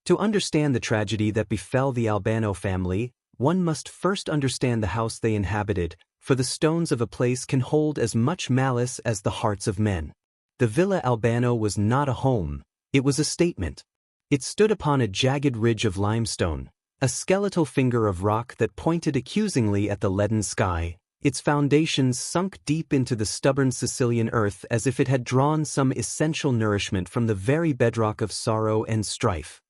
To understand the tragedy that befell the Albano family, one must first understand the house they inhabited, for the stones of a place can hold as much malice as the hearts of men. The Villa Albano was not a home, it was a statement. It stood upon a jagged ridge of limestone, a skeletal finger of rock that pointed accusingly at the leaden sky, its foundations sunk deep into the stubborn Sicilian earth as if it had drawn some essential nourishment from the very bedrock of sorrow and strife.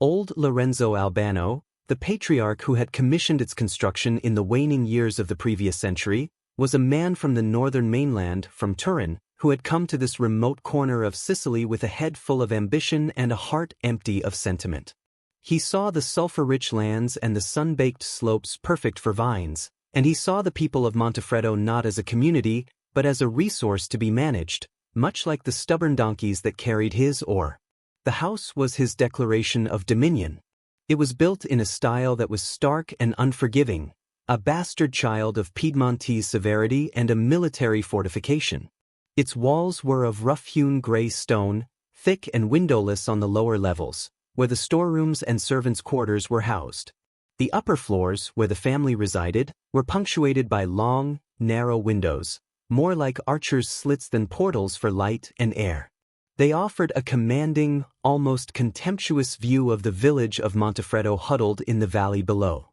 Old Lorenzo Albano, the patriarch who had commissioned its construction in the waning years of the previous century, was a man from the northern mainland, from Turin, who had come to this remote corner of Sicily with a head full of ambition and a heart empty of sentiment. He saw the sulphur-rich lands and the sun-baked slopes perfect for vines, and he saw the people of Montefreddo not as a community, but as a resource to be managed, much like the stubborn donkeys that carried his ore. The house was his declaration of dominion. It was built in a style that was stark and unforgiving, a bastard child of Piedmontese severity and a military fortification. Its walls were of rough-hewn gray stone, thick and windowless on the lower levels, where the storerooms and servants' quarters were housed. The upper floors, where the family resided, were punctuated by long, narrow windows, more like archers' slits than portals for light and air. They offered a commanding, almost contemptuous view of the village of Montefreddo huddled in the valley below.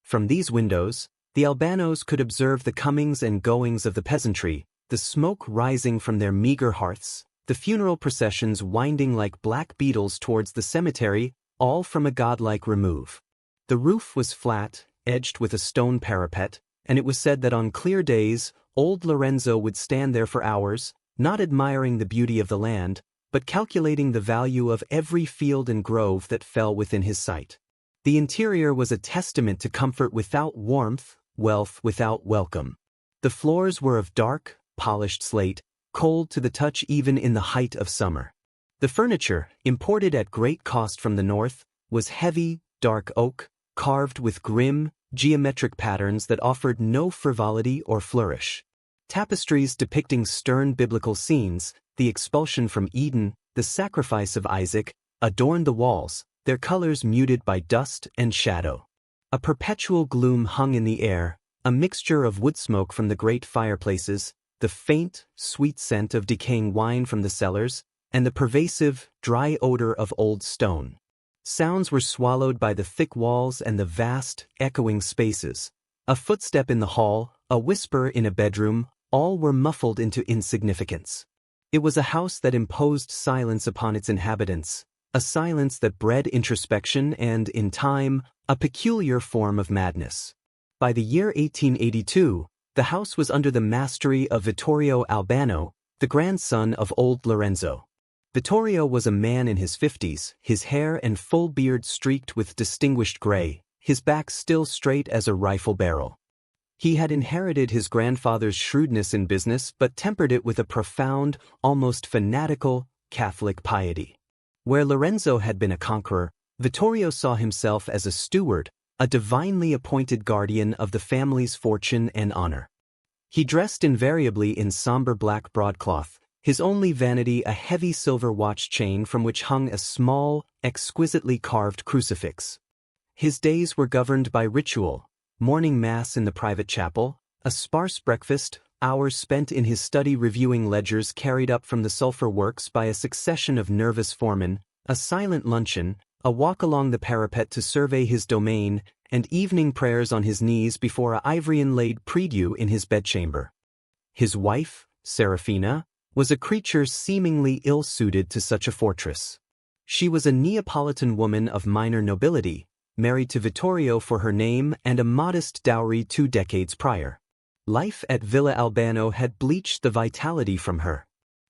From these windows, the Albanos could observe the comings and goings of the peasantry, the smoke rising from their meager hearths, the funeral processions winding like black beetles towards the cemetery, all from a godlike remove. The roof was flat, edged with a stone parapet, and it was said that on clear days, old Lorenzo would stand there for hours, not admiring the beauty of the land, but calculating the value of every field and grove that fell within his sight. The interior was a testament to comfort without warmth, wealth without welcome. The floors were of dark, polished slate, cold to the touch even in the height of summer. The furniture, imported at great cost from the north, was heavy, dark oak, carved with grim, geometric patterns that offered no frivolity or flourish. Tapestries depicting stern biblical scenes, the expulsion from Eden, the sacrifice of Isaac, adorned the walls, their colors muted by dust and shadow. A perpetual gloom hung in the air, a mixture of wood smoke from the great fireplaces, the faint, sweet scent of decaying wine from the cellars, and the pervasive, dry odor of old stone. Sounds were swallowed by the thick walls and the vast, echoing spaces. A footstep in the hall, a whisper in a bedroom, all were muffled into insignificance. It was a house that imposed silence upon its inhabitants, a silence that bred introspection and, in time, a peculiar form of madness. By the year 1882, the house was under the mastery of Vittorio Albano, the grandson of old Lorenzo. Vittorio was a man in his 50s, his hair and full beard streaked with distinguished gray, his back still straight as a rifle barrel. He had inherited his grandfather's shrewdness in business but tempered it with a profound, almost fanatical, Catholic piety. Where Lorenzo had been a conqueror, Vittorio saw himself as a steward, a divinely appointed guardian of the family's fortune and honor. He dressed invariably in somber black broadcloth, his only vanity a heavy silver watch chain from which hung a small, exquisitely carved crucifix. His days were governed by ritual, morning mass in the private chapel, a sparse breakfast, hours spent in his study reviewing ledgers carried up from the sulphur works by a succession of nervous foremen, a silent luncheon, a walk along the parapet to survey his domain, and evening prayers on his knees before a ivory-inlaid prie-dieu in his bedchamber. His wife, Serafina, was a creature seemingly ill-suited to such a fortress. She was a Neapolitan woman of minor nobility, married to Vittorio for her name and a modest dowry 2 decades prior. Life at Villa Albano had bleached the vitality from her.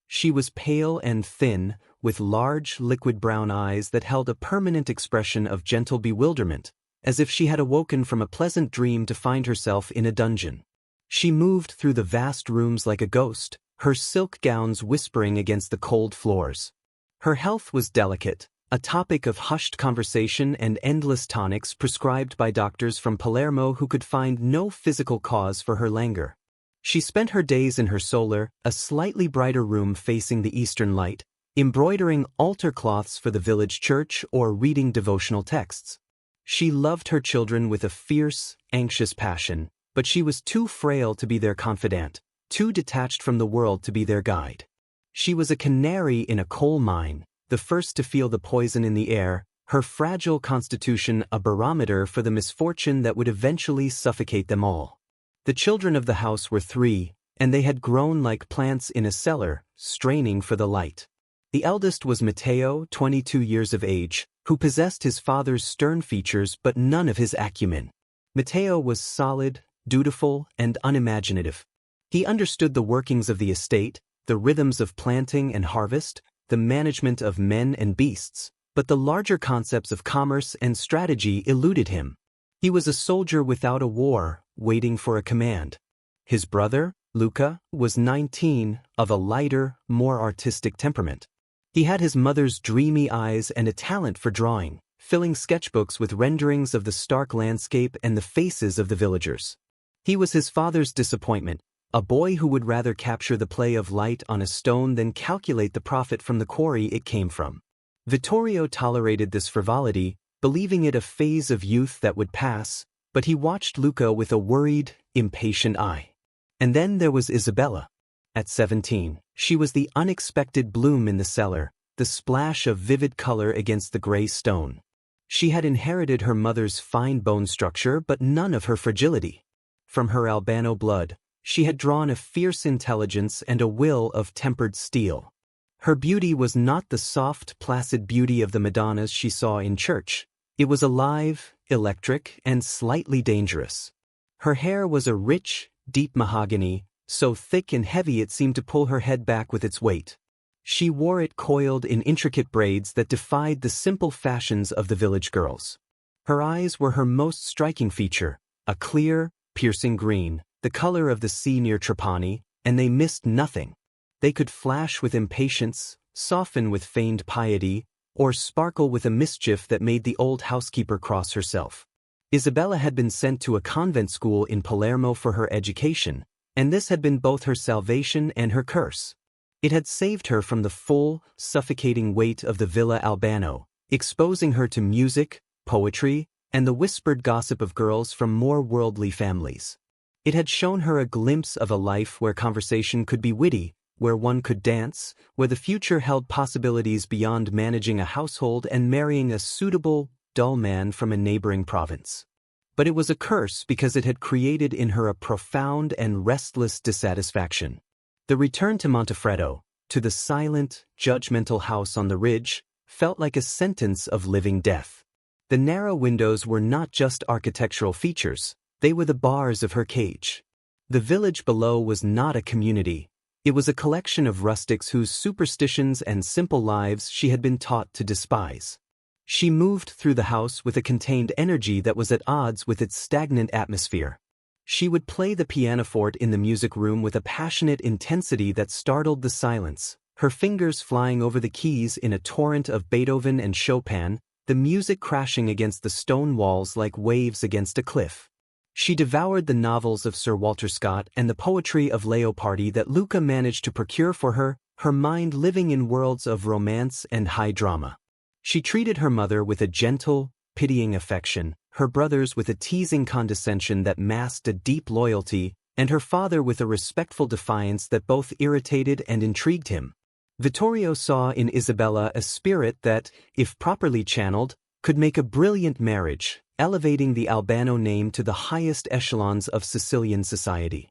She was pale and thin, with large, liquid brown eyes that held a permanent expression of gentle bewilderment, as if she had awoken from a pleasant dream to find herself in a dungeon. She moved through the vast rooms like a ghost, her silk gowns whispering against the cold floors. Her health was delicate, a topic of hushed conversation and endless tonics prescribed by doctors from Palermo who could find no physical cause for her languor. She spent her days in her solar, a slightly brighter room facing the eastern light, embroidering altar cloths for the village church or reading devotional texts. She loved her children with a fierce, anxious passion, but she was too frail to be their confidant, too detached from the world to be their guide. She was a canary in a coal mine, the first to feel the poison in the air, her fragile constitution a barometer for the misfortune that would eventually suffocate them all. The children of the house were 3, and they had grown like plants in a cellar, straining for the light. The eldest was Matteo, 22 years of age, who possessed his father's stern features but none of his acumen. Matteo was solid, dutiful, and unimaginative. He understood the workings of the estate, the rhythms of planting and harvest, the management of men and beasts, but the larger concepts of commerce and strategy eluded him. He was a soldier without a war, waiting for a command. His brother, Luca, was 19, of a lighter, more artistic temperament. He had his mother's dreamy eyes and a talent for drawing, filling sketchbooks with renderings of the stark landscape and the faces of the villagers. He was his father's disappointment, a boy who would rather capture the play of light on a stone than calculate the profit from the quarry it came from. Vittorio tolerated this frivolity, believing it a phase of youth that would pass, but he watched Luca with a worried, impatient eye. And then there was Isabella. At 17, she was the unexpected bloom in the cellar, the splash of vivid color against the gray stone. She had inherited her mother's fine bone structure but none of her fragility. From her Albano blood, she had drawn a fierce intelligence and a will of tempered steel. Her beauty was not the soft, placid beauty of the Madonnas she saw in church. It was alive, electric, and slightly dangerous. Her hair was a rich, deep mahogany, so thick and heavy it seemed to pull her head back with its weight. She wore it coiled in intricate braids that defied the simple fashions of the village girls. Her eyes were her most striking feature, a clear, piercing green, the color of the sea near Trapani, and they missed nothing. They could flash with impatience, soften with feigned piety, or sparkle with a mischief that made the old housekeeper cross herself. Isabella had been sent to a convent school in Palermo for her education, and this had been both her salvation and her curse. It had saved her from the full, suffocating weight of the Villa Albano, exposing her to music, poetry, and the whispered gossip of girls from more worldly families. It had shown her a glimpse of a life where conversation could be witty, where one could dance, where the future held possibilities beyond managing a household and marrying a suitable, dull man from a neighboring province. But it was a curse because it had created in her a profound and restless dissatisfaction. The return to Montefreddo, to the silent, judgmental house on the ridge, felt like a sentence of living death. The narrow windows were not just architectural features, they were the bars of her cage. The village below was not a community. It was a collection of rustics whose superstitions and simple lives she had been taught to despise. She moved through the house with a contained energy that was at odds with its stagnant atmosphere. She would play the pianoforte in the music room with a passionate intensity that startled the silence, her fingers flying over the keys in a torrent of Beethoven and Chopin, the music crashing against the stone walls like waves against a cliff. She devoured the novels of Sir Walter Scott and the poetry of Leopardi that Luca managed to procure for her, her mind living in worlds of romance and high drama. She treated her mother with a gentle, pitying affection, her brothers with a teasing condescension that masked a deep loyalty, and her father with a respectful defiance that both irritated and intrigued him. Vittorio saw in Isabella a spirit that, if properly channeled, could make a brilliant marriage, elevating the Albano name to the highest echelons of Sicilian society.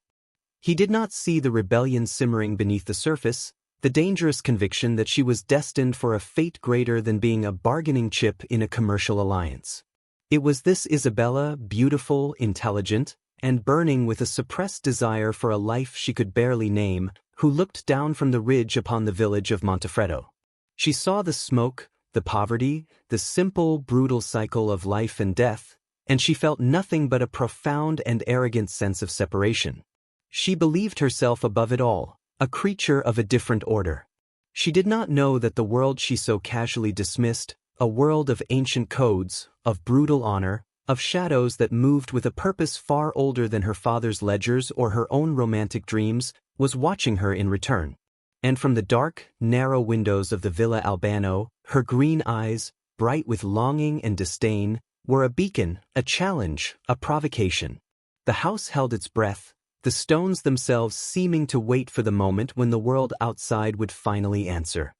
He did not see the rebellion simmering beneath the surface, the dangerous conviction that she was destined for a fate greater than being a bargaining chip in a commercial alliance. It was this Isabella, beautiful, intelligent, and burning with a suppressed desire for a life she could barely name, who looked down from the ridge upon the village of Montefreddo. She saw the smoke, the poverty, the simple, brutal cycle of life and death, and she felt nothing but a profound and arrogant sense of separation. She believed herself above it all, a creature of a different order. She did not know that the world she so casually dismissed, a world of ancient codes, of brutal honor, of shadows that moved with a purpose far older than her father's ledgers or her own romantic dreams, was watching her in return. And from the dark, narrow windows of the Villa Albano, her green eyes, bright with longing and disdain, were a beacon, a challenge, a provocation. The house held its breath, the stones themselves seeming to wait for the moment when the world outside would finally answer.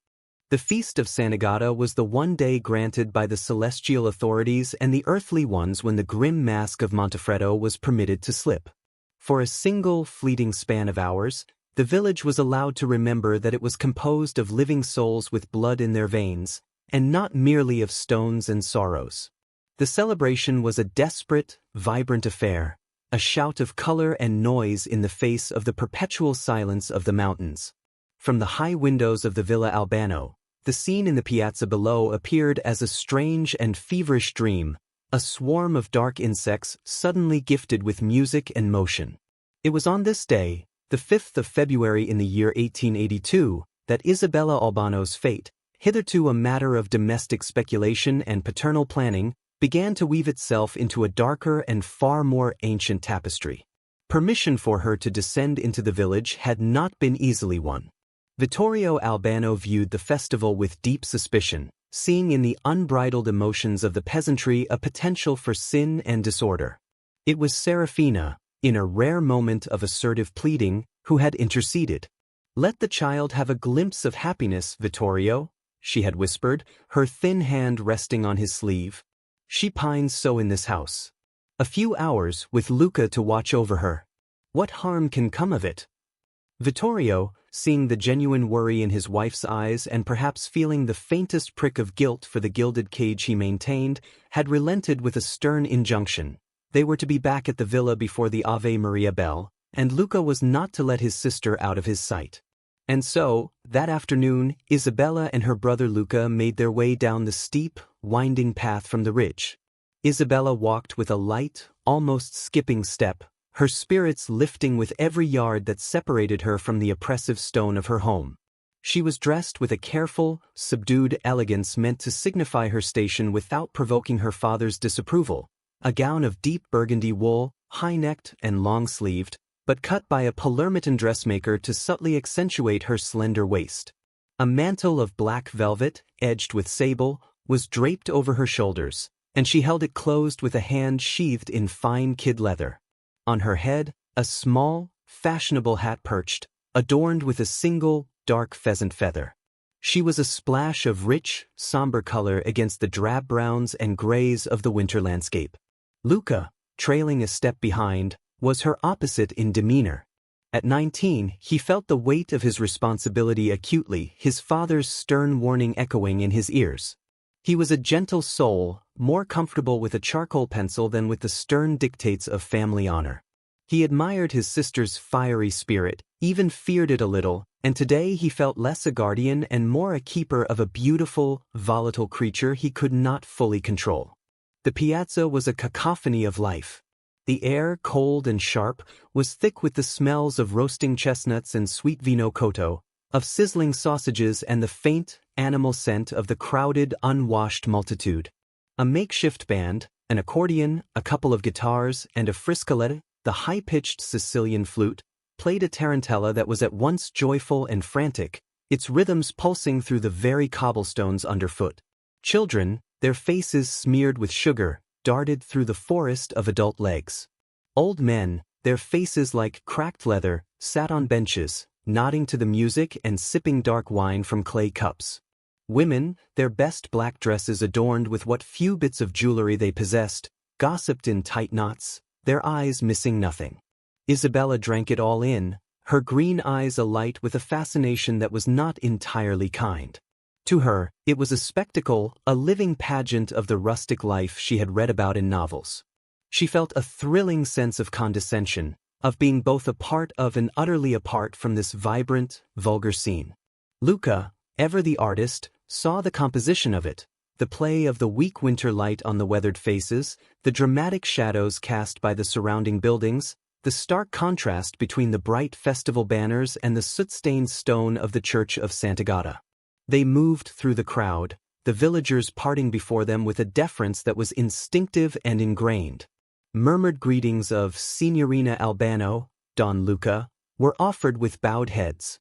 The feast of Sant'Agata was the one day granted by the celestial authorities and the earthly ones when the grim mask of Montefreddo was permitted to slip. For a single, fleeting span of hours, the village was allowed to remember that it was composed of living souls with blood in their veins, and not merely of stones and sorrows. The celebration was a desperate, vibrant affair, a shout of color and noise in the face of the perpetual silence of the mountains. From the high windows of the Villa Albano, the scene in the piazza below appeared as a strange and feverish dream, a swarm of dark insects suddenly gifted with music and motion. It was on this day, the 5th of February in the year 1882, that Isabella Albano's fate, hitherto a matter of domestic speculation and paternal planning, began to weave itself into a darker and far more ancient tapestry. Permission for her to descend into the village had not been easily won. Vittorio Albano viewed the festival with deep suspicion, seeing in the unbridled emotions of the peasantry a potential for sin and disorder. It was Serafina, in a rare moment of assertive pleading, who had interceded. "Let the child have a glimpse of happiness, Vittorio," she had whispered, her thin hand resting on his sleeve. "She pines so in this house. A few hours with Luca to watch over her. What harm can come of it?" Vittorio, seeing the genuine worry in his wife's eyes and perhaps feeling the faintest prick of guilt for the gilded cage he maintained, had relented with a stern injunction. They were to be back at the villa before the Ave Maria bell, and Luca was not to let his sister out of his sight. And so, that afternoon, Isabella and her brother Luca made their way down the steep, winding path from the ridge. Isabella walked with a light, almost skipping step, her spirits lifting with every yard that separated her from the oppressive stone of her home. She was dressed with a careful, subdued elegance meant to signify her station without provoking her father's disapproval, a gown of deep burgundy wool, high-necked and long-sleeved, but cut by a Palermitan dressmaker to subtly accentuate her slender waist. A mantle of black velvet, edged with sable, was draped over her shoulders, and she held it closed with a hand sheathed in fine kid leather. On her head, a small, fashionable hat perched, adorned with a single, dark pheasant feather. She was a splash of rich, somber color against the drab browns and grays of the winter landscape. Luca, trailing a step behind, was her opposite in demeanor. At 19, he felt the weight of his responsibility acutely, his father's stern warning echoing in his ears. He was a gentle soul, more comfortable with a charcoal pencil than with the stern dictates of family honor. He admired his sister's fiery spirit, even feared it a little, and today he felt less a guardian and more a keeper of a beautiful, volatile creature he could not fully control. The piazza was a cacophony of life. The air, cold and sharp, was thick with the smells of roasting chestnuts and sweet vino cotto, of sizzling sausages and the faint, animal scent of the crowded, unwashed multitude. A makeshift band, an accordion, a couple of guitars, and a friscoletta, the high-pitched Sicilian flute, played a tarantella that was at once joyful and frantic, its rhythms pulsing through the very cobblestones underfoot. Children, their faces smeared with sugar, darted through the forest of adult legs. Old men, their faces like cracked leather, sat on benches, nodding to the music and sipping dark wine from clay cups. Women, their best black dresses adorned with what few bits of jewelry they possessed, gossiped in tight knots, their eyes missing nothing. Isabella drank it all in, her green eyes alight with a fascination that was not entirely kind. To her, it was a spectacle, a living pageant of the rustic life she had read about in novels. She felt a thrilling sense of condescension, of being both a part of and utterly apart from this vibrant, vulgar scene. Luca, ever the artist, saw the composition of it, the play of the weak winter light on the weathered faces, the dramatic shadows cast by the surrounding buildings, the stark contrast between the bright festival banners and the soot-stained stone of the church of Sant'Agata. They moved through the crowd, the villagers parting before them with a deference that was instinctive and ingrained. Murmured greetings of Signorina Albano, Don Luca, were offered with bowed heads.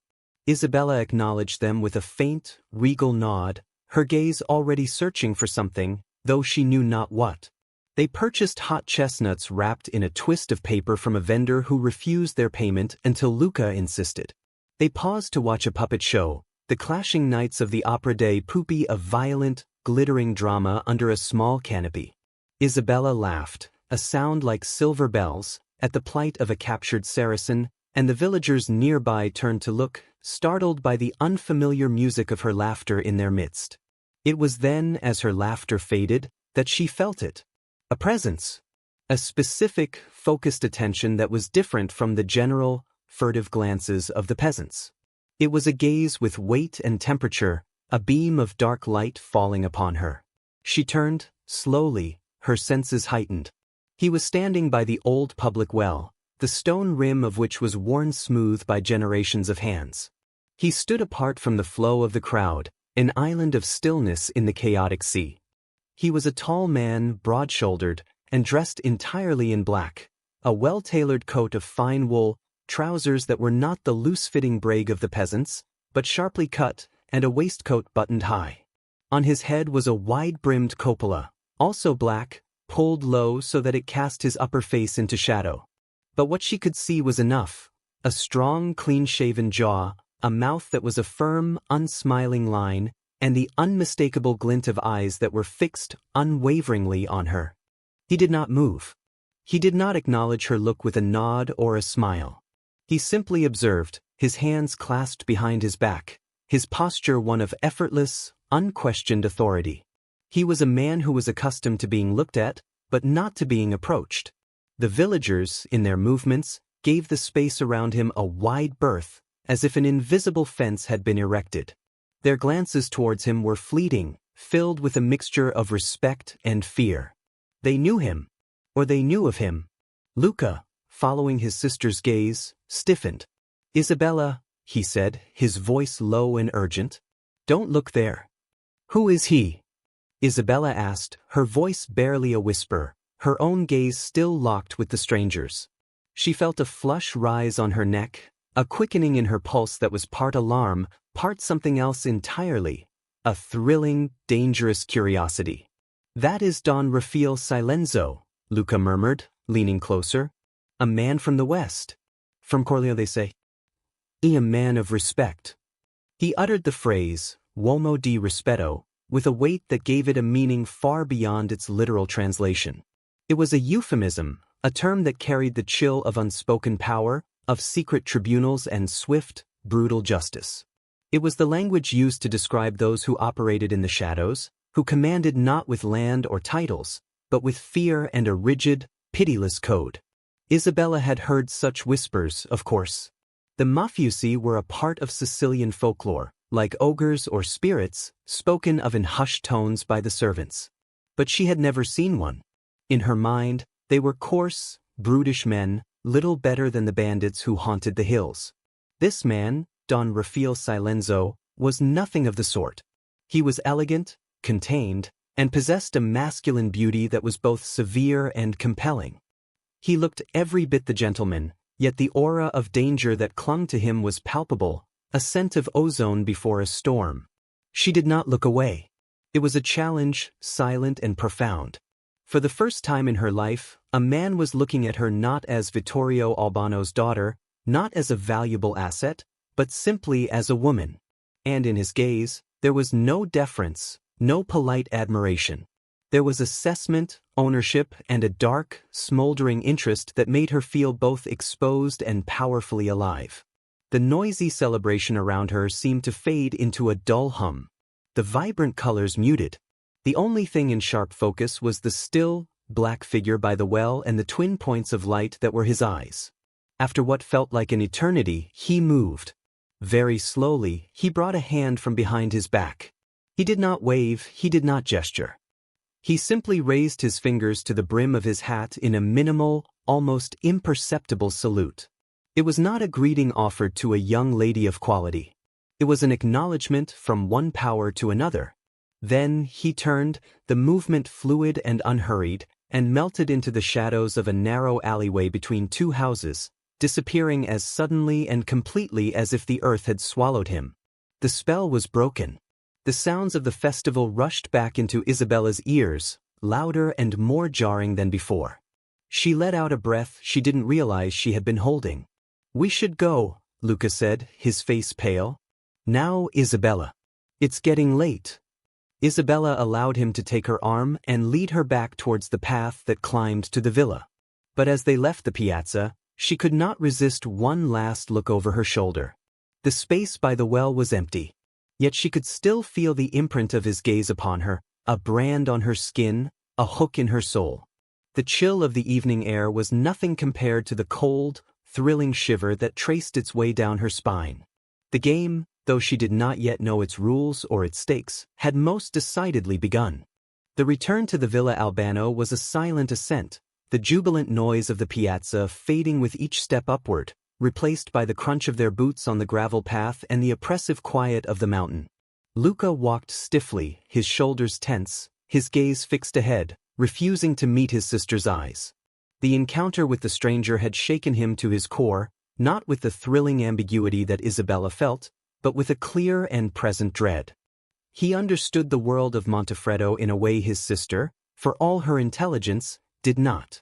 Isabella acknowledged them with a faint, regal nod, her gaze already searching for something, though she knew not what. They purchased hot chestnuts wrapped in a twist of paper from a vendor who refused their payment until Luca insisted. They paused to watch a puppet show, the clashing knights of the Opera dei Pupi, a violent, glittering drama under a small canopy. Isabella laughed, a sound like silver bells, at the plight of a captured Saracen, and the villagers nearby turned to look, startled by the unfamiliar music of her laughter in their midst. It was then, as her laughter faded, that she felt it. A presence. A specific, focused attention that was different from the general, furtive glances of the peasants. It was a gaze with weight and temperature, a beam of dark light falling upon her. She turned, slowly, her senses heightened. He was standing by the old public well, the stone rim of which was worn smooth by generations of hands. He stood apart from the flow of the crowd, an island of stillness in the chaotic sea. He was a tall man, broad-shouldered, and dressed entirely in black, a well-tailored coat of fine wool, trousers that were not the loose-fitting brag of the peasants, but sharply cut, and a waistcoat buttoned high. On his head was a wide-brimmed cupola, also black, pulled low so that it cast his upper face into shadow. But what she could see was enough: a strong, clean-shaven jaw, a mouth that was a firm, unsmiling line, and the unmistakable glint of eyes that were fixed unwaveringly on her. He did not move. He did not acknowledge her look with a nod or a smile. He simply observed, his hands clasped behind his back, his posture one of effortless, unquestioned authority. He was a man who was accustomed to being looked at, but not to being approached. The villagers, in their movements, gave the space around him a wide berth, as if an invisible fence had been erected. Their glances towards him were fleeting, filled with a mixture of respect and fear. They knew him, or they knew of him. Luca, following his sister's gaze, stiffened. "Isabella," he said, his voice low and urgent. "Don't look there." "Who is he?" Isabella asked, her voice barely a whisper, her own gaze still locked with the stranger's. She felt a flush rise on her neck, a quickening in her pulse that was part alarm, part something else entirely, a thrilling, dangerous curiosity. "That is Don Rafaele Silenzo," Luca murmured, leaning closer. "A man from the West. From Corleone, they say. A man of respect." He uttered the phrase, uomo di rispetto, with a weight that gave it a meaning far beyond its literal translation. It was a euphemism, a term that carried the chill of unspoken power, of secret tribunals and swift, brutal justice. It was the language used to describe those who operated in the shadows, who commanded not with land or titles, but with fear and a rigid, pitiless code. Isabella had heard such whispers, of course. The mafiosi were a part of Sicilian folklore, like ogres or spirits, spoken of in hushed tones by the servants. But she had never seen one. In her mind, they were coarse, brutish men, little better than the bandits who haunted the hills. This man, Don Rafaele Silenzo, was nothing of the sort. He was elegant, contained, and possessed a masculine beauty that was both severe and compelling. He looked every bit the gentleman, yet the aura of danger that clung to him was palpable, a scent of ozone before a storm. She did not look away. It was a challenge, silent and profound. For the first time in her life, a man was looking at her not as Vittorio Albano's daughter, not as a valuable asset, but simply as a woman. And in his gaze, there was no deference, no polite admiration. There was assessment, ownership, and a dark, smoldering interest that made her feel both exposed and powerfully alive. The noisy celebration around her seemed to fade into a dull hum. The vibrant colors muted. The only thing in sharp focus was the still, black figure by the well and the twin points of light that were his eyes. After what felt like an eternity, he moved. Very slowly, he brought a hand from behind his back. He did not wave, he did not gesture. He simply raised his fingers to the brim of his hat in a minimal, almost imperceptible salute. It was not a greeting offered to a young lady of quality. It was an acknowledgement from one power to another. Then he turned, the movement fluid and unhurried, and melted into the shadows of a narrow alleyway between two houses, disappearing as suddenly and completely as if the earth had swallowed him. The spell was broken. The sounds of the festival rushed back into Isabella's ears, louder and more jarring than before. She let out a breath she didn't realize she had been holding. "We should go," Luca said, his face pale. "Now, Isabella. It's getting late." Isabella allowed him to take her arm and lead her back towards the path that climbed to the villa. But as they left the piazza, she could not resist one last look over her shoulder. The space by the well was empty. Yet she could still feel the imprint of his gaze upon her, a brand on her skin, a hook in her soul. The chill of the evening air was nothing compared to the cold, thrilling shiver that traced its way down her spine. The game, though she did not yet know its rules or its stakes, had most decidedly begun. The return to the Villa Albano was a silent ascent, the jubilant noise of the piazza fading with each step upward, replaced by the crunch of their boots on the gravel path and the oppressive quiet of the mountain. Luca walked stiffly, his shoulders tense, his gaze fixed ahead, refusing to meet his sister's eyes. The encounter with the stranger had shaken him to his core, not with the thrilling ambiguity that Isabella felt, but with a clear and present dread. He understood the world of Montefreddo in a way his sister, for all her intelligence, did not.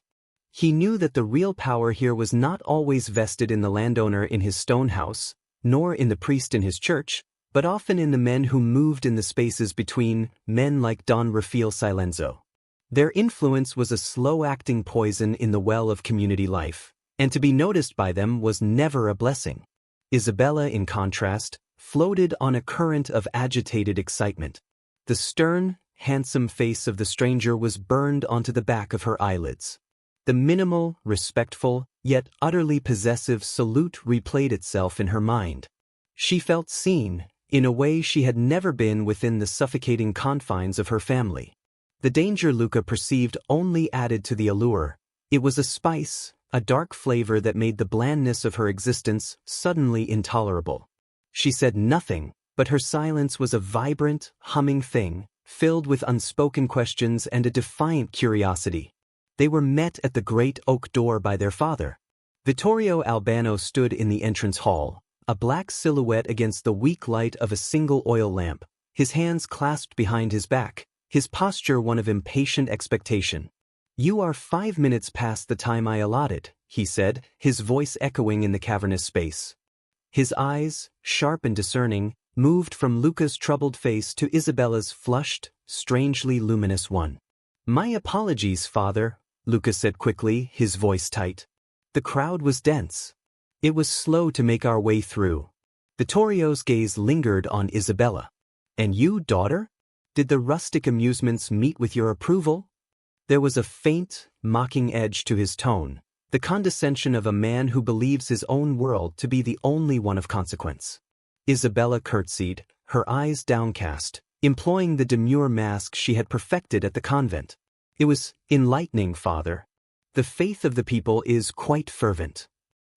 He knew that the real power here was not always vested in the landowner in his stone house, nor in the priest in his church, but often in the men who moved in the spaces between, men like Don Rafaele Silenzo. Their influence was a slow-acting poison in the well of community life, and to be noticed by them was never a blessing. Isabella, in contrast, floated on a current of agitated excitement. The stern, handsome face of the stranger was burned onto the back of her eyelids. The minimal, respectful, yet utterly possessive salute replayed itself in her mind. She felt seen, in a way she had never been within the suffocating confines of her family. The danger Luca perceived only added to the allure. It was a spice, a dark flavor that made the blandness of her existence suddenly intolerable. She said nothing, but her silence was a vibrant, humming thing, filled with unspoken questions and a defiant curiosity. They were met at the great oak door by their father. Vittorio Albano stood in the entrance hall, a black silhouette against the weak light of a single oil lamp, his hands clasped behind his back, his posture one of impatient expectation. "You are 5 minutes past the time I allotted," he said, his voice echoing in the cavernous space. His eyes, sharp and discerning, moved from Luca's troubled face to Isabella's flushed, strangely luminous one. "My apologies, father," Luca said quickly, his voice tight. The crowd was dense. It was slow to make our way through. Vittorio's gaze lingered on Isabella. "And you, daughter? Did the rustic amusements meet with your approval?" There was a faint, mocking edge to his tone, the condescension of a man who believes his own world to be the only one of consequence. Isabella curtsied, her eyes downcast, employing the demure mask she had perfected at the convent. "It was enlightening, father. The faith of the people is quite fervent."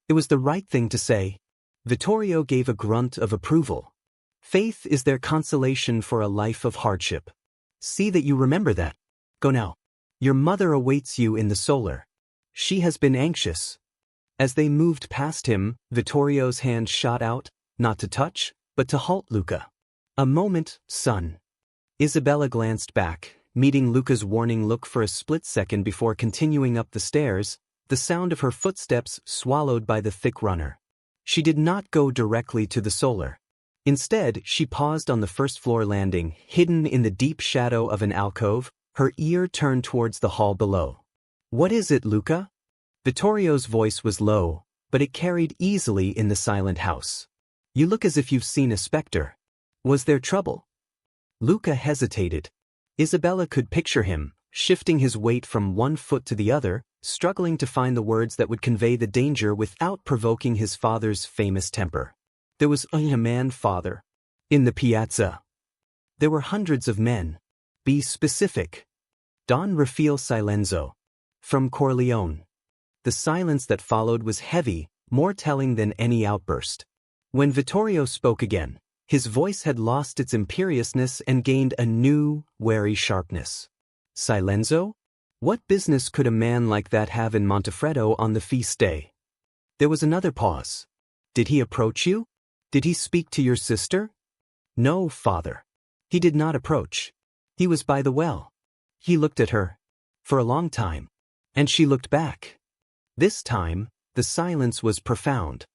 It was the right thing to say. Vittorio gave a grunt of approval. "Faith is their consolation for a life of hardship. See that you remember that. Go now. Your mother awaits you in the solar. She has been anxious." As they moved past him, Vittorio's hand shot out, not to touch, but to halt Luca. "A moment, son." Isabella glanced back, meeting Luca's warning look for a split second before continuing up the stairs, the sound of her footsteps swallowed by the thick runner. She did not go directly to the solar. Instead, she paused on the first-floor landing, hidden in the deep shadow of an alcove, her ear turned towards the hall below. "What is it, Luca?" Vittorio's voice was low, but it carried easily in the silent house. "You look as if you've seen a specter. Was there trouble?" Luca hesitated. Isabella could picture him, shifting his weight from one foot to the other, struggling to find the words that would convey the danger without provoking his father's famous temper. "There was a man, father. In the piazza." "There were hundreds of men. Be specific." "Don Rafaele Silenzo. From Corleone." The silence that followed was heavy, more telling than any outburst. When Vittorio spoke again, his voice had lost its imperiousness and gained a new, wary sharpness. "Silenzo? What business could a man like that have in Montefreddo on the feast day?" There was another pause. Did he approach you? Did he speak to your sister? No, father. He did not approach. He was by the well. He looked at her. For a long time. And she looked back. This time, the silence was profound.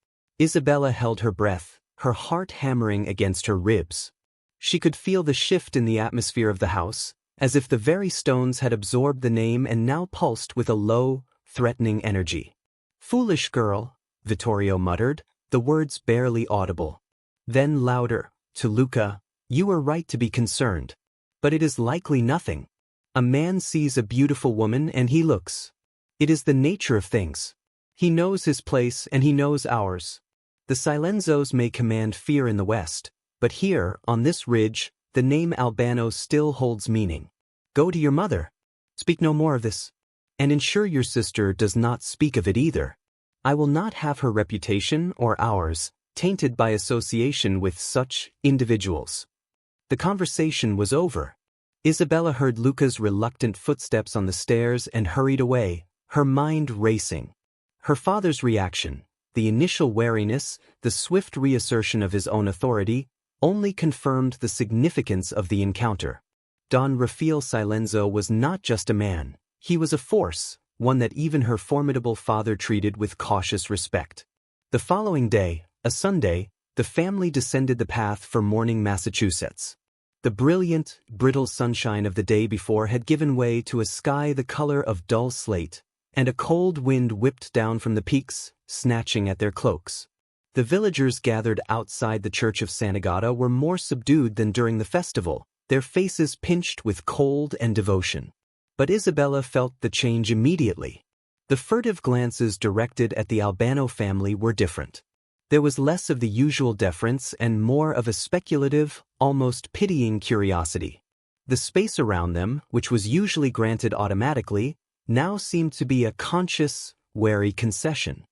Isabella held her breath, her heart hammering against her ribs. She could feel the shift in the atmosphere of the house, as if the very stones had absorbed the name and now pulsed with a low, threatening energy. Foolish girl, Vittorio muttered, the words barely audible. Then louder, to Luca, you were right to be concerned. But it is likely nothing. A man sees a beautiful woman and he looks. It is the nature of things. He knows his place and he knows ours. The Silenzos may command fear in the West, but here, on this ridge, the name Albano still holds meaning. Go to your mother. Speak no more of this. And ensure your sister does not speak of it either. I will not have her reputation or ours tainted by association with such individuals. The conversation was over. Isabella heard Luca's reluctant footsteps on the stairs and hurried away, her mind racing. Her father's reaction, the initial wariness, the swift reassertion of his own authority, only confirmed the significance of the encounter. Don Rafaele Silenzo was not just a man, he was a force, one that even her formidable father treated with cautious respect. The following day, a Sunday, the family descended the path for morning Massachusetts. The brilliant, brittle sunshine of the day before had given way to a sky the color of dull slate, and a cold wind whipped down from the peaks, snatching at their cloaks. The villagers gathered outside the church of Sant'Agata were more subdued than during the festival, their faces pinched with cold and devotion. But Isabella felt the change immediately. The furtive glances directed at the Albano family were different. There was less of the usual deference and more of a speculative, almost pitying curiosity. The space around them, which was usually granted automatically, now seemed to be a conscious, wary concession.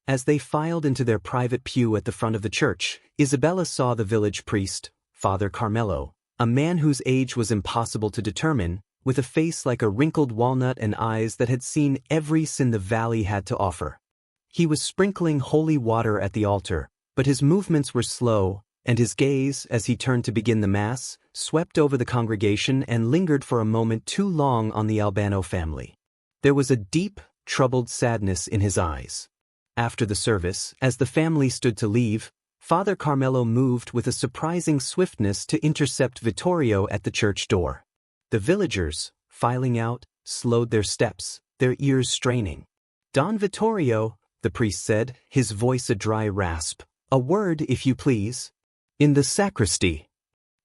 As they filed into their private pew at the front of the church, Isabella saw the village priest, Father Carmelo, a man whose age was impossible to determine, with a face like a wrinkled walnut and eyes that had seen every sin the valley had to offer. He was sprinkling holy water at the altar, but his movements were slow, and his gaze, as he turned to begin the Mass, swept over the congregation and lingered for a moment too long on the Albano family. There was a deep, troubled sadness in his eyes. After the service, as the family stood to leave, Father Carmelo moved with a surprising swiftness to intercept Vittorio at the church door. The villagers, filing out, slowed their steps, their ears straining. Don Vittorio, the priest said, his voice a dry rasp, a word, if you please. In the sacristy.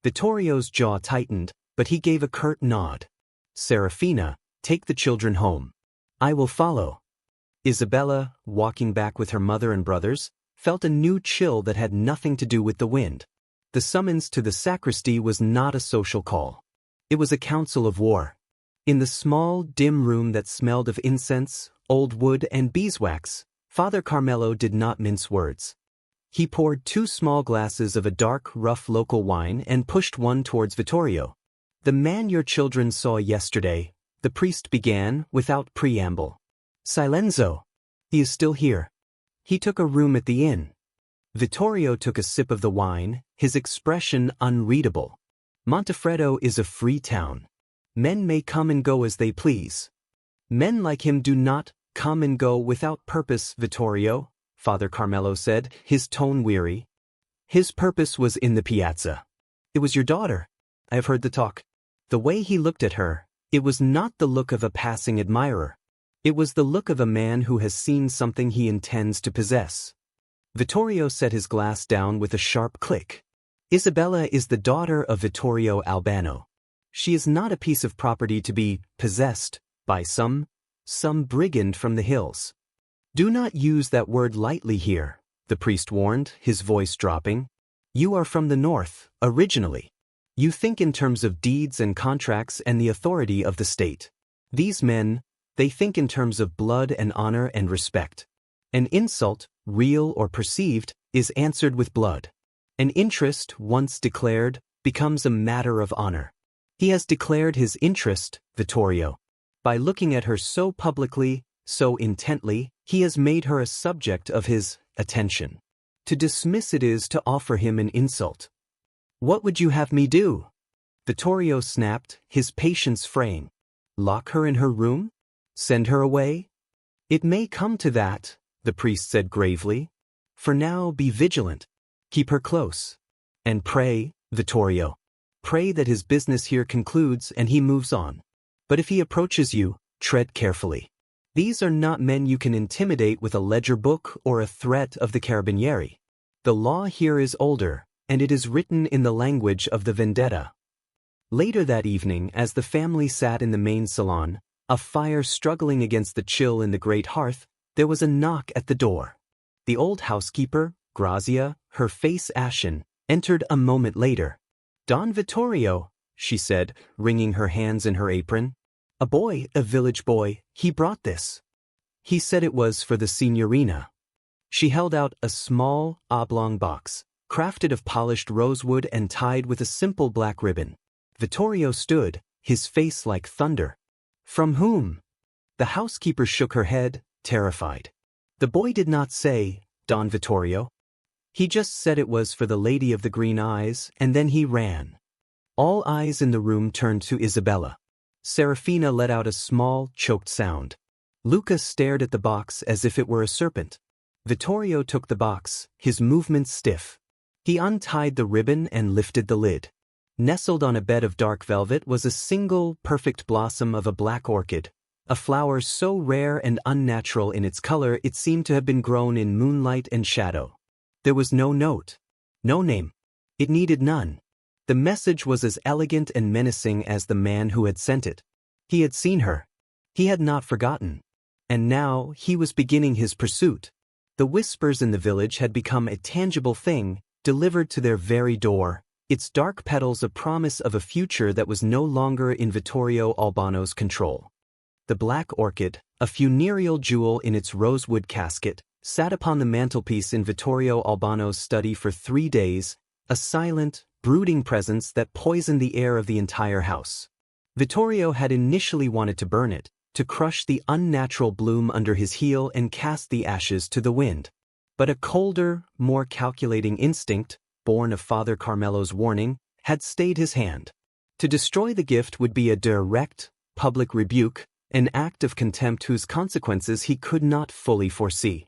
Vittorio's jaw tightened, but he gave a curt nod. Serafina, take the children home. I will follow. Isabella, walking back with her mother and brothers, felt a new chill that had nothing to do with the wind. The summons to the sacristy was not a social call. It was a council of war. In the small, dim room that smelled of incense, old wood and beeswax, Father Carmelo did not mince words. He poured 2 small glasses of a dark, rough local wine and pushed one towards Vittorio. The man your children saw yesterday, the priest began, without preamble. Silenzo. He is still here. He took a room at the inn. Vittorio took a sip of the wine, his expression unreadable. Montefreddo is a free town. Men may come and go as they please. Men like him do not come and go without purpose, Vittorio, Father Carmelo said, his tone weary. His purpose was in the piazza. It was your daughter. I have heard the talk. The way he looked at her, it was not the look of a passing admirer. It was the look of a man who has seen something he intends to possess. Vittorio set his glass down with a sharp click. Isabella is the daughter of Vittorio Albano. She is not a piece of property to be possessed by some brigand from the hills. Do not use that word lightly here, the priest warned, his voice dropping. You are from the north, originally. You think in terms of deeds and contracts and the authority of the state. These men, they think in terms of blood and honor and respect. An insult, real or perceived, is answered with blood. An interest, once declared, becomes a matter of honor. He has declared his interest, Vittorio. By looking at her so publicly, So intently, he has made her a subject of his attention. To dismiss it is to offer him an insult. What would you have me do? Vittorio snapped, his patience fraying. Lock her in her room? Send her away? It may come to that, the priest said gravely. For now, be vigilant. Keep her close. And pray, Vittorio. Pray that his business here concludes and he moves on. But if he approaches you, tread carefully. These are not men you can intimidate with a ledger book or a threat of the carabinieri. The law here is older, and it is written in the language of the vendetta. Later that evening, as the family sat in the main salon, a fire struggling against the chill in the great hearth, there was a knock at the door. The old housekeeper, Grazia, her face ashen, entered a moment later. Don Vittorio, she said, wringing her hands in her apron. A boy, a village boy, he brought this. He said it was for the signorina. She held out a small, oblong box, crafted of polished rosewood and tied with a simple black ribbon. Vittorio stood, his face like thunder. From whom? The housekeeper shook her head, terrified. The boy did not say, Don Vittorio. He just said it was for the lady of the green eyes, and then he ran. All eyes in the room turned to Isabella. Serafina let out a small, choked sound. Luca stared at the box as if it were a serpent. Vittorio took the box, his movements stiff. He untied the ribbon and lifted the lid. Nestled on a bed of dark velvet was a single, perfect blossom of a black orchid, a flower so rare and unnatural in its color it seemed to have been grown in moonlight and shadow. There was no note, no name. It needed none. The message was as elegant and menacing as the man who had sent it. He had seen her. He had not forgotten. And now he was beginning his pursuit. The whispers in the village had become a tangible thing, delivered to their very door, its dark petals a promise of a future that was no longer in Vittorio Albano's control. The black orchid, a funereal jewel in its rosewood casket, sat upon the mantelpiece in Vittorio Albano's study for 3 days, a silent, brooding presence that poisoned the air of the entire house. Vittorio had initially wanted to burn it, to crush the unnatural bloom under his heel and cast the ashes to the wind. But a colder, more calculating instinct, born of Father Carmelo's warning, had stayed his hand. To destroy the gift would be a direct, public rebuke, an act of contempt whose consequences he could not fully foresee.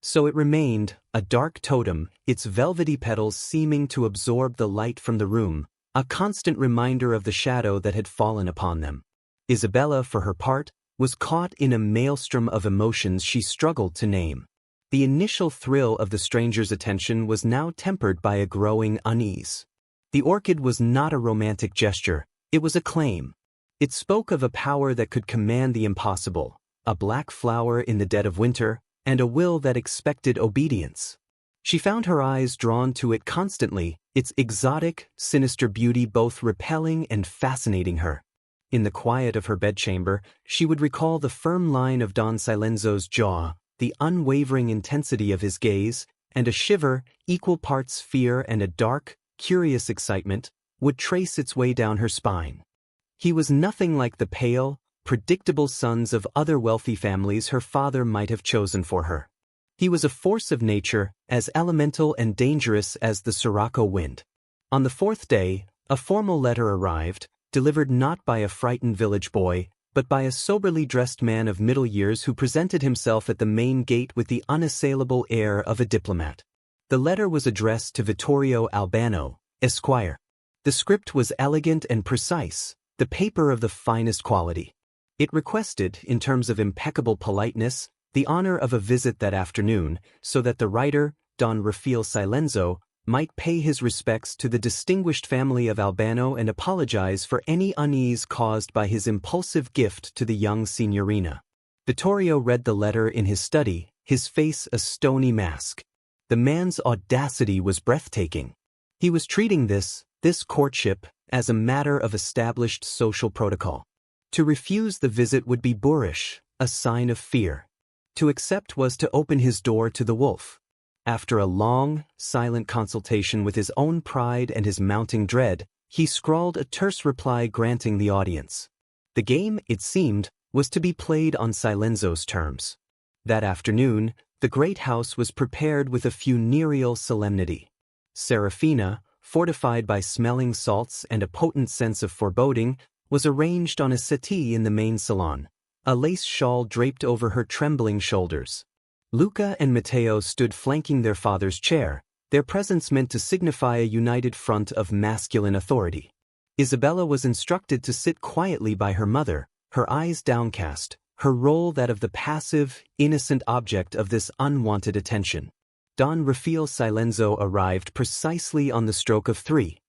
So it remained, a dark totem, its velvety petals seeming to absorb the light from the room, a constant reminder of the shadow that had fallen upon them. Isabella, for her part, was caught in a maelstrom of emotions she struggled to name. The initial thrill of the stranger's attention was now tempered by a growing unease. The orchid was not a romantic gesture, it was a claim. It spoke of a power that could command the impossible, a black flower in the dead of winter, and a will that expected obedience. She found her eyes drawn to it constantly, its exotic, sinister beauty both repelling and fascinating her. In the quiet of her bedchamber, she would recall the firm line of Don Silenzo's jaw, the unwavering intensity of his gaze, and a shiver, equal parts fear and a dark, curious excitement, would trace its way down her spine. He was nothing like the pale, predictable sons of other wealthy families her father might have chosen for her. He was a force of nature, as elemental and dangerous as the sirocco wind. On the 4th day, a formal letter arrived, delivered not by a frightened village boy, but by a soberly dressed man of middle years who presented himself at the main gate with the unassailable air of a diplomat. The letter was addressed to Vittorio Albano, Esquire. The script was elegant and precise, the paper of the finest quality. It requested, in terms of impeccable politeness, the honor of a visit that afternoon, so that the writer, Don Rafaele Silenzo, might pay his respects to the distinguished family of Albano and apologize for any unease caused by his impulsive gift to the young signorina. Vittorio read the letter in his study, his face a stony mask. The man's audacity was breathtaking. He was treating this courtship, as a matter of established social protocol. To refuse the visit would be boorish, a sign of fear. To accept was to open his door to the wolf. After a long, silent consultation with his own pride and his mounting dread, he scrawled a terse reply granting the audience. The game, it seemed, was to be played on Silenzo's terms. That afternoon, the great house was prepared with a funereal solemnity. Serafina, fortified by smelling salts and a potent sense of foreboding, was arranged on a settee in the main salon, a lace shawl draped over her trembling shoulders. Luca and Matteo stood flanking their father's chair, their presence meant to signify a united front of masculine authority. Isabella was instructed to sit quietly by her mother, her eyes downcast, her role that of the passive, innocent object of this unwanted attention. Don Rafaele Silenzo arrived precisely on the stroke of 3.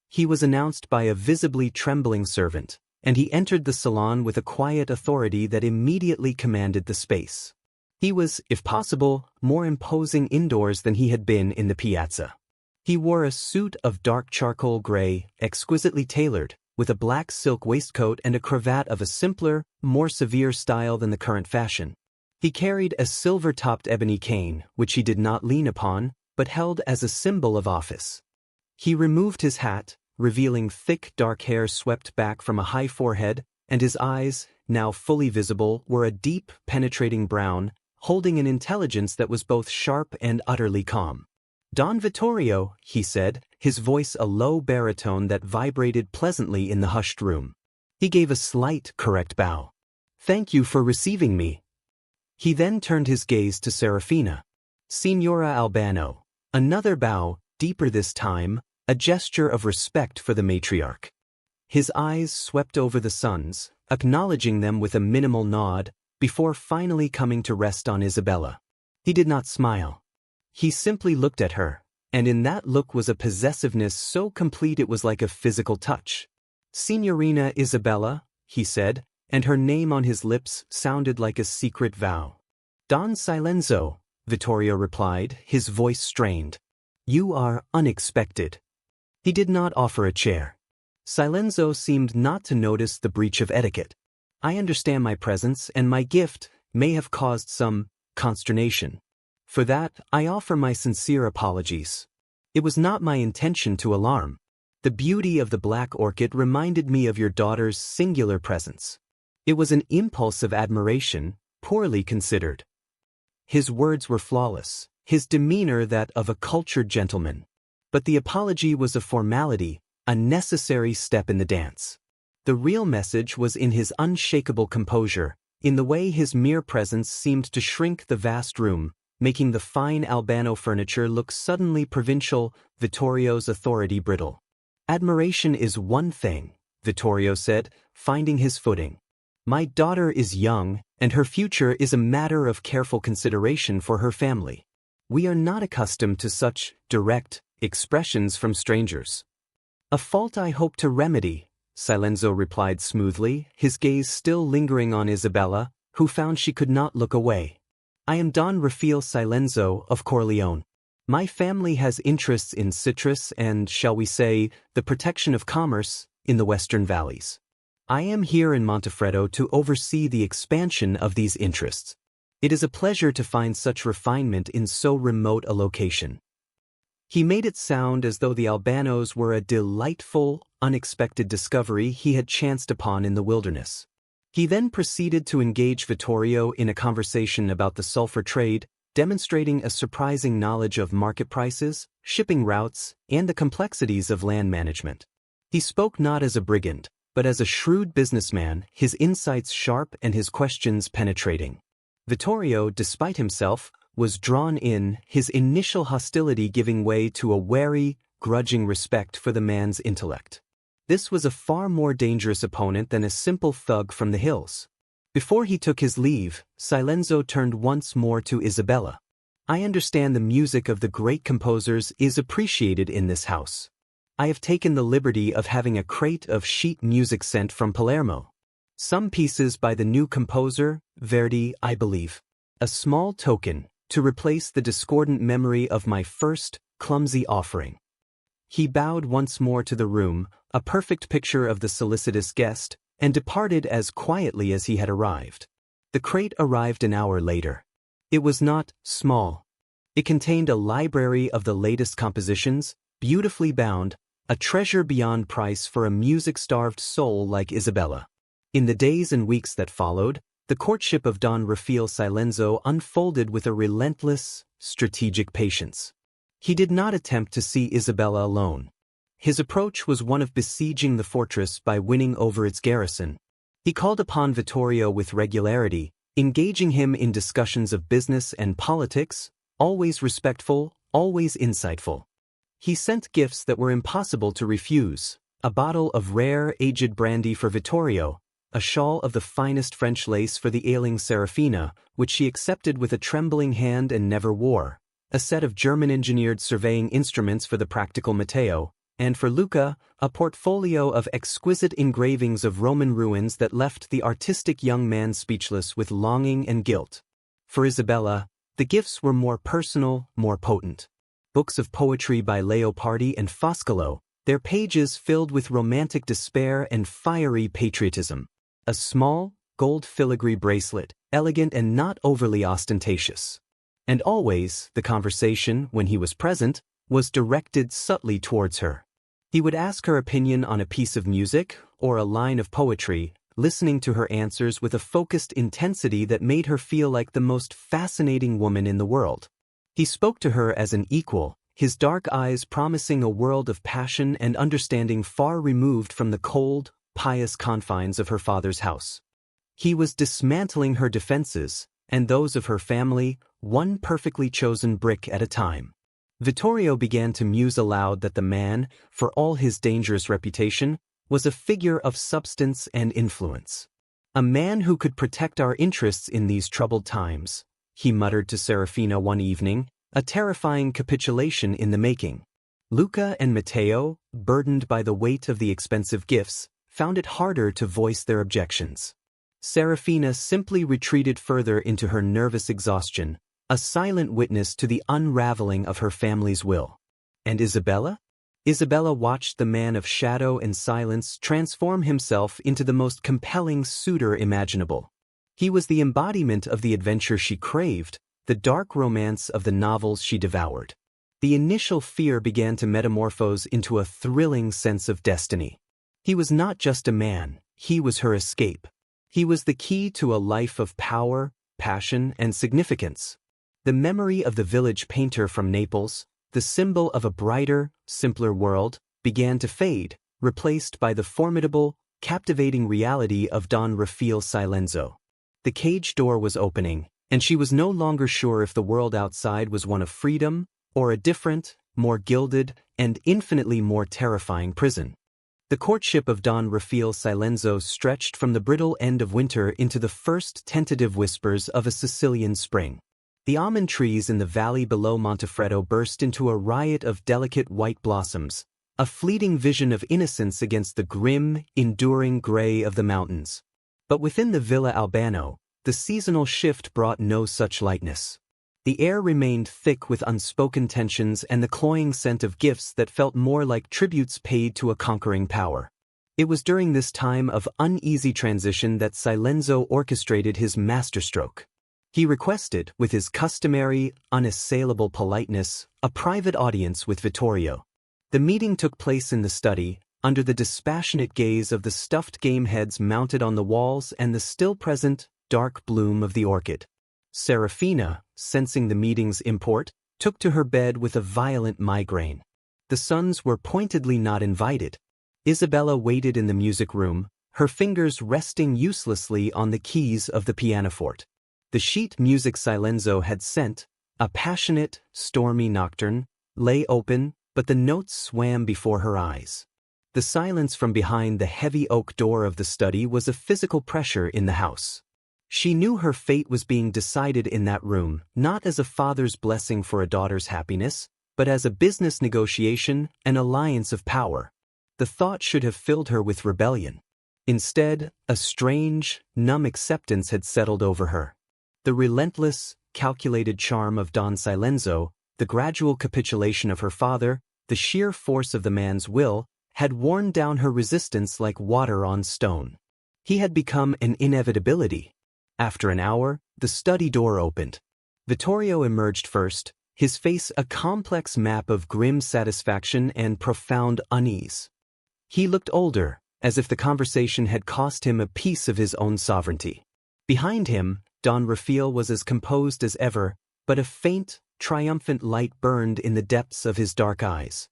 He was announced by a visibly trembling servant, and he entered the salon with a quiet authority that immediately commanded the space. He was, if possible, more imposing indoors than he had been in the piazza. He wore a suit of dark charcoal gray, exquisitely tailored, with a black silk waistcoat and a cravat of a simpler, more severe style than the current fashion. He carried a silver-topped ebony cane, which he did not lean upon, but held as a symbol of office. He removed his hat, revealing thick dark hair swept back from a high forehead, and his eyes, now fully visible, were a deep, penetrating brown, holding an intelligence that was both sharp and utterly calm. "Don Vittorio," he said, his voice a low baritone that vibrated pleasantly in the hushed room. He gave a slight, correct bow. "Thank you for receiving me." He then turned his gaze to Serafina. "Signora Albano." Another bow, deeper this time, a gesture of respect for the matriarch. His eyes swept over the sons, acknowledging them with a minimal nod, before finally coming to rest on Isabella. He did not smile. He simply looked at her, and in that look was a possessiveness so complete it was like a physical touch. "Signorina Isabella," he said, and her name on his lips sounded like a secret vow. "Don Silenzo," Vittorio replied, his voice strained. "You are unexpected." He did not offer a chair. Silenzo seemed not to notice the breach of etiquette. "I understand my presence and my gift may have caused some consternation. For that, I offer my sincere apologies. It was not my intention to alarm. The beauty of the black orchid reminded me of your daughter's singular presence. It was an impulse of admiration, poorly considered." His words were flawless, his demeanor that of a cultured gentleman. But the apology was a formality, a necessary step in the dance. The real message was in his unshakable composure, in the way his mere presence seemed to shrink the vast room, making the fine Albano furniture look suddenly provincial, Vittorio's authority brittle. "Admiration is one thing," Vittorio said, finding his footing. "My daughter is young, and her future is a matter of careful consideration for her family. We are not accustomed to such direct expressions from strangers." "A fault I hope to remedy," Silenzo replied smoothly, his gaze still lingering on Isabella, who found she could not look away. "I am Don Rafaele Silenzo of Corleone. My family has interests in citrus and, shall we say, the protection of commerce in the western valleys. I am here in Montefreddo to oversee the expansion of these interests. It is a pleasure to find such refinement in so remote a location." He made it sound as though the Albanos were a delightful, unexpected discovery he had chanced upon in the wilderness. He then proceeded to engage Vittorio in a conversation about the sulfur trade, demonstrating a surprising knowledge of market prices, shipping routes, and the complexities of land management. He spoke not as a brigand, but as a shrewd businessman, his insights sharp and his questions penetrating. Vittorio, despite himself, was drawn in, his initial hostility giving way to a wary, grudging respect for the man's intellect. This was a far more dangerous opponent than a simple thug from the hills. Before he took his leave, Silenzo turned once more to Isabella. "I understand the music of the great composers is appreciated in this house. I have taken the liberty of having a crate of sheet music sent from Palermo. Some pieces by the new composer, Verdi, I believe. A small token, to replace the discordant memory of my first, clumsy offering." He bowed once more to the room, a perfect picture of the solicitous guest, and departed as quietly as he had arrived. The crate arrived an hour later. It was not small. It contained a library of the latest compositions, beautifully bound, a treasure beyond price for a music-starved soul like Isabella. In the days and weeks that followed, the courtship of Don Rafaele Silenzo unfolded with a relentless, strategic patience. He did not attempt to see Isabella alone. His approach was one of besieging the fortress by winning over its garrison. He called upon Vittorio with regularity, engaging him in discussions of business and politics, always respectful, always insightful. He sent gifts that were impossible to refuse: a bottle of rare, aged brandy for Vittorio, a shawl of the finest French lace for the ailing Serafina, which she accepted with a trembling hand and never wore, a set of German-engineered surveying instruments for the practical Matteo, and for Luca, a portfolio of exquisite engravings of Roman ruins that left the artistic young man speechless with longing and guilt. For Isabella, the gifts were more personal, more potent. Books of poetry by Leopardi and Foscolo, their pages filled with romantic despair and fiery patriotism. A small, gold filigree bracelet, elegant and not overly ostentatious. And always, the conversation, when he was present, was directed subtly towards her. He would ask her opinion on a piece of music or a line of poetry, listening to her answers with a focused intensity that made her feel like the most fascinating woman in the world. He spoke to her as an equal, his dark eyes promising a world of passion and understanding far removed from the cold, pious confines of her father's house. He was dismantling her defenses, and those of her family, one perfectly chosen brick at a time. Vittorio began to muse aloud that the man, for all his dangerous reputation, was a figure of substance and influence. A man who could protect our interests in these troubled times, he muttered to Serafina one evening, a terrifying capitulation in the making. Luca and Matteo, burdened by the weight of the expensive gifts, found it harder to voice their objections. Serafina simply retreated further into her nervous exhaustion, a silent witness to the unraveling of her family's will. And Isabella? Isabella watched the man of shadow and silence transform himself into the most compelling suitor imaginable. He was the embodiment of the adventure she craved, the dark romance of the novels she devoured. The initial fear began to metamorphose into a thrilling sense of destiny. He was not just a man, he was her escape. He was the key to a life of power, passion, and significance. The memory of the village painter from Naples, the symbol of a brighter, simpler world, began to fade, replaced by the formidable, captivating reality of Don Rafaele Silenzo. The cage door was opening, and she was no longer sure if the world outside was one of freedom, or a different, more gilded, and infinitely more terrifying prison. The courtship of Don Rafaele Silenzo stretched from the brittle end of winter into the first tentative whispers of a Sicilian spring. The almond trees in the valley below Montefreddo burst into a riot of delicate white blossoms, a fleeting vision of innocence against the grim, enduring gray of the mountains. But within the Villa Albano, the seasonal shift brought no such lightness. The air remained thick with unspoken tensions and the cloying scent of gifts that felt more like tributes paid to a conquering power. It was during this time of uneasy transition that Silenzo orchestrated his masterstroke. He requested, with his customary, unassailable politeness, a private audience with Vittorio. The meeting took place in the study, under the dispassionate gaze of the stuffed game heads mounted on the walls and the still-present, dark bloom of the orchid. Serafina, sensing the meeting's import, took to her bed with a violent migraine. The sons were pointedly not invited. Isabella waited in the music room, her fingers resting uselessly on the keys of the pianoforte. The sheet music Silenzo had sent, a passionate, stormy nocturne, lay open, but the notes swam before her eyes. The silence from behind the heavy oak door of the study was a physical pressure in the house. She knew her fate was being decided in that room, not as a father's blessing for a daughter's happiness, but as a business negotiation, an alliance of power. The thought should have filled her with rebellion. Instead, a strange, numb acceptance had settled over her. The relentless, calculated charm of Don Silenzo, the gradual capitulation of her father, the sheer force of the man's will, had worn down her resistance like water on stone. He had become an inevitability. After an hour, the study door opened. Vittorio emerged first, his face a complex map of grim satisfaction and profound unease. He looked older, as if the conversation had cost him a piece of his own sovereignty. Behind him, Don Rafaele was as composed as ever, but a faint, triumphant light burned in the depths of his dark eyes.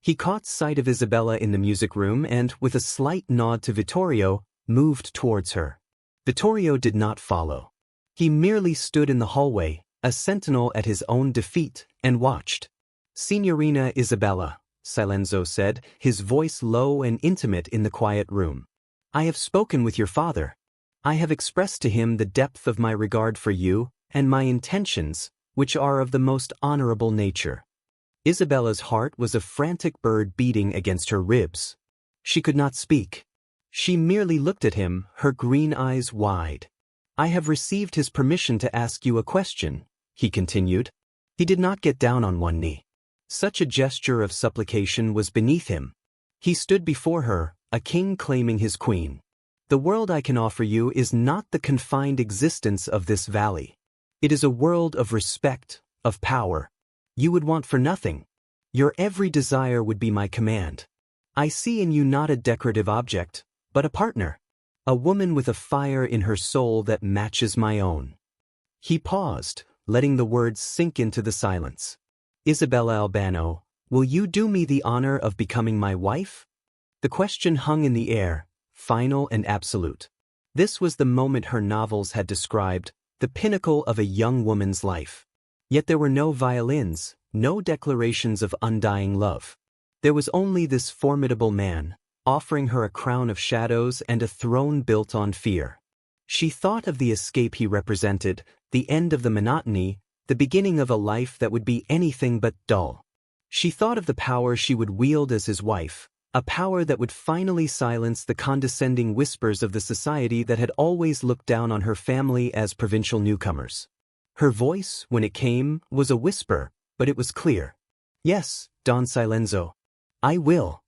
He caught sight of Isabella in the music room and, with a slight nod to Vittorio, moved towards her. Vittorio did not follow. He merely stood in the hallway, a sentinel at his own defeat, and watched. "Signorina Isabella," Silenzo said, his voice low and intimate in the quiet room. "I have spoken with your father. I have expressed to him the depth of my regard for you and my intentions, which are of the most honorable nature." Isabella's heart was a frantic bird beating against her ribs. She could not speak. She merely looked at him, her green eyes wide. "I have received his permission to ask you a question," he continued. He did not get down on one knee. Such a gesture of supplication was beneath him. He stood before her, a king claiming his queen. "The world I can offer you is not the confined existence of this valley. It is a world of respect, of power. You would want for nothing. Your every desire would be my command. I see in you not a decorative object, but a partner. A woman with a fire in her soul that matches my own." He paused, letting the words sink into the silence. "Isabella Albano, will you do me the honor of becoming my wife?" The question hung in the air, final and absolute. This was the moment her novels had described, the pinnacle of a young woman's life. Yet there were no violins, no declarations of undying love. There was only this formidable man, offering her a crown of shadows and a throne built on fear. She thought of the escape he represented, the end of the monotony, the beginning of a life that would be anything but dull. She thought of the power she would wield as his wife, a power that would finally silence the condescending whispers of the society that had always looked down on her family as provincial newcomers. Her voice, when it came, was a whisper, but it was clear. "Yes, Don Silenzo. I will."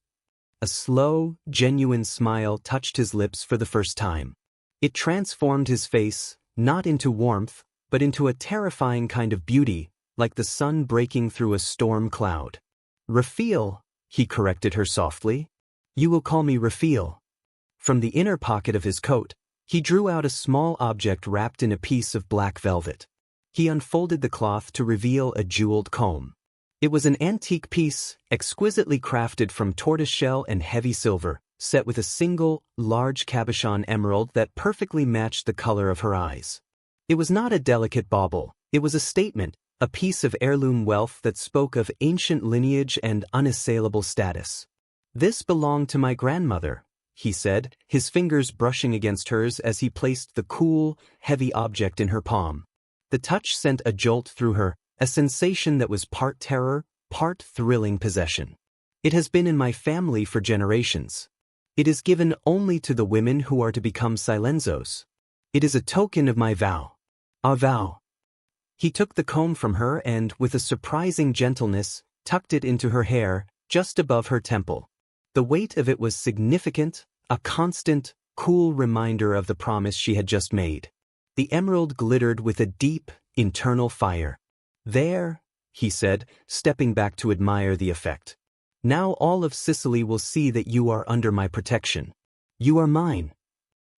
A slow, genuine smile touched his lips for the first time. It transformed his face, not into warmth, but into a terrifying kind of beauty, like the sun breaking through a storm cloud. "Rafaele," he corrected her softly. "You will call me Rafaele." From the inner pocket of his coat, he drew out a small object wrapped in a piece of black velvet. He unfolded the cloth to reveal a jeweled comb. It was an antique piece, exquisitely crafted from tortoiseshell and heavy silver, set with a single, large cabochon emerald that perfectly matched the color of her eyes. It was not a delicate bauble, it was a statement, a piece of heirloom wealth that spoke of ancient lineage and unassailable status. "This belonged to my grandmother," he said, his fingers brushing against hers as he placed the cool, heavy object in her palm. The touch sent a jolt through her, a sensation that was part terror, part thrilling possession. "It has been in my family for generations. It is given only to the women who are to become Silenzos. It is a token of my vow. Our vow." He took the comb from her and, with a surprising gentleness, tucked it into her hair, just above her temple. The weight of it was significant, a constant, cool reminder of the promise she had just made. The emerald glittered with a deep, internal fire. "There," he said, stepping back to admire the effect. "Now all of Sicily will see that you are under my protection. You are mine."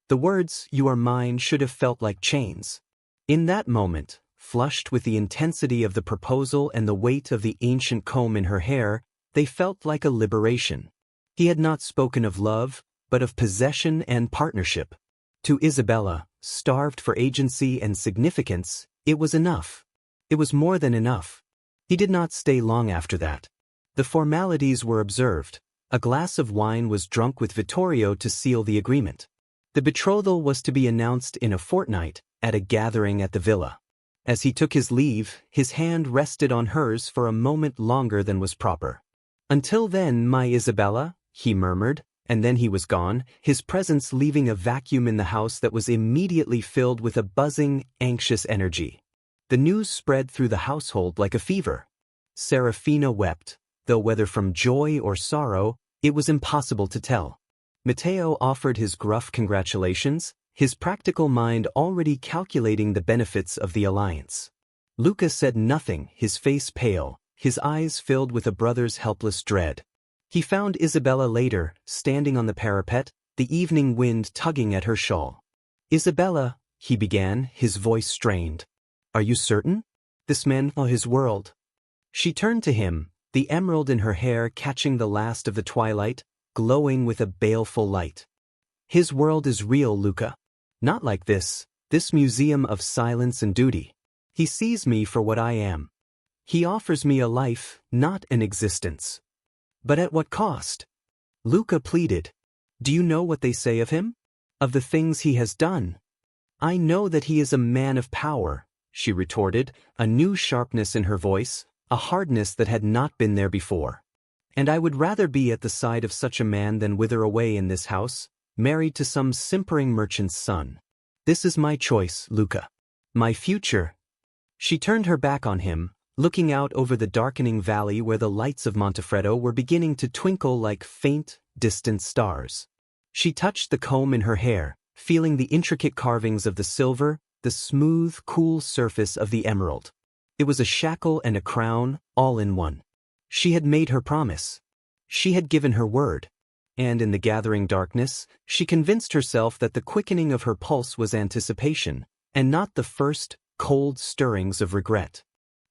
The words, "you are mine," should have felt like chains. In that moment, flushed with the intensity of the proposal and the weight of the ancient comb in her hair, they felt like a liberation. He had not spoken of love, but of possession and partnership. To Isabella, starved for agency and significance, it was enough. It was more than enough. He did not stay long after that. The formalities were observed. A glass of wine was drunk with Vittorio to seal the agreement. The betrothal was to be announced in a fortnight, at a gathering at the villa. As he took his leave, his hand rested on hers for a moment longer than was proper. "Until then, my Isabella," he murmured, and then he was gone, his presence leaving a vacuum in the house that was immediately filled with a buzzing, anxious energy. The news spread through the household like a fever. Serafina wept, though whether from joy or sorrow, it was impossible to tell. Matteo offered his gruff congratulations, his practical mind already calculating the benefits of the alliance. Luca said nothing, his face pale, his eyes filled with a brother's helpless dread. He found Isabella later, standing on the parapet, the evening wind tugging at her shawl. "Isabella," he began, his voice strained. "Are you certain? This man or his world?" She turned to him, the emerald in her hair catching the last of the twilight, glowing with a baleful light. "His world is real, Luca. Not like this museum of silence and duty. He sees me for what I am. He offers me a life, not an existence." "But at what cost?" Luca pleaded. "Do you know what they say of him? Of the things he has done?" "I know that he is a man of power," she retorted, a new sharpness in her voice, a hardness that had not been there before. "And I would rather be at the side of such a man than wither away in this house, married to some simpering merchant's son. This is my choice, Luca. My future." She turned her back on him, looking out over the darkening valley where the lights of Montefreddo were beginning to twinkle like faint, distant stars. She touched the comb in her hair, feeling the intricate carvings of the silver, the smooth, cool surface of the emerald. It was a shackle and a crown, all in one. She had made her promise. She had given her word. And in the gathering darkness, she convinced herself that the quickening of her pulse was anticipation, and not the first, cold stirrings of regret.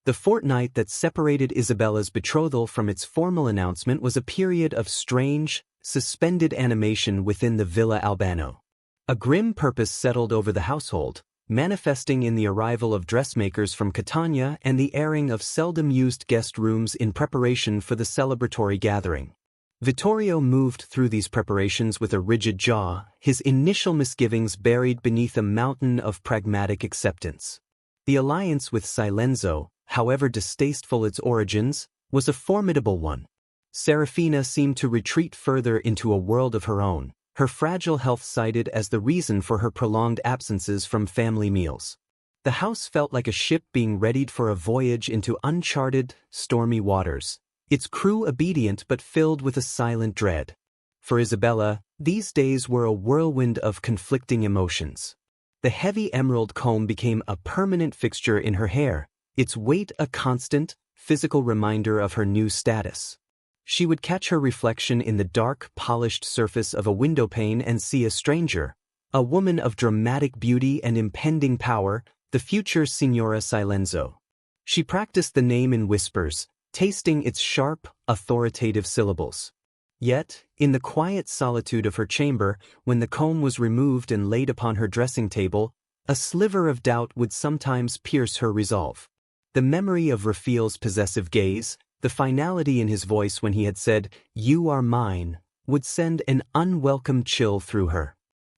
The fortnight that separated Isabella's betrothal from its formal announcement was a period of strange, suspended animation within the Villa Albano. A grim purpose settled over the household, manifesting in the arrival of dressmakers from Catania and the airing of seldom-used guest rooms in preparation for the celebratory gathering. Vittorio moved through these preparations with a rigid jaw, his initial misgivings buried beneath a mountain of pragmatic acceptance. The alliance with Silenzo, however distasteful its origins, was a formidable one. Serafina seemed to retreat further into a world of her own, her fragile health cited as the reason for her prolonged absences from family meals. The house felt like a ship being readied for a voyage into uncharted, stormy waters, its crew obedient but filled with a silent dread. For Isabella, these days were a whirlwind of conflicting emotions. The heavy emerald comb became a permanent fixture in her hair, its weight a constant, physical reminder of her new status. She would catch her reflection in the dark, polished surface of a windowpane and see a stranger, a woman of dramatic beauty and impending power, the future Signora Silenzo. She practiced the name in whispers, tasting its sharp, authoritative syllables. Yet, in the quiet solitude of her chamber, when the comb was removed and laid upon her dressing table, a sliver of doubt would sometimes pierce her resolve. The memory of Raphael's possessive gaze, the finality in his voice when he had said, "You are mine," would send an unwelcome chill through her.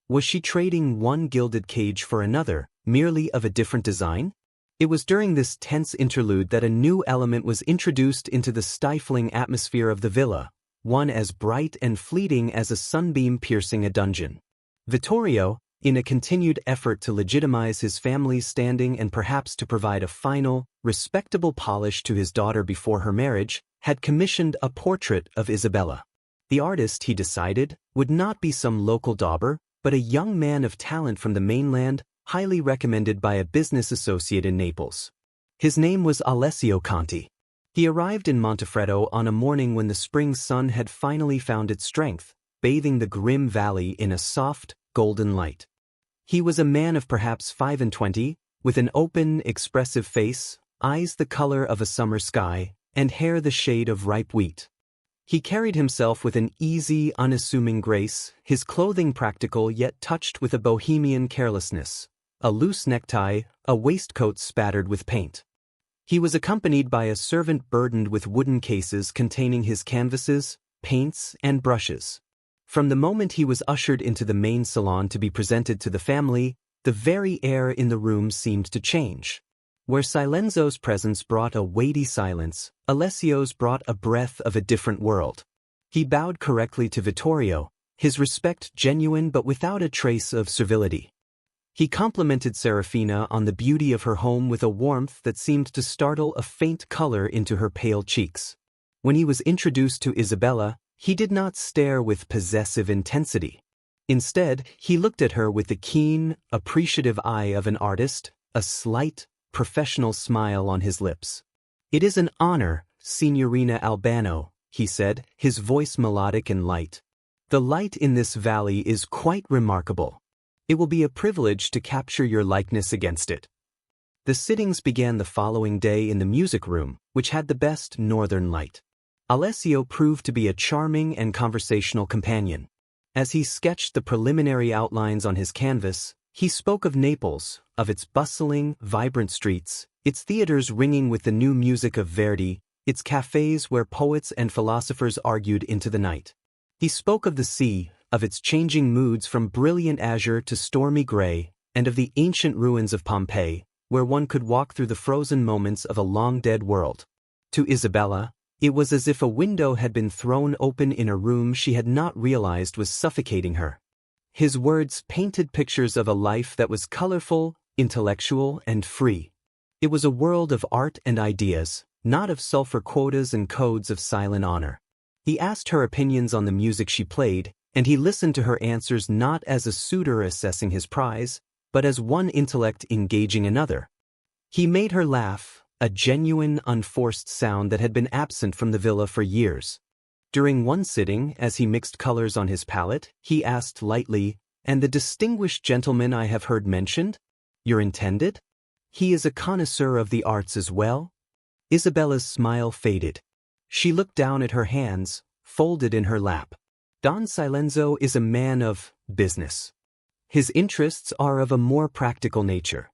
Was she trading one gilded cage for another, merely of a different design? It was during this tense interlude that a new element was introduced into the stifling atmosphere of the villa, one as bright and fleeting as a sunbeam piercing a dungeon. Vittorio, in a continued effort to legitimize his family's standing and perhaps to provide a final, respectable polish to his daughter before her marriage, had commissioned a portrait of Isabella. The artist, he decided, would not be some local dauber, but a young man of talent from the mainland, highly recommended by a business associate in Naples. His name was Alessio Conti. He arrived in Montefreddo on a morning when the spring sun had finally found its strength, bathing the grim valley in a soft, golden light. He was a man of perhaps 25, with an open, expressive face, eyes the color of a summer sky, and hair the shade of ripe wheat. He carried himself with an easy, unassuming grace, his clothing practical yet touched with a bohemian carelessness, a loose necktie, a waistcoat spattered with paint. He was accompanied by a servant burdened with wooden cases containing his canvases, paints, and brushes. From the moment he was ushered into the main salon to be presented to the family, the very air in the room seemed to change. Where Silenzo's presence brought a weighty silence, Alessio's brought a breath of a different world. He bowed correctly to Vittorio, his respect genuine but without a trace of servility. He complimented Serafina on the beauty of her home with a warmth that seemed to startle a faint color into her pale cheeks. When he was introduced to Isabella, he did not stare with possessive intensity. Instead, he looked at her with the keen, appreciative eye of an artist, a slight, professional smile on his lips. "It is an honor, Signorina Albano," he said, his voice melodic and light. "The light in this valley is quite remarkable. It will be a privilege to capture your likeness against it." The sittings began the following day in the music room, which had the best northern light. Alessio proved to be a charming and conversational companion. As he sketched the preliminary outlines on his canvas, he spoke of Naples, of its bustling, vibrant streets, its theaters ringing with the new music of Verdi, its cafes where poets and philosophers argued into the night. He spoke of the sea, of its changing moods from brilliant azure to stormy gray, and of the ancient ruins of Pompeii, where one could walk through the frozen moments of a long-dead world. To Isabella, it was as if a window had been thrown open in a room she had not realized was suffocating her. His words painted pictures of a life that was colorful, intellectual, and free. It was a world of art and ideas, not of sulfur quotas and codes of silent honor. He asked her opinions on the music she played, and he listened to her answers not as a suitor assessing his prize, but as one intellect engaging another. He made her laugh, a genuine, unforced sound that had been absent from the villa for years. During one sitting, as he mixed colors on his palette, he asked lightly, "And the distinguished gentleman I have heard mentioned? Your intended? He is a connoisseur of the arts as well?" Isabella's smile faded. She looked down at her hands, folded in her lap. "Don Silenzo is a man of business. His interests are of a more practical nature."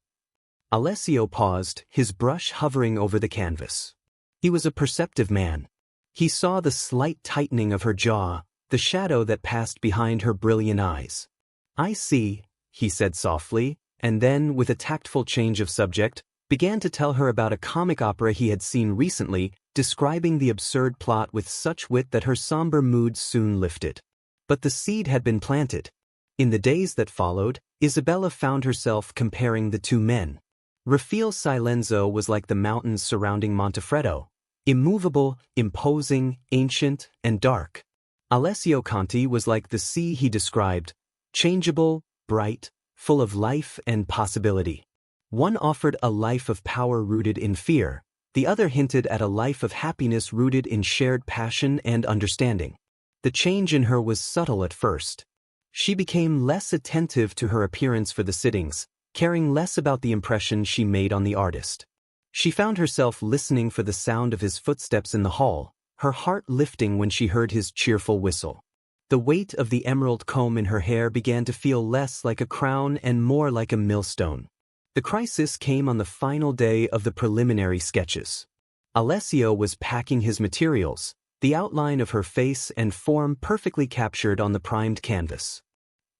Alessio paused, his brush hovering over the canvas. He was a perceptive man. He saw the slight tightening of her jaw, the shadow that passed behind her brilliant eyes. "I see," he said softly, and then, with a tactful change of subject, began to tell her about a comic opera he had seen recently, describing the absurd plot with such wit that her somber mood soon lifted. But the seed had been planted. In the days that followed, Isabella found herself comparing the two men. Rafaele Silenzo was like the mountains surrounding Montefreddo, immovable, imposing, ancient, and dark. Alessio Conti was like the sea he described, changeable, bright, full of life and possibility. One offered a life of power rooted in fear, the other hinted at a life of happiness rooted in shared passion and understanding. The change in her was subtle at first. She became less attentive to her appearance for the sittings, caring less about the impression she made on the artist. She found herself listening for the sound of his footsteps in the hall, her heart lifting when she heard his cheerful whistle. The weight of the emerald comb in her hair began to feel less like a crown and more like a millstone. The crisis came on the final day of the preliminary sketches. Alessio was packing his materials, the outline of her face and form perfectly captured on the primed canvas.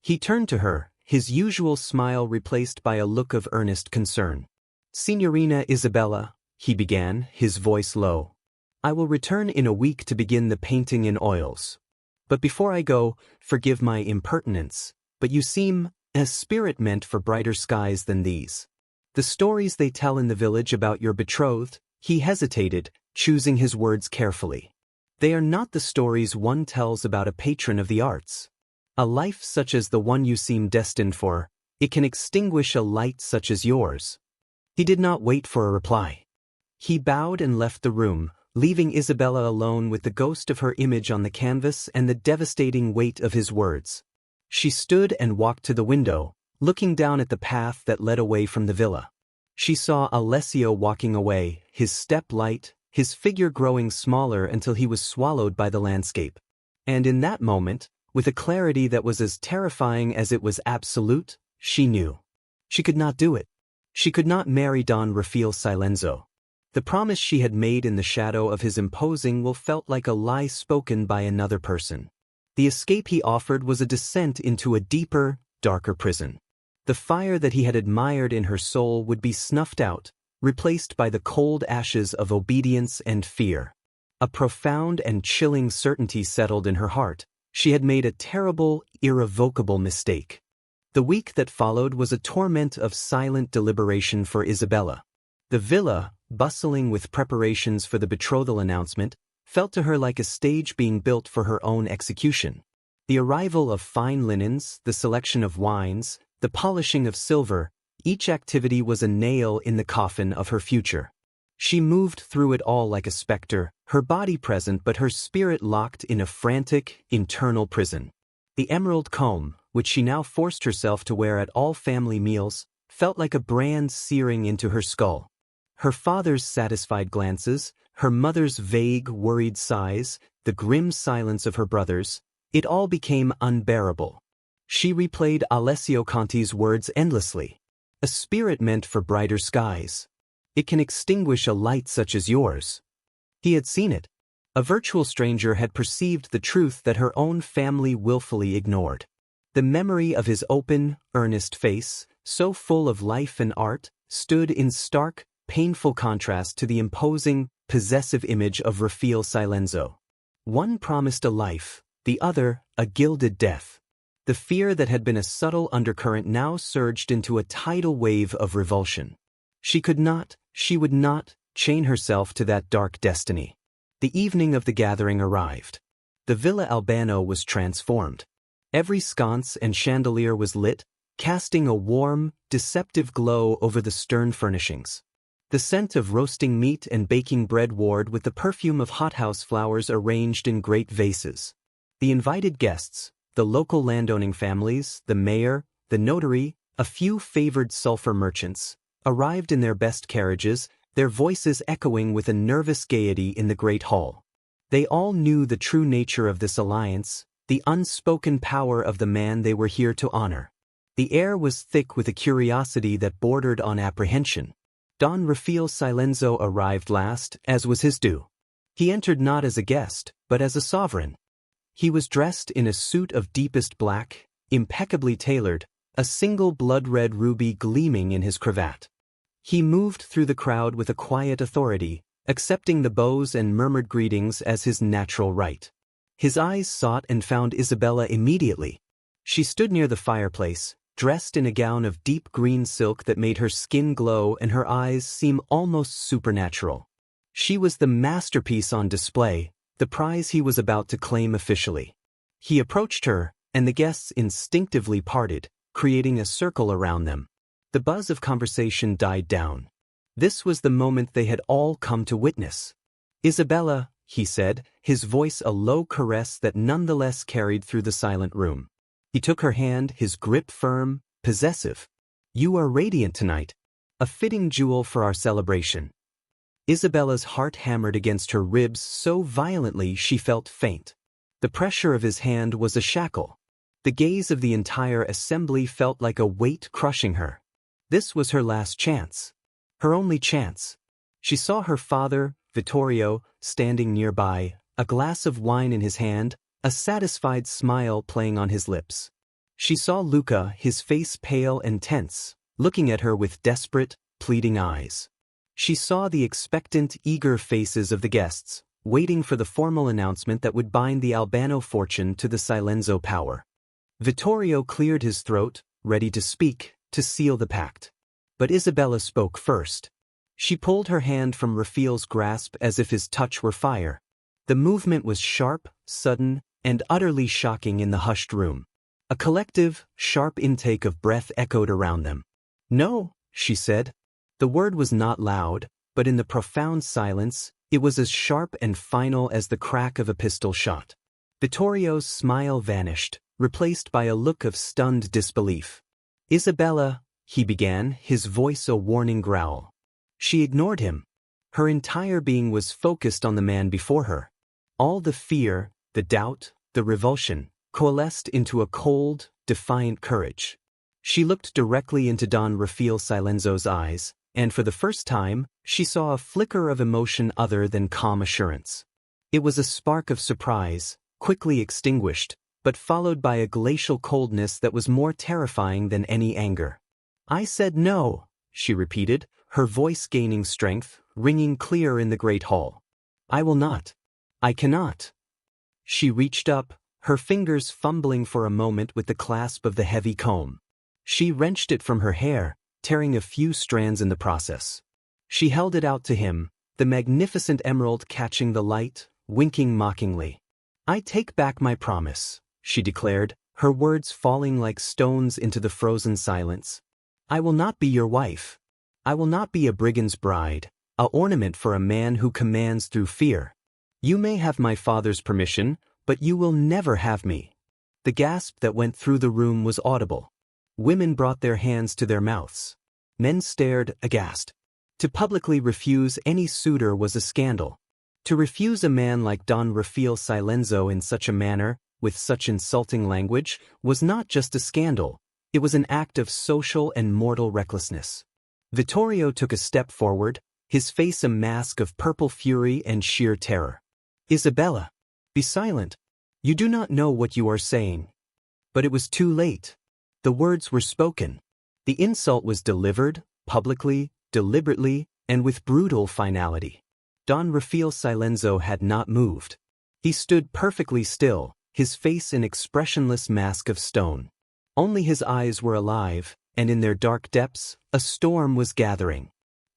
He turned to her, his usual smile replaced by a look of earnest concern. "Signorina Isabella," he began, his voice low, "I will return in a week to begin the painting in oils. But before I go, forgive my impertinence, but you seem a spirit meant for brighter skies than these. The stories they tell in the village about your betrothed," he hesitated, choosing his words carefully. "They are not the stories one tells about a patron of the arts. A life such as the one you seem destined for, it can extinguish a light such as yours." He did not wait for a reply. He bowed and left the room, leaving Isabella alone with the ghost of her image on the canvas and the devastating weight of his words. She stood and walked to the window, looking down at the path that led away from the villa. She saw Alessio walking away, his step light, his figure growing smaller until he was swallowed by the landscape. And in that moment, with a clarity that was as terrifying as it was absolute, she knew. She could not do it. She could not marry Don Rafaele Silenzo. The promise she had made in the shadow of his imposing will felt like a lie spoken by another person. The escape he offered was a descent into a deeper, darker prison. The fire that he had admired in her soul would be snuffed out, replaced by the cold ashes of obedience and fear. A profound and chilling certainty settled in her heart. She had made a terrible, irrevocable mistake. The week that followed was a torment of silent deliberation for Isabella. The villa, bustling with preparations for the betrothal announcement, felt to her like a stage being built for her own execution. The arrival of fine linens, the selection of wines, the polishing of silver, each activity was a nail in the coffin of her future. She moved through it all like a specter, her body present but her spirit locked in a frantic, internal prison. The emerald comb, which she now forced herself to wear at all family meals, felt like a brand searing into her skull. Her father's satisfied glances, her mother's vague, worried sighs, the grim silence of her brothers, it all became unbearable. She replayed Alessio Conti's words endlessly. A spirit meant for brighter skies. It can extinguish a light such as yours. He had seen it. A virtual stranger had perceived the truth that her own family willfully ignored. The memory of his open, earnest face, so full of life and art, stood in stark, painful contrast to the imposing, possessive image of Rafaele Silenzo. One promised a life, the other, a gilded death. The fear that had been a subtle undercurrent now surged into a tidal wave of revulsion. She would not, chain herself to that dark destiny. The evening of the gathering arrived. The Villa Albano was transformed. Every sconce and chandelier was lit, casting a warm, deceptive glow over the stern furnishings. The scent of roasting meat and baking bread warred with the perfume of hothouse flowers arranged in great vases. The invited guests, the local landowning families, the mayor, the notary, a few favored sulfur merchants, arrived in their best carriages, their voices echoing with a nervous gaiety in the great hall. They all knew the true nature of this alliance, the unspoken power of the man they were here to honor. The air was thick with a curiosity that bordered on apprehension. Don Rafaele Silenzo arrived last, as was his due. He entered not as a guest, but as a sovereign. He was dressed in a suit of deepest black, impeccably tailored, a single blood-red ruby gleaming in his cravat. He moved through the crowd with a quiet authority, accepting the bows and murmured greetings as his natural right. His eyes sought and found Isabella immediately. She stood near the fireplace, dressed in a gown of deep green silk that made her skin glow and her eyes seem almost supernatural. She was the masterpiece on display, the prize he was about to claim officially. He approached her, and the guests instinctively parted, creating a circle around them. The buzz of conversation died down. This was the moment they had all come to witness. "Isabella," he said, his voice a low caress that nonetheless carried through the silent room. He took her hand, his grip firm, possessive. "You are radiant tonight. A fitting jewel for our celebration." Isabella's heart hammered against her ribs so violently she felt faint. The pressure of his hand was a shackle. The gaze of the entire assembly felt like a weight crushing her. This was her last chance. Her only chance. She saw her father, Vittorio, standing nearby, a glass of wine in his hand, a satisfied smile playing on his lips. She saw Luca, his face pale and tense, looking at her with desperate, pleading eyes. She saw the expectant, eager faces of the guests, waiting for the formal announcement that would bind the Albano fortune to the Silenzo power. Vittorio cleared his throat, ready to speak, to seal the pact. But Isabella spoke first. She pulled her hand from Rafael's grasp as if his touch were fire. The movement was sharp, sudden, and utterly shocking in the hushed room. A collective, sharp intake of breath echoed around them. "No," she said. The word was not loud, but in the profound silence, it was as sharp and final as the crack of a pistol shot. Vittorio's smile vanished, replaced by a look of stunned disbelief. "Isabella," he began, his voice a warning growl. She ignored him. Her entire being was focused on the man before her. All the fear, the doubt, the revulsion, coalesced into a cold, defiant courage. She looked directly into Don Rafaele Silenzo's eyes, and for the first time, she saw a flicker of emotion other than calm assurance. It was a spark of surprise, quickly extinguished, but followed by a glacial coldness that was more terrifying than any anger. "I said no," she repeated, her voice gaining strength, ringing clear in the great hall. "I will not. I cannot." She reached up, her fingers fumbling for a moment with the clasp of the heavy comb. She wrenched it from her hair, tearing a few strands in the process. She held it out to him, the magnificent emerald catching the light, winking mockingly. "I take back my promise," she declared, her words falling like stones into the frozen silence. "I will not be your wife. I will not be a brigand's bride. a ornament for a man who commands through fear. You may have my father's permission, but you will never have me. The gasp that went through the room was audible. Women brought their hands to their mouths. Men stared, aghast. To publicly refuse any suitor was a scandal. To refuse a man like Don Rafaele Silenzo in such a manner, with such insulting language, was not just a scandal, it was an act of social and mortal recklessness. Vittorio took a step forward, his face a mask of purple fury and sheer terror. Isabella, be silent. You do not know what you are saying. But it was too late. The words were spoken. The insult was delivered, publicly, deliberately, and with brutal finality. Don Rafaele Silenzo had not moved. He stood perfectly still, his face an expressionless mask of stone. Only his eyes were alive, and in their dark depths, a storm was gathering.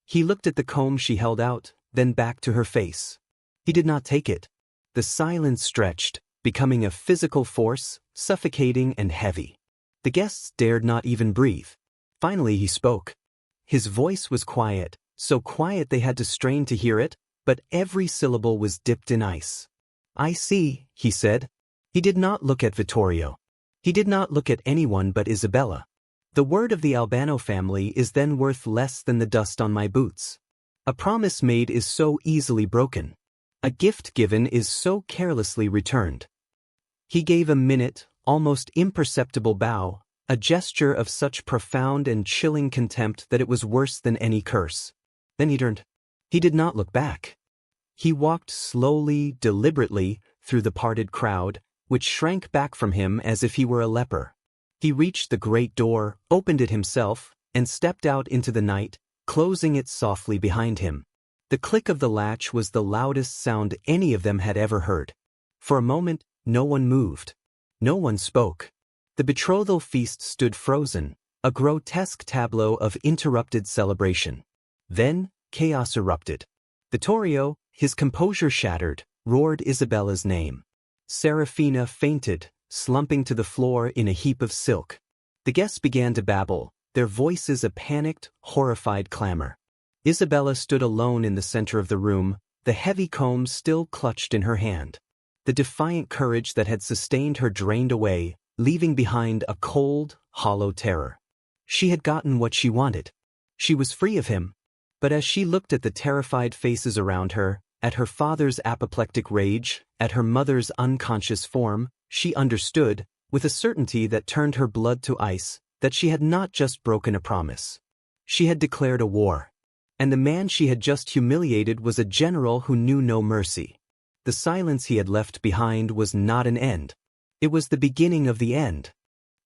He looked at the comb she held out, then back to her face. He did not take it. The silence stretched, becoming a physical force, suffocating and heavy. The guests dared not even breathe. Finally he spoke. His voice was quiet, so quiet they had to strain to hear it, but every syllable was dipped in ice. I see, he said. He did not look at Vittorio. He did not look at anyone but Isabella. The word of the Albano family is then worth less than the dust on my boots. A promise made is so easily broken. A gift given is so carelessly returned. He gave a minute, almost imperceptible bow, a gesture of such profound and chilling contempt that it was worse than any curse. Then he turned. He did not look back. He walked slowly, deliberately, through the parted crowd, which shrank back from him as if he were a leper. He reached the great door, opened it himself, and stepped out into the night, closing it softly behind him. The click of the latch was the loudest sound any of them had ever heard. For a moment, no one moved. No one spoke. The betrothal feast stood frozen, a grotesque tableau of interrupted celebration. Then, chaos erupted. Vittorio, his composure shattered, roared Isabella's name. Serafina fainted, slumping to the floor in a heap of silk. The guests began to babble, their voices a panicked, horrified clamor. Isabella stood alone in the center of the room, the heavy comb still clutched in her hand. The defiant courage that had sustained her drained away, leaving behind a cold, hollow terror. She had gotten what she wanted. She was free of him. But as she looked at the terrified faces around her, at her father's apoplectic rage, at her mother's unconscious form, she understood, with a certainty that turned her blood to ice, that she had not just broken a promise. She had declared a war. And the man she had just humiliated was a general who knew no mercy. The silence he had left behind was not an end. It was the beginning of the end.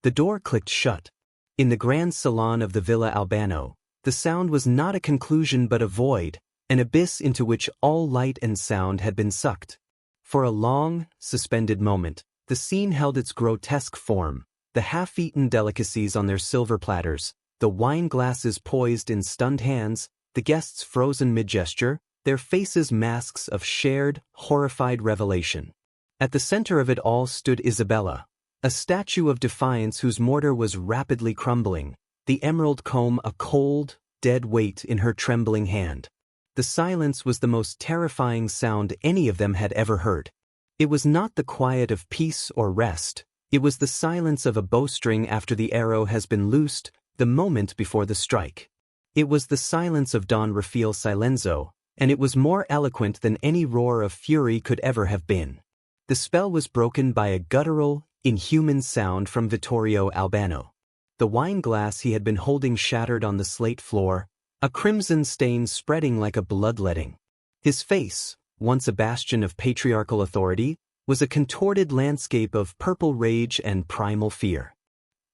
The door clicked shut. In the grand salon of the Villa Albano, the sound was not a conclusion but a void, an abyss into which all light and sound had been sucked. For a long, suspended moment, the scene held its grotesque form, the half-eaten delicacies on their silver platters, the wine glasses poised in stunned hands, the guests frozen mid-gesture, their faces masks of shared, horrified revelation. At the center of it all stood Isabella, a statue of defiance whose mortar was rapidly crumbling, the emerald comb a cold, dead weight in her trembling hand. The silence was the most terrifying sound any of them had ever heard. It was not the quiet of peace or rest, it was the silence of a bowstring after the arrow has been loosed, the moment before the strike. It was the silence of Don Rafaele Silenzo, and it was more eloquent than any roar of fury could ever have been. The spell was broken by a guttural, inhuman sound from Vittorio Albano. The wine glass he had been holding shattered on the slate floor, a crimson stain spreading like a bloodletting. His face, once a bastion of patriarchal authority, was a contorted landscape of purple rage and primal fear.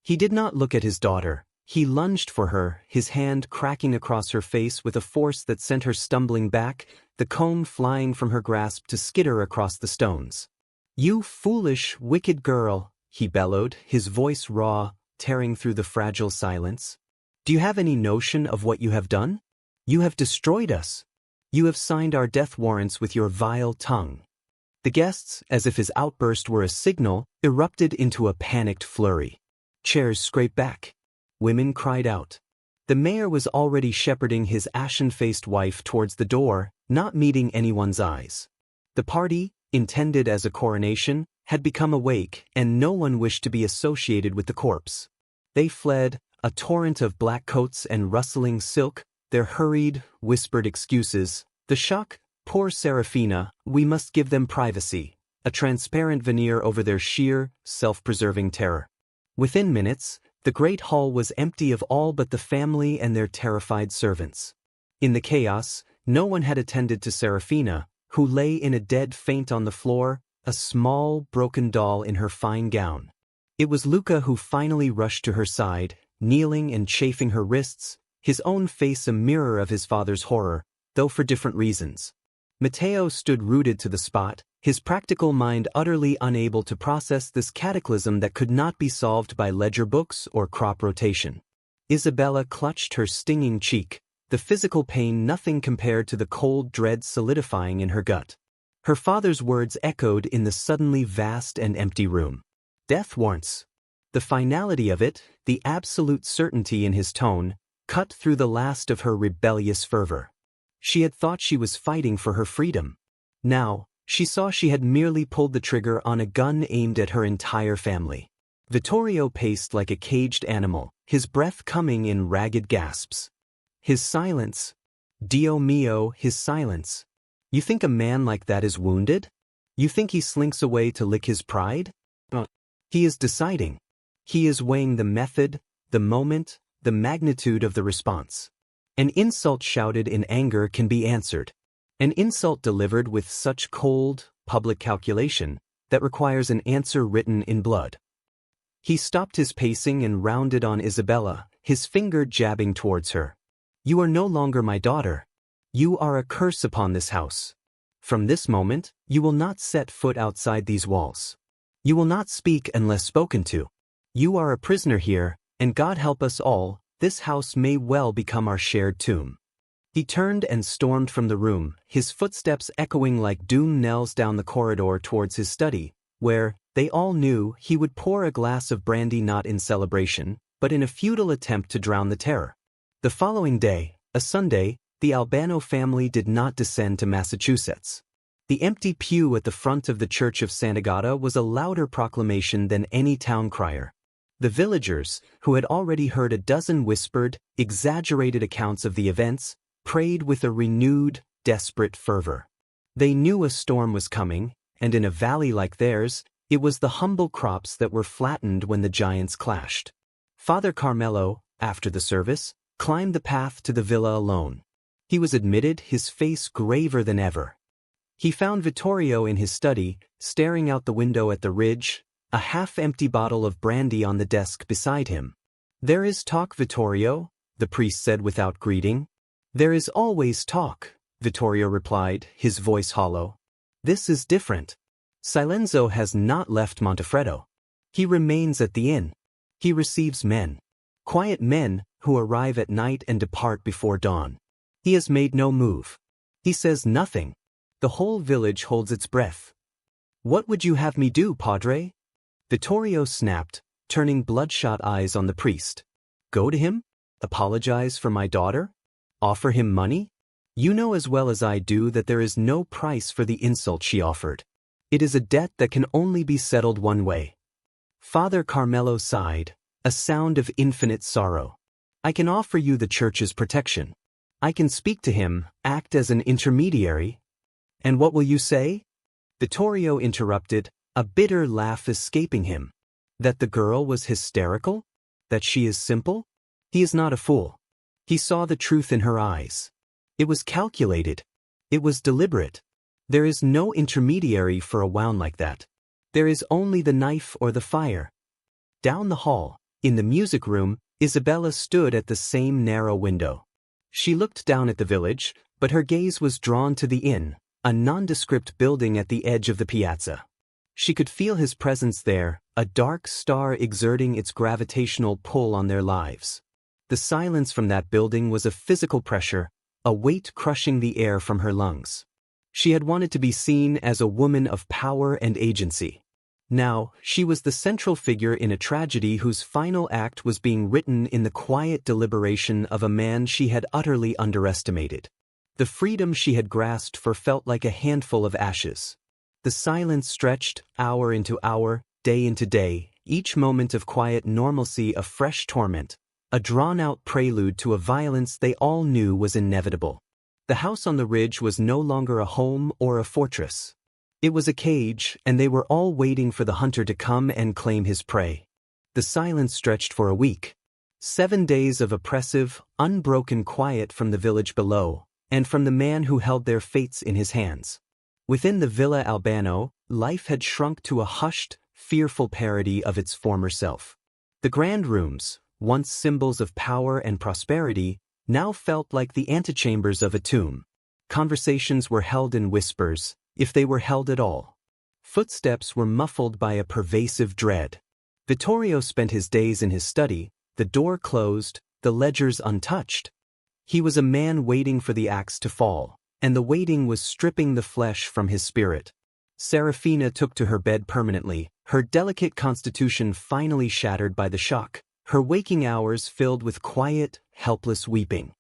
He did not look at his daughter. He lunged for her, his hand cracking across her face with a force that sent her stumbling back, the comb flying from her grasp to skitter across the stones. "You foolish, wicked girl," he bellowed, his voice raw, tearing through the fragile silence. "Do you have any notion of what you have done? You have destroyed us. You have signed our death warrants with your vile tongue." The guests, as if his outburst were a signal, erupted into a panicked flurry. Chairs scraped back. Women cried out. The mayor was already shepherding his ashen-faced wife towards the door, not meeting anyone's eyes. The party, intended as a coronation, had become awake, and no one wished to be associated with the corpse. They fled, a torrent of black coats and rustling silk, their hurried, whispered excuses. The shock, poor Serafina, we must give them privacy, a transparent veneer over their sheer, self-preserving terror. Within minutes, the great hall was empty of all but the family and their terrified servants. In the chaos, no one had attended to Serafina, who lay in a dead faint on the floor, a small, broken doll in her fine gown. It was Luca who finally rushed to her side, kneeling and chafing her wrists, his own face a mirror of his father's horror, though for different reasons. Matteo stood rooted to the spot, his practical mind utterly unable to process this cataclysm that could not be solved by ledger books or crop rotation. Isabella clutched her stinging cheek, the physical pain nothing compared to the cold dread solidifying in her gut. Her father's words echoed in the suddenly vast and empty room. Death warrants. The finality of it, the absolute certainty in his tone, cut through the last of her rebellious fervor. She had thought she was fighting for her freedom. Now, she saw she had merely pulled the trigger on a gun aimed at her entire family. Vittorio paced like a caged animal, his breath coming in ragged gasps. His silence. Dio mio, his silence. You think a man like that is wounded? You think he slinks away to lick his pride? He is deciding. He is weighing the method, the moment, the magnitude of the response. An insult shouted in anger can be answered. An insult delivered with such cold, public calculation, that requires an answer written in blood. He stopped his pacing and rounded on Isabella, his finger jabbing towards her. You are no longer my daughter. You are a curse upon this house. From this moment, you will not set foot outside these walls. You will not speak unless spoken to. You are a prisoner here, and God help us all, this house may well become our shared tomb. He turned and stormed from the room, his footsteps echoing like doom knells down the corridor towards his study, where, they all knew, he would pour a glass of brandy not in celebration, but in a futile attempt to drown the terror. The following day, a Sunday, the Albano family did not descend to Massachusetts. The empty pew at the front of the Church of Sant'Agata was a louder proclamation than any town crier. The villagers, who had already heard a dozen whispered, exaggerated accounts of the events, prayed with a renewed, desperate fervor. They knew a storm was coming, and in a valley like theirs, it was the humble crops that were flattened when the giants clashed. Father Carmelo, after the service, climbed the path to the villa alone. He was admitted, his face graver than ever. He found Vittorio in his study, staring out the window at the ridge, a half-empty bottle of brandy on the desk beside him. There is talk, Vittorio, the priest said without greeting. There is always talk, Vittorio replied, his voice hollow. This is different. Silenzo has not left Montefreddo. He remains at the inn. He receives men. Quiet men, who arrive at night and depart before dawn. He has made no move. He says nothing. The whole village holds its breath. What would you have me do, Padre? Vittorio snapped, turning bloodshot eyes on the priest. Go to him? Apologize for my daughter? Offer him money? You know as well as I do that there is no price for the insult she offered. It is a debt that can only be settled one way. Father Carmelo sighed, a sound of infinite sorrow. I can offer you the church's protection. I can speak to him, act as an intermediary. And what will you say? Vittorio interrupted, a bitter laugh escaping him. That the girl was hysterical? That she is simple? He is not a fool. He saw the truth in her eyes. It was calculated. It was deliberate. There is no intermediary for a wound like that. There is only the knife or the fire. Down the hall, in the music room, Isabella stood at the same narrow window. She looked down at the village, but her gaze was drawn to the inn, a nondescript building at the edge of the piazza. She could feel his presence there, a dark star exerting its gravitational pull on their lives. The silence from that building was a physical pressure, a weight crushing the air from her lungs. She had wanted to be seen as a woman of power and agency. Now, she was the central figure in a tragedy whose final act was being written in the quiet deliberation of a man she had utterly underestimated. The freedom she had grasped for felt like a handful of ashes. The silence stretched, hour into hour, day into day, each moment of quiet normalcy a fresh torment, a drawn-out prelude to a violence they all knew was inevitable. The house on the ridge was no longer a home or a fortress. It was a cage, and they were all waiting for the hunter to come and claim his prey. The silence stretched for a week. 7 days of oppressive, unbroken quiet from the village below, and from the man who held their fates in his hands. Within the Villa Albano, life had shrunk to a hushed, fearful parody of its former self. The grand rooms, once symbols of power and prosperity, now felt like the antechambers of a tomb. Conversations were held in whispers, if they were held at all. Footsteps were muffled by a pervasive dread. Vittorio spent his days in his study, the door closed, the ledgers untouched. He was a man waiting for the axe to fall, and the waiting was stripping the flesh from his spirit. Serafina took to her bed permanently, her delicate constitution finally shattered by the shock, her waking hours filled with quiet, helpless weeping.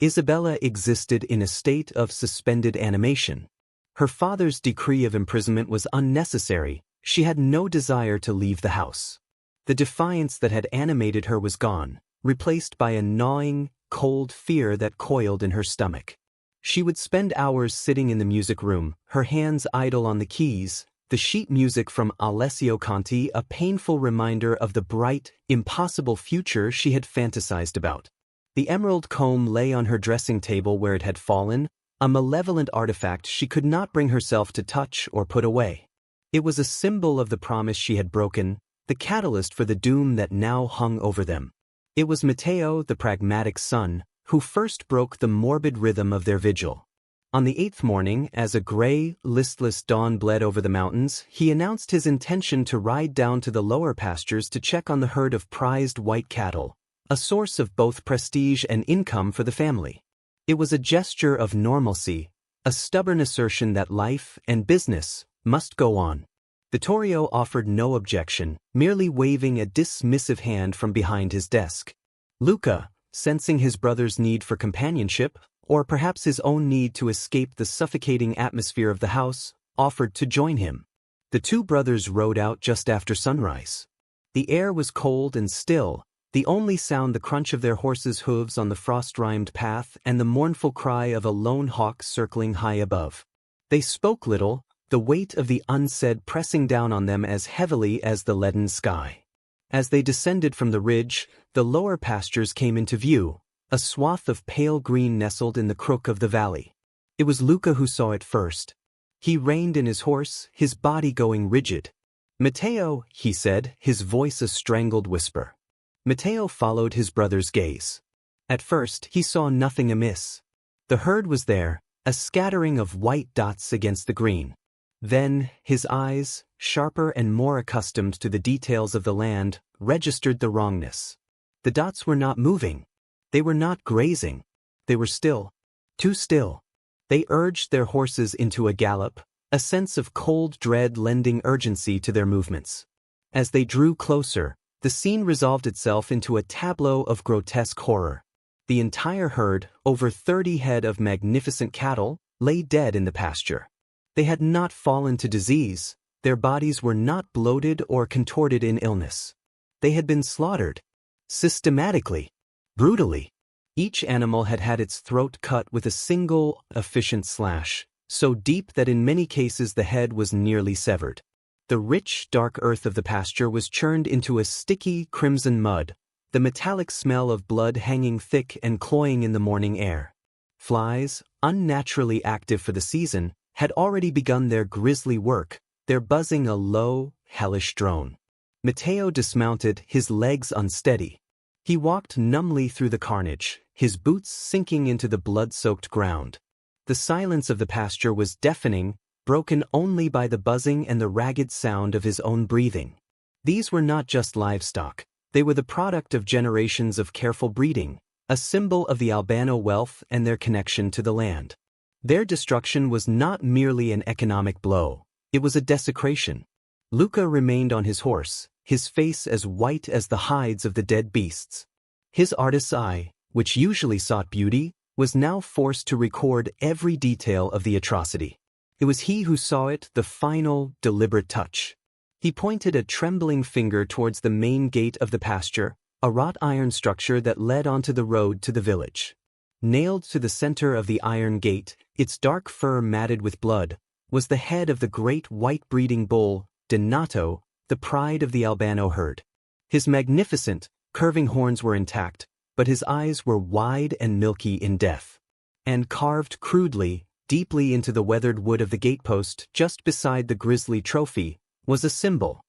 Isabella existed in a state of suspended animation. Her father's decree of imprisonment was unnecessary, she had no desire to leave the house. The defiance that had animated her was gone, replaced by a gnawing, cold fear that coiled in her stomach. She would spend hours sitting in the music room, her hands idle on the keys, the sheet music from Alessio Conti a painful reminder of the bright, impossible future she had fantasized about. The emerald comb lay on her dressing table where it had fallen, a malevolent artifact she could not bring herself to touch or put away. It was a symbol of the promise she had broken, the catalyst for the doom that now hung over them. It was Matteo, the pragmatic son, who first broke the morbid rhythm of their vigil. On the 8th morning, as a gray, listless dawn bled over the mountains, he announced his intention to ride down to the lower pastures to check on the herd of prized white cattle, a source of both prestige and income for the family. It was a gesture of normalcy, a stubborn assertion that life and business must go on. Vittorio offered no objection, merely waving a dismissive hand from behind his desk. Luca, sensing his brother's need for companionship, or perhaps his own need to escape the suffocating atmosphere of the house, offered to join him. The two brothers rode out just after sunrise. The air was cold and still, the only sound the crunch of their horses' hooves on the frost-rimed path and the mournful cry of a lone hawk circling high above. They spoke little, the weight of the unsaid pressing down on them as heavily as the leaden sky. As they descended from the ridge, the lower pastures came into view, a swath of pale green nestled in the crook of the valley. It was Luca who saw it first. He reined in his horse, his body going rigid. "Matteo," he said, his voice a strangled whisper. Matteo followed his brother's gaze. At first, he saw nothing amiss. The herd was there, a scattering of white dots against the green. Then, his eyes, sharper and more accustomed to the details of the land, registered the wrongness. The dots were not moving. They were not grazing. They were still. Too still. They urged their horses into a gallop, a sense of cold dread lending urgency to their movements. As they drew closer, the scene resolved itself into a tableau of grotesque horror. The entire herd, over 30 head of magnificent cattle, lay dead in the pasture. They had not fallen to disease, their bodies were not bloated or contorted in illness. They had been slaughtered. Systematically. Brutally. Each animal had had its throat cut with a single, efficient slash, so deep that in many cases the head was nearly severed. The rich, dark earth of the pasture was churned into a sticky, crimson mud, the metallic smell of blood hanging thick and cloying in the morning air. Flies, unnaturally active for the season, had already begun their grisly work, their buzzing a low, hellish drone. Matteo dismounted, his legs unsteady. He walked numbly through the carnage, his boots sinking into the blood-soaked ground. The silence of the pasture was deafening, broken only by the buzzing and the ragged sound of his own breathing. These were not just livestock, they were the product of generations of careful breeding, a symbol of the Albano wealth and their connection to the land. Their destruction was not merely an economic blow, it was a desecration. Luca remained on his horse, his face as white as the hides of the dead beasts. His artist's eye, which usually sought beauty, was now forced to record every detail of the atrocity. It was he who saw it, the final, deliberate touch. He pointed a trembling finger towards the main gate of the pasture, a wrought iron structure that led onto the road to the village. Nailed to the center of the iron gate, its dark fur matted with blood, was the head of the great white breeding bull, Donato, the pride of the Albano herd. His magnificent, curving horns were intact, but his eyes were wide and milky in death. And carved crudely, deeply into the weathered wood of the gatepost just beside the grisly trophy, was a symbol.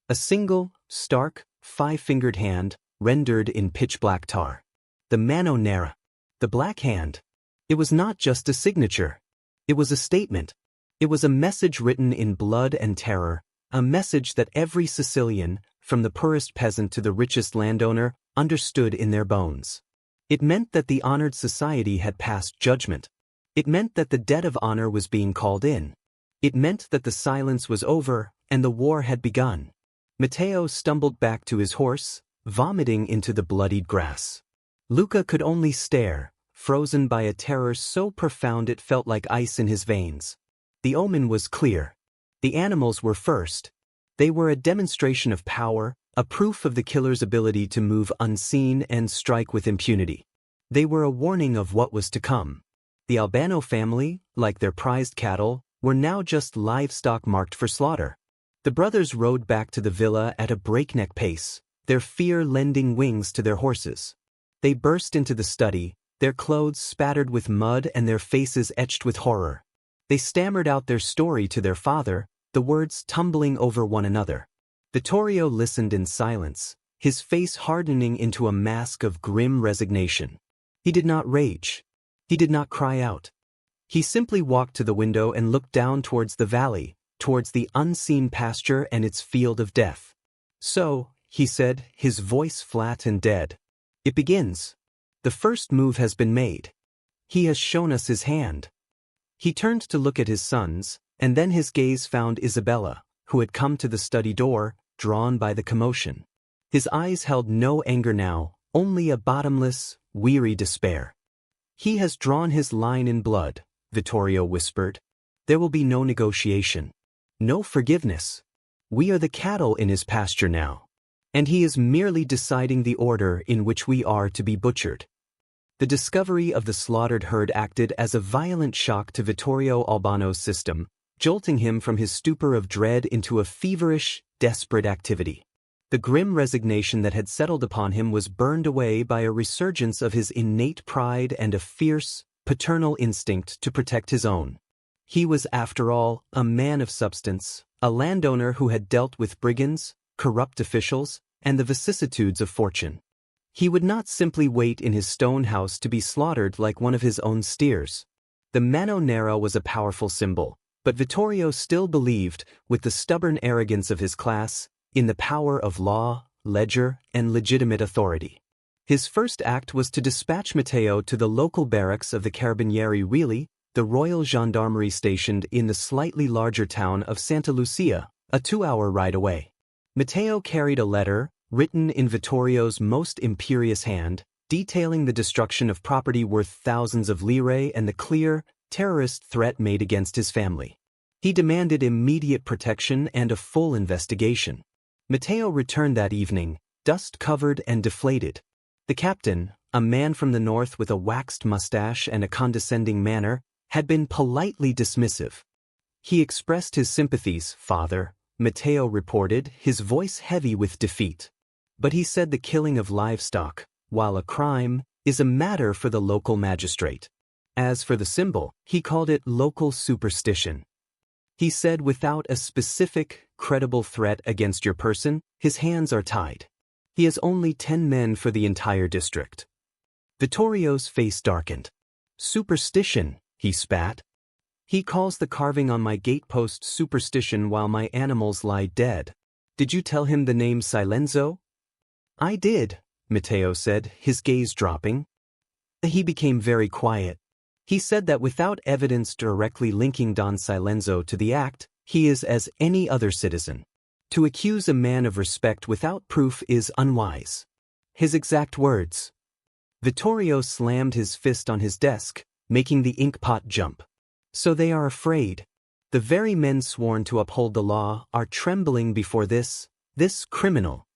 A single, stark, five-fingered hand, rendered in pitch-black tar. The mano nera. The black hand. It was not just a signature. It was a statement. It was a message written in blood and terror, a message that every Sicilian, from the poorest peasant to the richest landowner, understood in their bones. It meant that the honored society had passed judgment. It meant that the debt of honor was being called in. It meant that the silence was over and the war had begun. Matteo stumbled back to his horse, vomiting into the bloodied grass. Luca could only stare, frozen by a terror so profound it felt like ice in his veins. The omen was clear. The animals were first. They were a demonstration of power, a proof of the killer's ability to move unseen and strike with impunity. They were a warning of what was to come. The Albano family, like their prized cattle, were now just livestock marked for slaughter. The brothers rode back to the villa at a breakneck pace, their fear lending wings to their horses. They burst into the study, their clothes spattered with mud and their faces etched with horror. They stammered out their story to their father, the words tumbling over one another. Vittorio listened in silence, his face hardening into a mask of grim resignation. He did not rage. He did not cry out. He simply walked to the window and looked down towards the valley, towards the unseen pasture and its field of death. "So," he said, his voice flat and dead, "it begins. The first move has been made. He has shown us his hand." He turned to look at his sons, and then his gaze found Isabella, who had come to the study door, drawn by the commotion. His eyes held no anger now, only a bottomless, weary despair. "He has drawn his line in blood," Vittorio whispered. "There will be no negotiation. No forgiveness. We are the cattle in his pasture now. And he is merely deciding the order in which we are to be butchered." The discovery of the slaughtered herd acted as a violent shock to Vittorio Albano's system, jolting him from his stupor of dread into a feverish, desperate activity. The grim resignation that had settled upon him was burned away by a resurgence of his innate pride and a fierce, paternal instinct to protect his own. He was, after all, a man of substance, a landowner who had dealt with brigands, corrupt officials, and the vicissitudes of fortune. He would not simply wait in his stone house to be slaughtered like one of his own steers. The mano nera was a powerful symbol, but Vittorio still believed, with the stubborn arrogance of his class, in the power of law, ledger, and legitimate authority. His first act was to dispatch Matteo to the local barracks of the Carabinieri Reali, the Royal Gendarmerie stationed in the slightly larger town of Santa Lucia, a 2-hour ride away. Matteo carried a letter, written in Vittorio's most imperious hand, detailing the destruction of property worth thousands of lire and the clear, terrorist threat made against his family. He demanded immediate protection and a full investigation. Matteo returned that evening, dust-covered and deflated. The captain, a man from the north with a waxed mustache and a condescending manner, had been politely dismissive. "He expressed his sympathies, father," Matteo reported, his voice heavy with defeat. "But he said the killing of livestock, while a crime, is a matter for the local magistrate. As for the symbol, he called it local superstition. He said without a specific, credible threat against your person, his hands are tied. He has only 10 men for the entire district." Vittorio's face darkened. "Superstition," he spat. "He calls the carving on my gatepost superstition while my animals lie dead. Did you tell him the name Silenzo?" "I did," Matteo said, his gaze dropping. He became very quiet. "He said that without evidence directly linking Don Silenzo to the act, he is as any other citizen. To accuse a man of respect without proof is unwise. His exact words. Vittorio slammed his fist on his desk, making the ink pot jump. So they are afraid. The very men sworn to uphold the law are trembling before this criminal.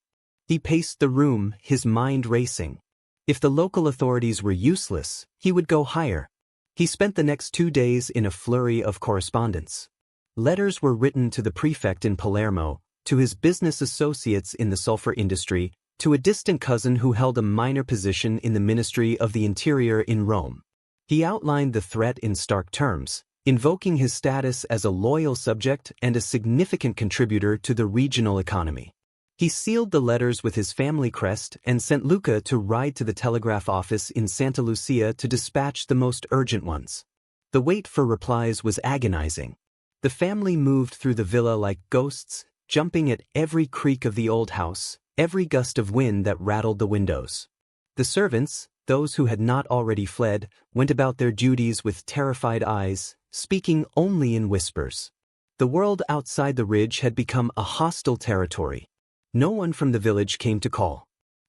He paced the room, his mind racing. If the local authorities were useless, he would go higher. He spent the next 2 days in a flurry of correspondence. Letters were written to the prefect in Palermo, to his business associates in the sulfur industry, to a distant cousin who held a minor position in the Ministry of the Interior in Rome. He outlined the threat in stark terms, invoking his status as a loyal subject and a significant contributor to the regional economy. He sealed the letters with his family crest and sent Luca to ride to the telegraph office in Santa Lucia to dispatch the most urgent ones. The wait for replies was agonizing. The family moved through the villa like ghosts, jumping at every creak of the old house, every gust of wind that rattled the windows. The servants, those who had not already fled, went about their duties with terrified eyes, speaking only in whispers. The world outside the ridge had become a hostile territory. No one from the village came to call.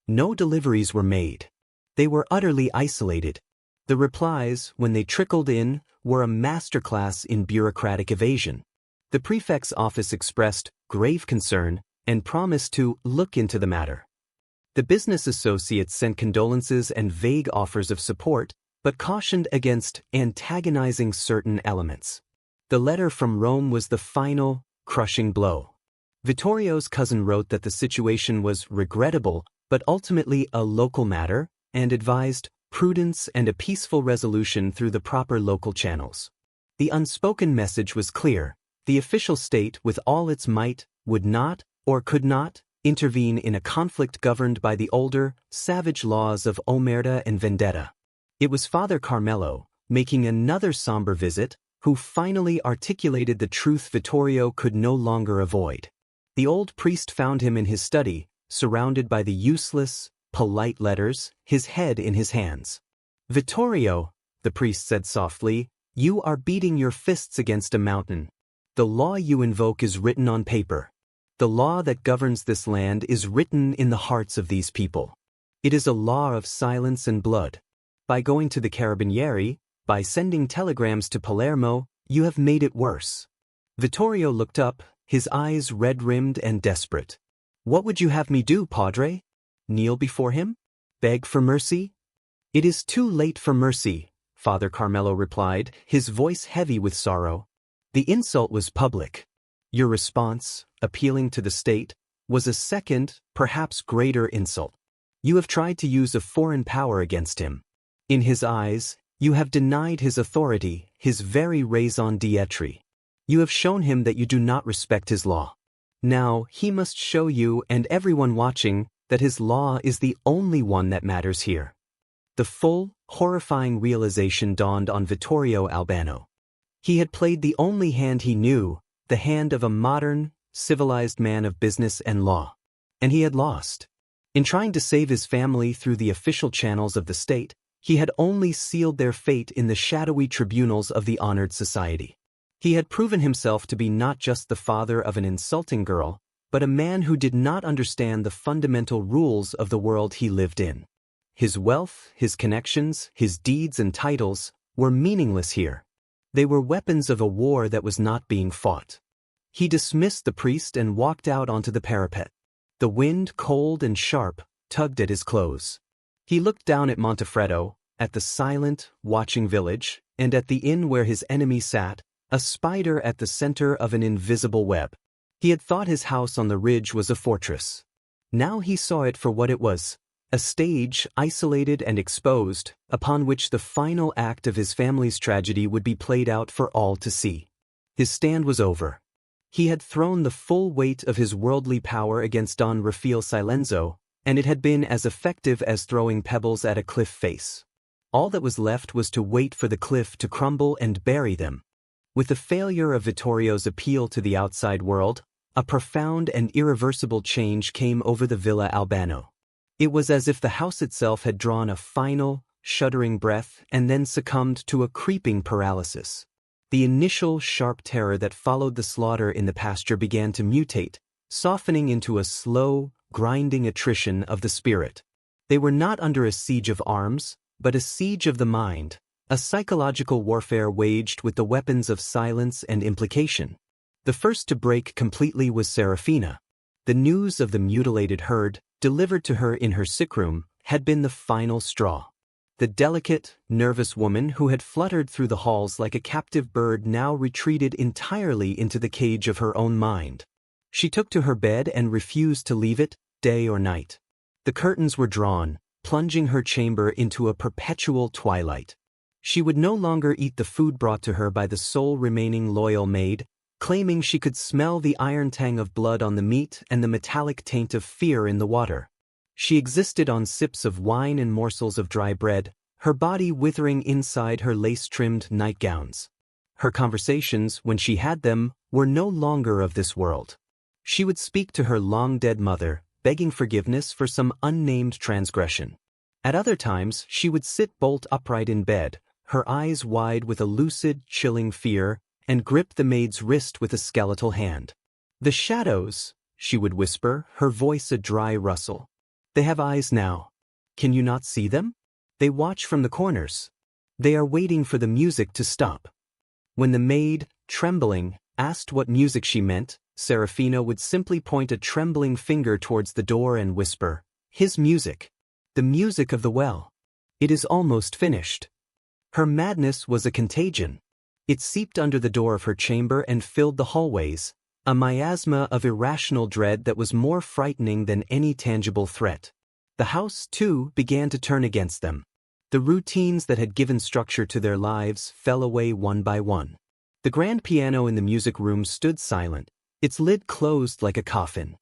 No deliveries were made. They were utterly isolated. The replies, when they trickled in, were a masterclass in bureaucratic evasion. The prefect's office expressed grave concern and promised to look into the matter. The business associates sent condolences and vague offers of support, but cautioned against antagonizing certain elements. The letter from Rome was the final, crushing blow. Vittorio's cousin wrote that the situation was regrettable, but ultimately a local matter, and advised prudence and a peaceful resolution through the proper local channels. The unspoken message was clear. The official state, with all its might, would not, or could not, intervene in a conflict governed by the older, savage laws of omerta and vendetta. It was Father Carmelo, making another somber visit, who finally articulated the truth Vittorio could no longer avoid. The old priest found him in his study, surrounded by the useless, polite letters, his head in his hands. "Vittorio," the priest said softly, "you are beating your fists against a mountain. The law you invoke is written on paper. The law that governs this land is written in the hearts of these people. It is a law of silence and blood. By going to the Carabinieri, by sending telegrams to Palermo, you have made it worse." Vittorio looked up, his eyes red-rimmed and desperate. "What would you have me do, Padre? Kneel before him? Beg for mercy?" "It is too late for mercy," Father Carmelo replied, his voice heavy with sorrow. "The insult was public. Your response, appealing to the state, was a second, perhaps greater insult. You have tried to use a foreign power against him. In his eyes, you have denied his authority, his very raison d'etre. You have shown him that you do not respect his law. Now he must show you and everyone watching that his law is the only one that matters here." The full, horrifying realization dawned on Vittorio Albano. He had played the only hand he knew, the hand of a modern, civilized man of business and law. And he had lost. In trying to save his family through the official channels of the state, he had only sealed their fate in the shadowy tribunals of the honored society. He had proven himself to be not just the father of an insulting girl, but a man who did not understand the fundamental rules of the world he lived in. His wealth, his connections, his deeds and titles were meaningless here. They were weapons of a war that was not being fought. He dismissed the priest and walked out onto the parapet. The wind, cold and sharp, tugged at his clothes. He looked down at Montefreddo, at the silent, watching village, and at the inn where his enemy sat, a spider at the center of an invisible web. He had thought his house on the ridge was a fortress. Now he saw it for what it was, a stage, isolated and exposed, upon which the final act of his family's tragedy would be played out for all to see. His stand was over. He had thrown the full weight of his worldly power against Don Rafaele Silenzo, and it had been as effective as throwing pebbles at a cliff face. All that was left was to wait for the cliff to crumble and bury them. With the failure of Vittorio's appeal to the outside world, a profound and irreversible change came over the Villa Albano. It was as if the house itself had drawn a final, shuddering breath and then succumbed to a creeping paralysis. The initial sharp terror that followed the slaughter in the pasture began to mutate, softening into a slow, grinding attrition of the spirit. They were not under a siege of arms, but a siege of the mind, a psychological warfare waged with the weapons of silence and implication. The first to break completely was Serafina. The news of the mutilated herd, delivered to her in her sick room, had been the final straw. The delicate, nervous woman who had fluttered through the halls like a captive bird now retreated entirely into the cage of her own mind. She took to her bed and refused to leave it, day or night. The curtains were drawn, plunging her chamber into a perpetual twilight. She would no longer eat the food brought to her by the sole remaining loyal maid, claiming she could smell the iron tang of blood on the meat and the metallic taint of fear in the water. She existed on sips of wine and morsels of dry bread, her body withering inside her lace-trimmed nightgowns. Her conversations, when she had them, were no longer of this world. She would speak to her long-dead mother, begging forgiveness for some unnamed transgression. At other times, she would sit bolt upright in bed, her eyes wide with a lucid, chilling fear, and grip the maid's wrist with a skeletal hand. "The shadows," she would whisper, her voice a dry rustle. "They have eyes now. Can you not see them? They watch from the corners. They are waiting for the music to stop." When the maid, trembling, asked what music she meant, Serafina would simply point a trembling finger towards the door and whisper, "His music. The music of the well. It is almost finished." Her madness was a contagion. It seeped under the door of her chamber and filled the hallways, a miasma of irrational dread that was more frightening than any tangible threat. The house, too, began to turn against them. The routines that had given structure to their lives fell away one by one. The grand piano in the music room stood silent, its lid closed like a coffin.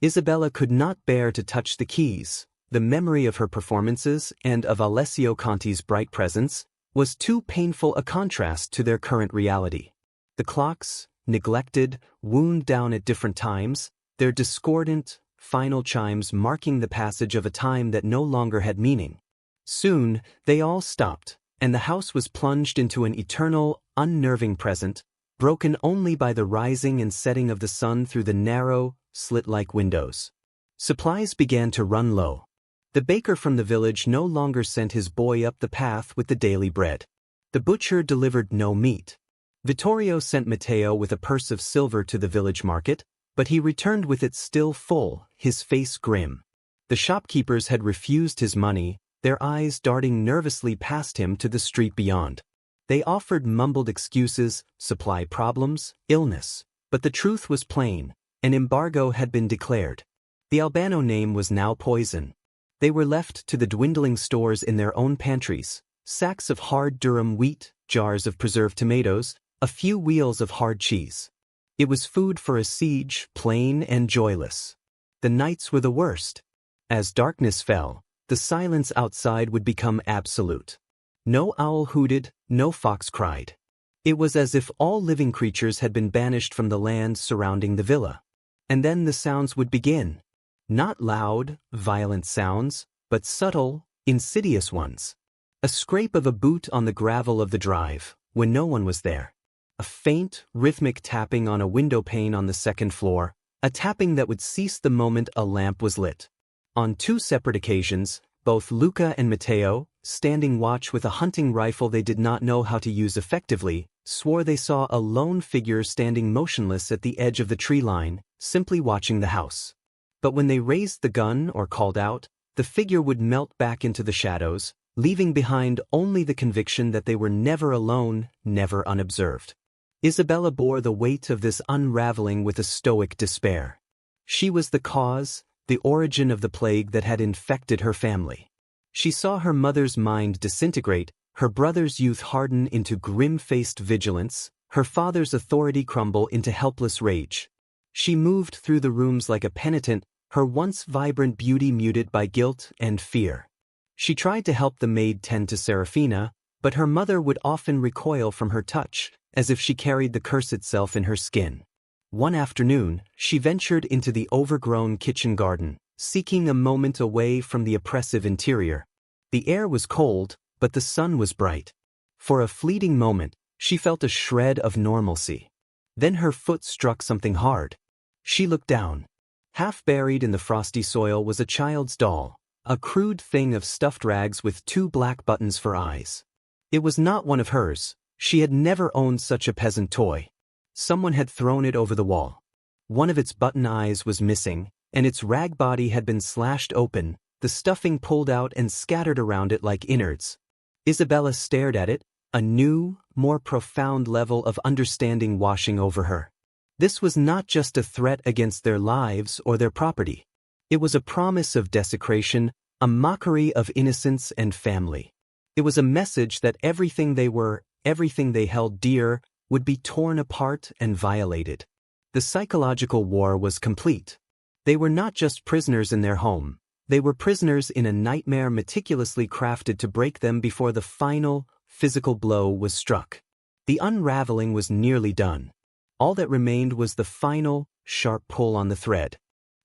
Isabella could not bear to touch the keys. The memory of her performances and of Alessio Conti's bright presence was too painful a contrast to their current reality. The clocks, neglected, wound down at different times, their discordant, final chimes marking the passage of a time that no longer had meaning. Soon, they all stopped, and the house was plunged into an eternal, unnerving present, broken only by the rising and setting of the sun through the narrow, slit-like windows. Supplies began to run low. The baker from the village no longer sent his boy up the path with the daily bread. The butcher delivered no meat. Vittorio sent Matteo with a purse of silver to the village market, but he returned with it still full, his face grim. The shopkeepers had refused his money, their eyes darting nervously past him to the street beyond. They offered mumbled excuses, supply problems, illness, but the truth was plain. An embargo had been declared. The Albano name was now poison. They were left to the dwindling stores in their own pantries, sacks of hard durum wheat, jars of preserved tomatoes, a few wheels of hard cheese. It was food for a siege, plain and joyless. The nights were the worst. As darkness fell, the silence outside would become absolute. No owl hooted, no fox cried. It was as if all living creatures had been banished from the land surrounding the villa. And then the sounds would begin. Not loud, violent sounds, but subtle, insidious ones. A scrape of a boot on the gravel of the drive, when no one was there. A faint, rhythmic tapping on a window pane on the second floor, a tapping that would cease the moment a lamp was lit. On two separate occasions, both Luca and Matteo, standing watch with a hunting rifle they did not know how to use effectively, swore they saw a lone figure standing motionless at the edge of the tree line, simply watching the house. But when they raised the gun or called out, the figure would melt back into the shadows, leaving behind only the conviction that they were never alone, never unobserved. Isabella bore the weight of this unraveling with a stoic despair. She was the cause, the origin of the plague that had infected her family. She saw her mother's mind disintegrate, her brother's youth harden into grim-faced vigilance, her father's authority crumble into helpless rage. She moved through the rooms like a penitent, her once vibrant beauty muted by guilt and fear. She tried to help the maid tend to Serafina, but her mother would often recoil from her touch, as if she carried the curse itself in her skin. One afternoon, she ventured into the overgrown kitchen garden, seeking a moment away from the oppressive interior. The air was cold, but the sun was bright. For a fleeting moment, she felt a shred of normalcy. Then her foot struck something hard. She looked down. Half buried in the frosty soil was a child's doll, a crude thing of stuffed rags with 2 black buttons for eyes. It was not one of hers. She had never owned such a peasant toy. Someone had thrown it over the wall. One of its button eyes was missing, and its rag body had been slashed open, the stuffing pulled out and scattered around it like innards. Isabella stared at it, a new, more profound level of understanding washing over her. This was not just a threat against their lives or their property. It was a promise of desecration, a mockery of innocence and family. It was a message that everything they were, everything they held dear, would be torn apart and violated. The psychological war was complete. They were not just prisoners in their home. They were prisoners in a nightmare meticulously crafted to break them before the final, physical blow was struck. The unraveling was nearly done. All that remained was the final, sharp pull on the thread.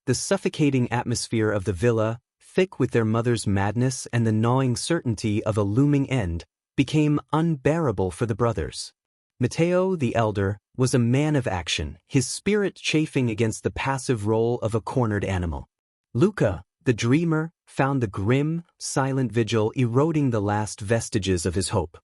The suffocating atmosphere of the villa, thick with their mother's madness and the gnawing certainty of a looming end, became unbearable for the brothers. Matteo, the elder, was a man of action, his spirit chafing against the passive role of a cornered animal. Luca, the dreamer, found the grim, silent vigil eroding the last vestiges of his hope.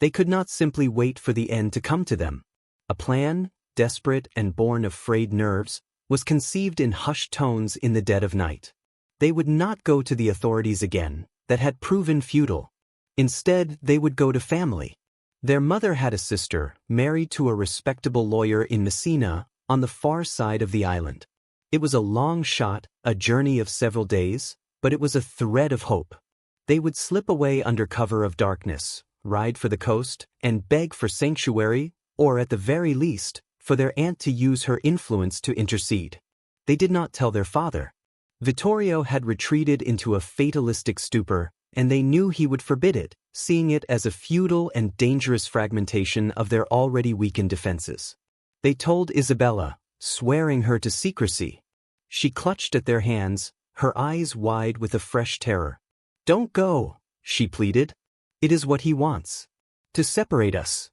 They could not simply wait for the end to come to them. A plan, desperate and born of frayed nerves, was conceived in hushed tones in the dead of night. They would not go to the authorities again, that had proven futile. Instead, they would go to family. Their mother had a sister, married to a respectable lawyer in Messina, on the far side of the island. It was a long shot, a journey of several days, but it was a thread of hope. They would slip away under cover of darkness, ride for the coast, and beg for sanctuary, or at the very least, for their aunt to use her influence to intercede. They did not tell their father. Vittorio had retreated into a fatalistic stupor, and they knew he would forbid it, seeing it as a futile and dangerous fragmentation of their already weakened defenses. They told Isabella, swearing her to secrecy. She clutched at their hands, her eyes wide with a fresh terror. "Don't go," she pleaded. "It is what he wants. To separate us."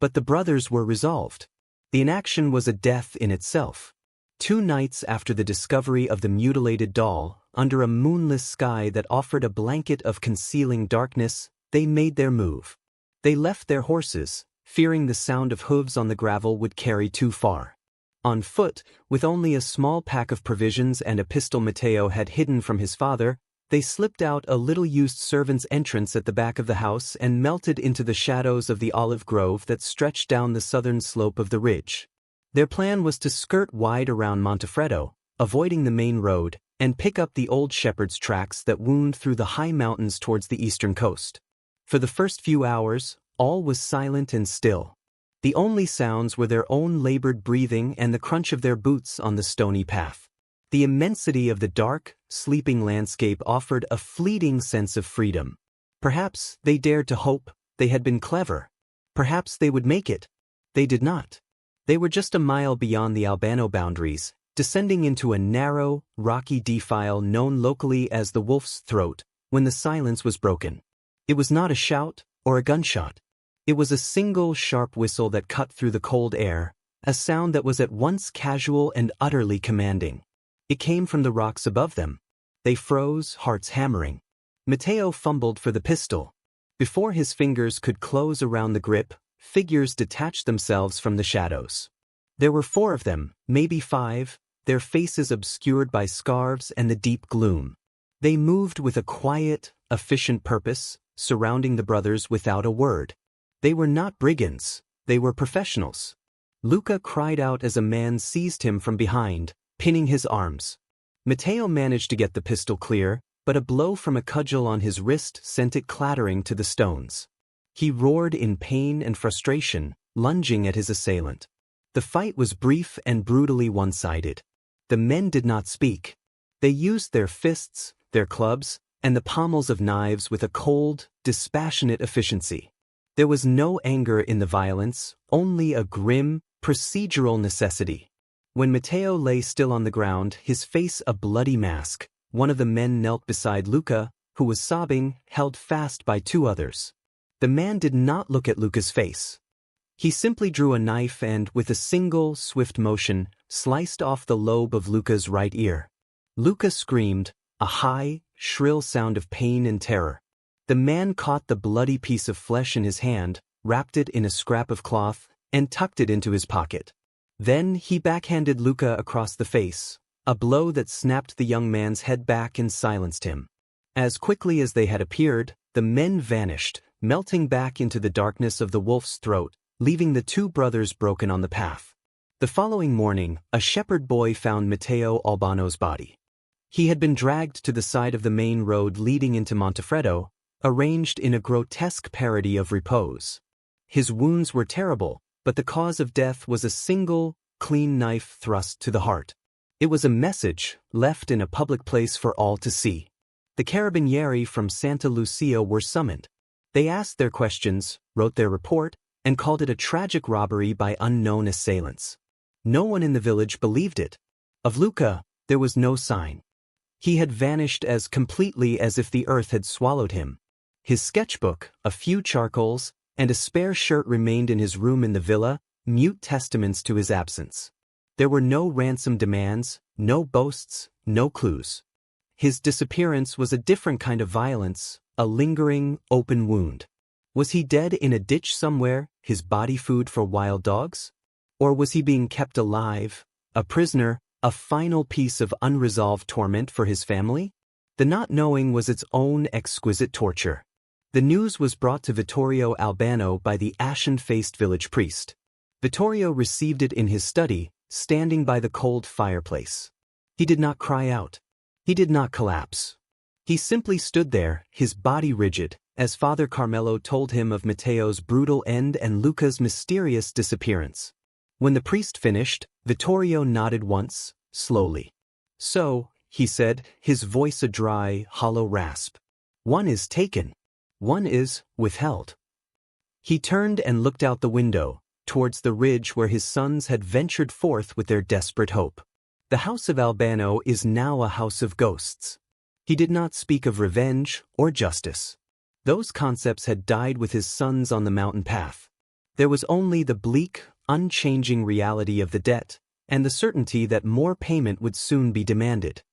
But the brothers were resolved. The inaction was a death in itself. 2 nights after the discovery of the mutilated doll, under a moonless sky that offered a blanket of concealing darkness, they made their move. They left their horses, fearing the sound of hooves on the gravel would carry too far. On foot, with only a small pack of provisions and a pistol Matteo had hidden from his father, they slipped out a little-used servant's entrance at the back of the house and melted into the shadows of the olive grove that stretched down the southern slope of the ridge. Their plan was to skirt wide around Montefreddo, avoiding the main road, and pick up the old shepherd's tracks that wound through the high mountains towards the eastern coast. For the first few hours, all was silent and still. The only sounds were their own labored breathing and the crunch of their boots on the stony path. The immensity of the dark, sleeping landscape offered a fleeting sense of freedom. Perhaps they dared to hope. They had been clever. Perhaps they would make it. They did not. They were just a mile beyond the Albano boundaries, descending into a narrow, rocky defile known locally as the Wolf's Throat, when the silence was broken. It was not a shout or a gunshot. It was a single sharp whistle that cut through the cold air, a sound that was at once casual and utterly commanding. It came from the rocks above them. They froze, hearts hammering. Matteo fumbled for the pistol. Before his fingers could close around the grip, figures detached themselves from the shadows. There were 4 of them, maybe 5, their faces obscured by scarves and the deep gloom. They moved with a quiet, efficient purpose, surrounding the brothers without a word. They were not brigands, they were professionals. Luca cried out as a man seized him from behind, pinning his arms. Matteo managed to get the pistol clear, but a blow from a cudgel on his wrist sent it clattering to the stones. He roared in pain and frustration, lunging at his assailant. The fight was brief and brutally one-sided. The men did not speak. They used their fists, their clubs, and the pommels of knives with a cold, dispassionate efficiency. There was no anger in the violence, only a grim, procedural necessity. When Matteo lay still on the ground, his face a bloody mask, one of the men knelt beside Luca, who was sobbing, held fast by 2 others. The man did not look at Luca's face. He simply drew a knife and, with a single, swift motion, sliced off the lobe of Luca's right ear. Luca screamed, a high, shrill sound of pain and terror. The man caught the bloody piece of flesh in his hand, wrapped it in a scrap of cloth, and tucked it into his pocket. Then he backhanded Luca across the face, a blow that snapped the young man's head back and silenced him. As quickly as they had appeared, the men vanished, melting back into the darkness of the wolf's throat, leaving the two brothers broken on the path. The following morning, a shepherd boy found Matteo Albano's body. He had been dragged to the side of the main road leading into Montefreddo, arranged in a grotesque parody of repose. His wounds were terrible, but the cause of death was a single, clean knife thrust to the heart. It was a message, left in a public place for all to see. The carabinieri from Santa Lucia were summoned. They asked their questions, wrote their report, and called it a tragic robbery by unknown assailants. No one in the village believed it. Of Luca, there was no sign. He had vanished as completely as if the earth had swallowed him. His sketchbook, a few charcoals, and a spare shirt remained in his room in the villa, mute testaments to his absence. There were no ransom demands, no boasts, no clues. His disappearance was a different kind of violence, a lingering, open wound. Was he dead in a ditch somewhere, his body food for wild dogs? Or was he being kept alive, a prisoner, a final piece of unresolved torment for his family? The not knowing was its own exquisite torture. The news was brought to Vittorio Albano by the ashen-faced village priest. Vittorio received it in his study, standing by the cold fireplace. He did not cry out. He did not collapse. He simply stood there, his body rigid, as Father Carmelo told him of Matteo's brutal end and Luca's mysterious disappearance. When the priest finished, Vittorio nodded once, slowly. So, he said, his voice a dry, hollow rasp. One is taken. One is withheld. He turned and looked out the window, towards the ridge where his sons had ventured forth with their desperate hope. The house of Albano is now a house of ghosts. He did not speak of revenge or justice. Those concepts had died with his sons on the mountain path. There was only the bleak, unchanging reality of the debt, and the certainty that more payment would soon be demanded.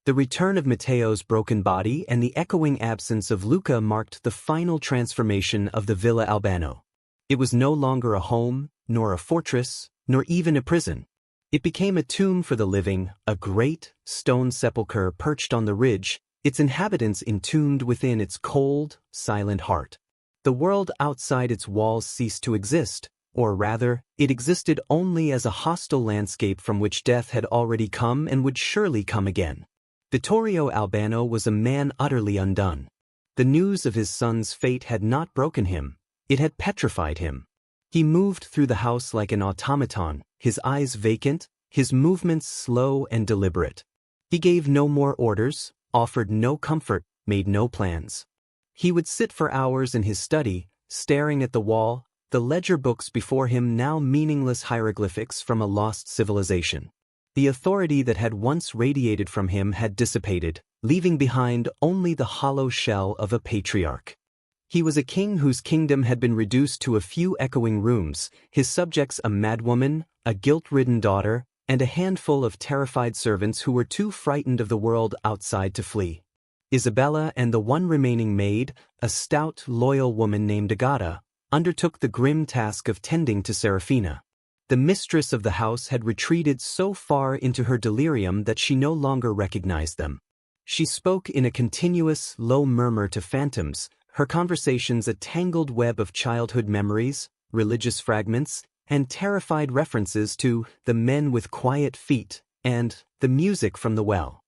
The return of Matteo's broken body and the echoing absence of Luca marked the final transformation of the Villa Albano. It was no longer a home, nor a fortress, nor even a prison. It became a tomb for the living, a great, stone sepulchre perched on the ridge, its inhabitants entombed within its cold, silent heart. The world outside its walls ceased to exist, or rather, it existed only as a hostile landscape from which death had already come and would surely come again. Vittorio Albano was a man utterly undone. The news of his son's fate had not broken him, it had petrified him. He moved through the house like an automaton, his eyes vacant, his movements slow and deliberate. He gave no more orders, offered no comfort, made no plans. He would sit for hours in his study, staring at the wall, the ledger books before him now meaningless hieroglyphics from a lost civilization. The authority that had once radiated from him had dissipated, leaving behind only the hollow shell of a patriarch. He was a king whose kingdom had been reduced to a few echoing rooms, his subjects a madwoman, a guilt-ridden daughter, and a handful of terrified servants who were too frightened of the world outside to flee. Isabella and the one remaining maid, a stout, loyal woman named Agata, undertook the grim task of tending to Serafina. The mistress of the house had retreated so far into her delirium that she no longer recognized them. She spoke in a continuous, low murmur to phantoms, her conversations a tangled web of childhood memories, religious fragments, and terrified references to the men with quiet feet and the music from the well.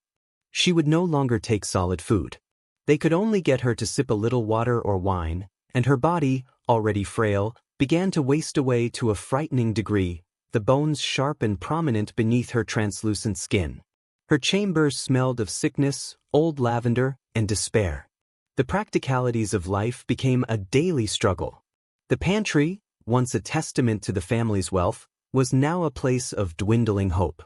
She would no longer take solid food. They could only get her to sip a little water or wine, and her body, already frail, began to waste away to a frightening degree, the bones sharp and prominent beneath her translucent skin. Her chambers smelled of sickness, old lavender, and despair. The practicalities of life became a daily struggle. The pantry, once a testament to the family's wealth, was now a place of dwindling hope.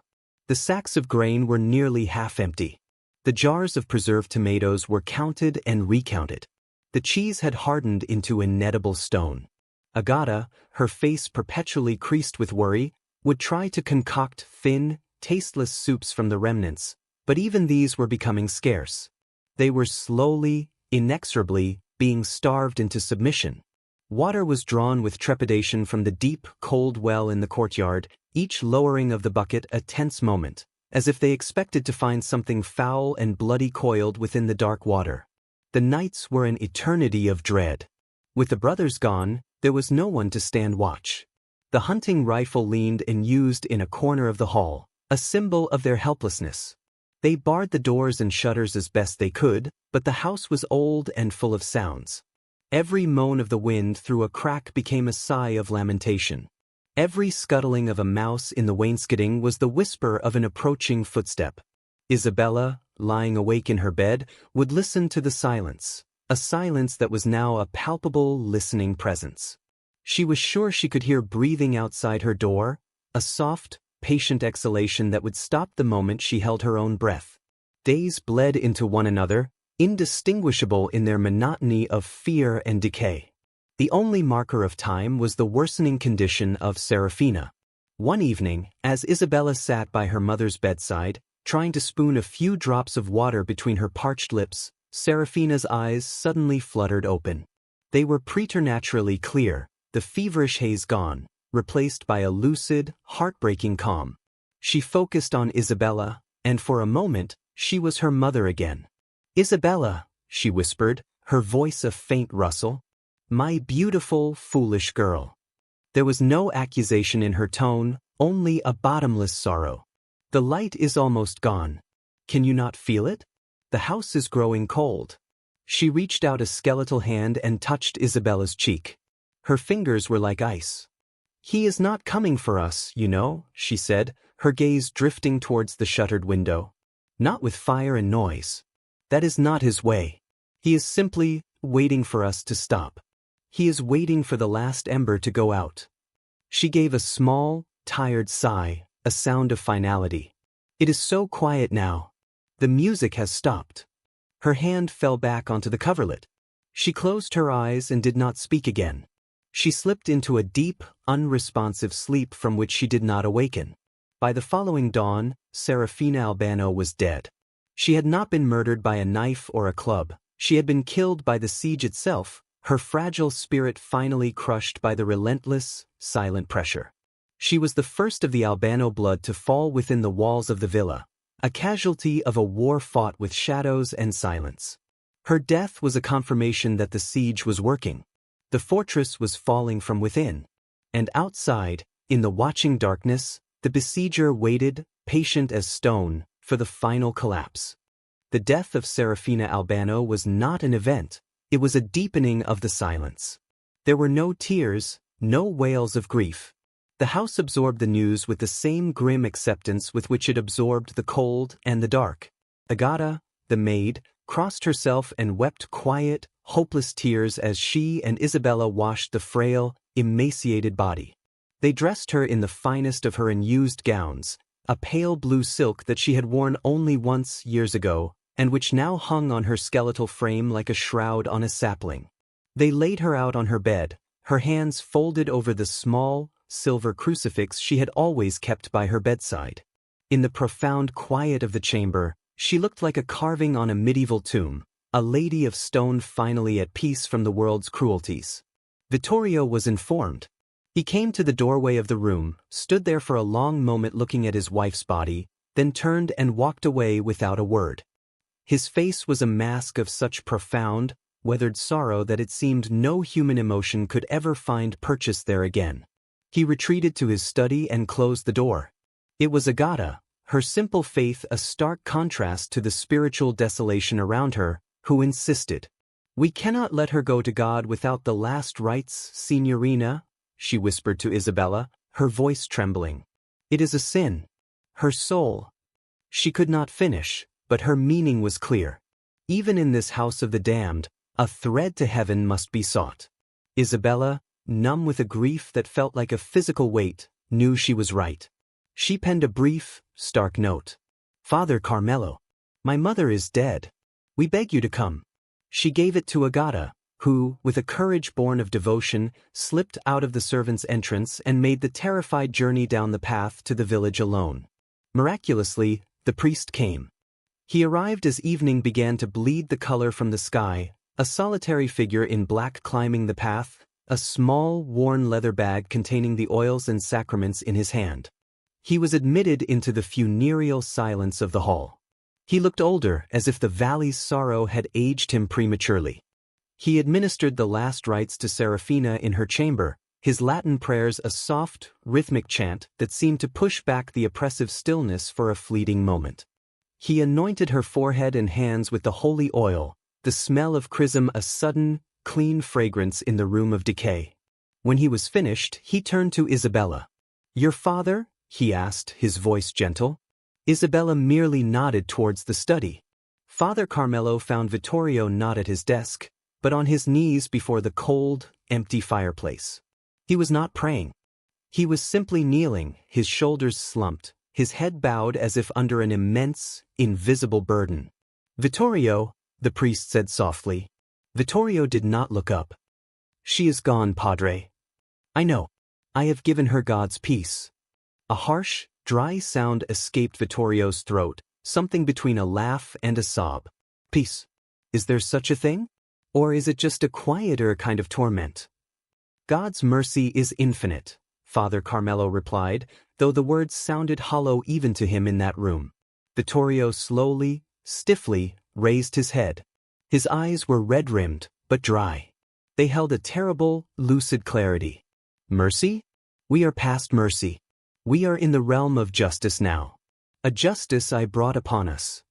The sacks of grain were nearly half empty. The jars of preserved tomatoes were counted and recounted. The cheese had hardened into inedible stone. Agata, her face perpetually creased with worry, would try to concoct thin, tasteless soups from the remnants, but even these were becoming scarce. They were slowly, inexorably, being starved into submission. Water was drawn with trepidation from the deep, cold well in the courtyard, each lowering of the bucket a tense moment, as if they expected to find something foul and bloody coiled within the dark water. The nights were an eternity of dread. With the brothers gone, there was no one to stand watch. The hunting rifle leaned unused in a corner of the hall, a symbol of their helplessness. They barred the doors and shutters as best they could, but the house was old and full of sounds. Every moan of the wind through a crack became a sigh of lamentation. Every scuttling of a mouse in the wainscoting was the whisper of an approaching footstep. Isabella, lying awake in her bed, would listen to the silence, a silence that was now a palpable, listening presence. She was sure she could hear breathing outside her door, a soft, patient exhalation that would stop the moment she held her own breath. Days bled into one another, indistinguishable in their monotony of fear and decay. The only marker of time was the worsening condition of Serafina. One evening, as Isabella sat by her mother's bedside, trying to spoon a few drops of water between her parched lips, Serafina's eyes suddenly fluttered open. They were preternaturally clear, the feverish haze gone, replaced by a lucid, heartbreaking calm. She focused on Isabella, and for a moment, she was her mother again. "Isabella," she whispered, her voice a faint rustle. "My beautiful, foolish girl." There was no accusation in her tone, only a bottomless sorrow. "The light is almost gone. Can you not feel it? The house is growing cold." She reached out a skeletal hand and touched Isabella's cheek. Her fingers were like ice. "He is not coming for us, you know," she said, her gaze drifting towards the shuttered window. "Not with fire and noise. That is not his way. He is simply waiting for us to stop. He is waiting for the last ember to go out." She gave a small, tired sigh, a sound of finality. "It is so quiet now. The music has stopped." Her hand fell back onto the coverlet. She closed her eyes and did not speak again. She slipped into a deep, unresponsive sleep from which she did not awaken. By the following dawn, Serafina Albano was dead. She had not been murdered by a knife or a club. She had been killed by the siege itself, her fragile spirit finally crushed by the relentless, silent pressure. She was the first of the Albano blood to fall within the walls of the villa, a casualty of a war fought with shadows and silence. Her death was a confirmation that the siege was working. The fortress was falling from within. And outside, in the watching darkness, the besieger waited, patient as stone, for the final collapse. The death of Serafina Albano was not an event, it was a deepening of the silence. There were no tears, no wails of grief. The house absorbed the news with the same grim acceptance with which it absorbed the cold and the dark. Agata, the maid, crossed herself and wept quiet, hopeless tears as she and Isabella washed the frail, emaciated body. They dressed her in the finest of her unused gowns, a pale blue silk that she had worn only once years ago, and which now hung on her skeletal frame like a shroud on a sapling. They laid her out on her bed, her hands folded over the small, silver crucifix she had always kept by her bedside. In the profound quiet of the chamber, she looked like a carving on a medieval tomb, a lady of stone finally at peace from the world's cruelties. Vittorio was informed. He came to the doorway of the room, stood there for a long moment looking at his wife's body, then turned and walked away without a word. His face was a mask of such profound, weathered sorrow that it seemed no human emotion could ever find purchase there again. He retreated to his study and closed the door. It was Agata, her simple faith a stark contrast to the spiritual desolation around her, who insisted. "We cannot let her go to God without the last rites, Signorina," she whispered to Isabella, her voice trembling. "It is a sin. Her soul." She could not finish, but her meaning was clear. Even in this house of the damned, a thread to heaven must be sought. Isabella, numb with a grief that felt like a physical weight, knew she was right. She penned a brief, stark note. "Father Carmelo, my mother is dead. We beg you to come." She gave it to Agata, who, with a courage born of devotion, slipped out of the servants' entrance and made the terrified journey down the path to the village alone. Miraculously, the priest came. He arrived as evening began to bleed the color from the sky, a solitary figure in black climbing the path, a small, worn leather bag containing the oils and sacraments in his hand. He was admitted into the funereal silence of the hall. He looked older, as if the valley's sorrow had aged him prematurely. He administered the last rites to Serafina in her chamber, his Latin prayers a soft, rhythmic chant that seemed to push back the oppressive stillness for a fleeting moment. He anointed her forehead and hands with the holy oil, the smell of chrism a sudden, clean fragrance in the room of decay. When he was finished, he turned to Isabella. "Your father?" he asked, his voice gentle. Isabella merely nodded towards the study. Father Carmelo found Vittorio not at his desk, but on his knees before the cold, empty fireplace. He was not praying. He was simply kneeling, his shoulders slumped, his head bowed as if under an immense, invisible burden. "Vittorio," the priest said softly. Vittorio did not look up. "She is gone, Padre. I know. I have given her God's peace." A harsh, dry sound escaped Vittorio's throat, something between a laugh and a sob. "Peace? Is there such a thing? Or is it just a quieter kind of torment?" "God's mercy is infinite," Father Carmelo replied, though the words sounded hollow even to him in that room. Vittorio slowly, stiffly, raised his head. His eyes were red-rimmed, but dry. They held a terrible, lucid clarity. "Mercy? We are past mercy. We are in the realm of justice now. A justice I brought upon us."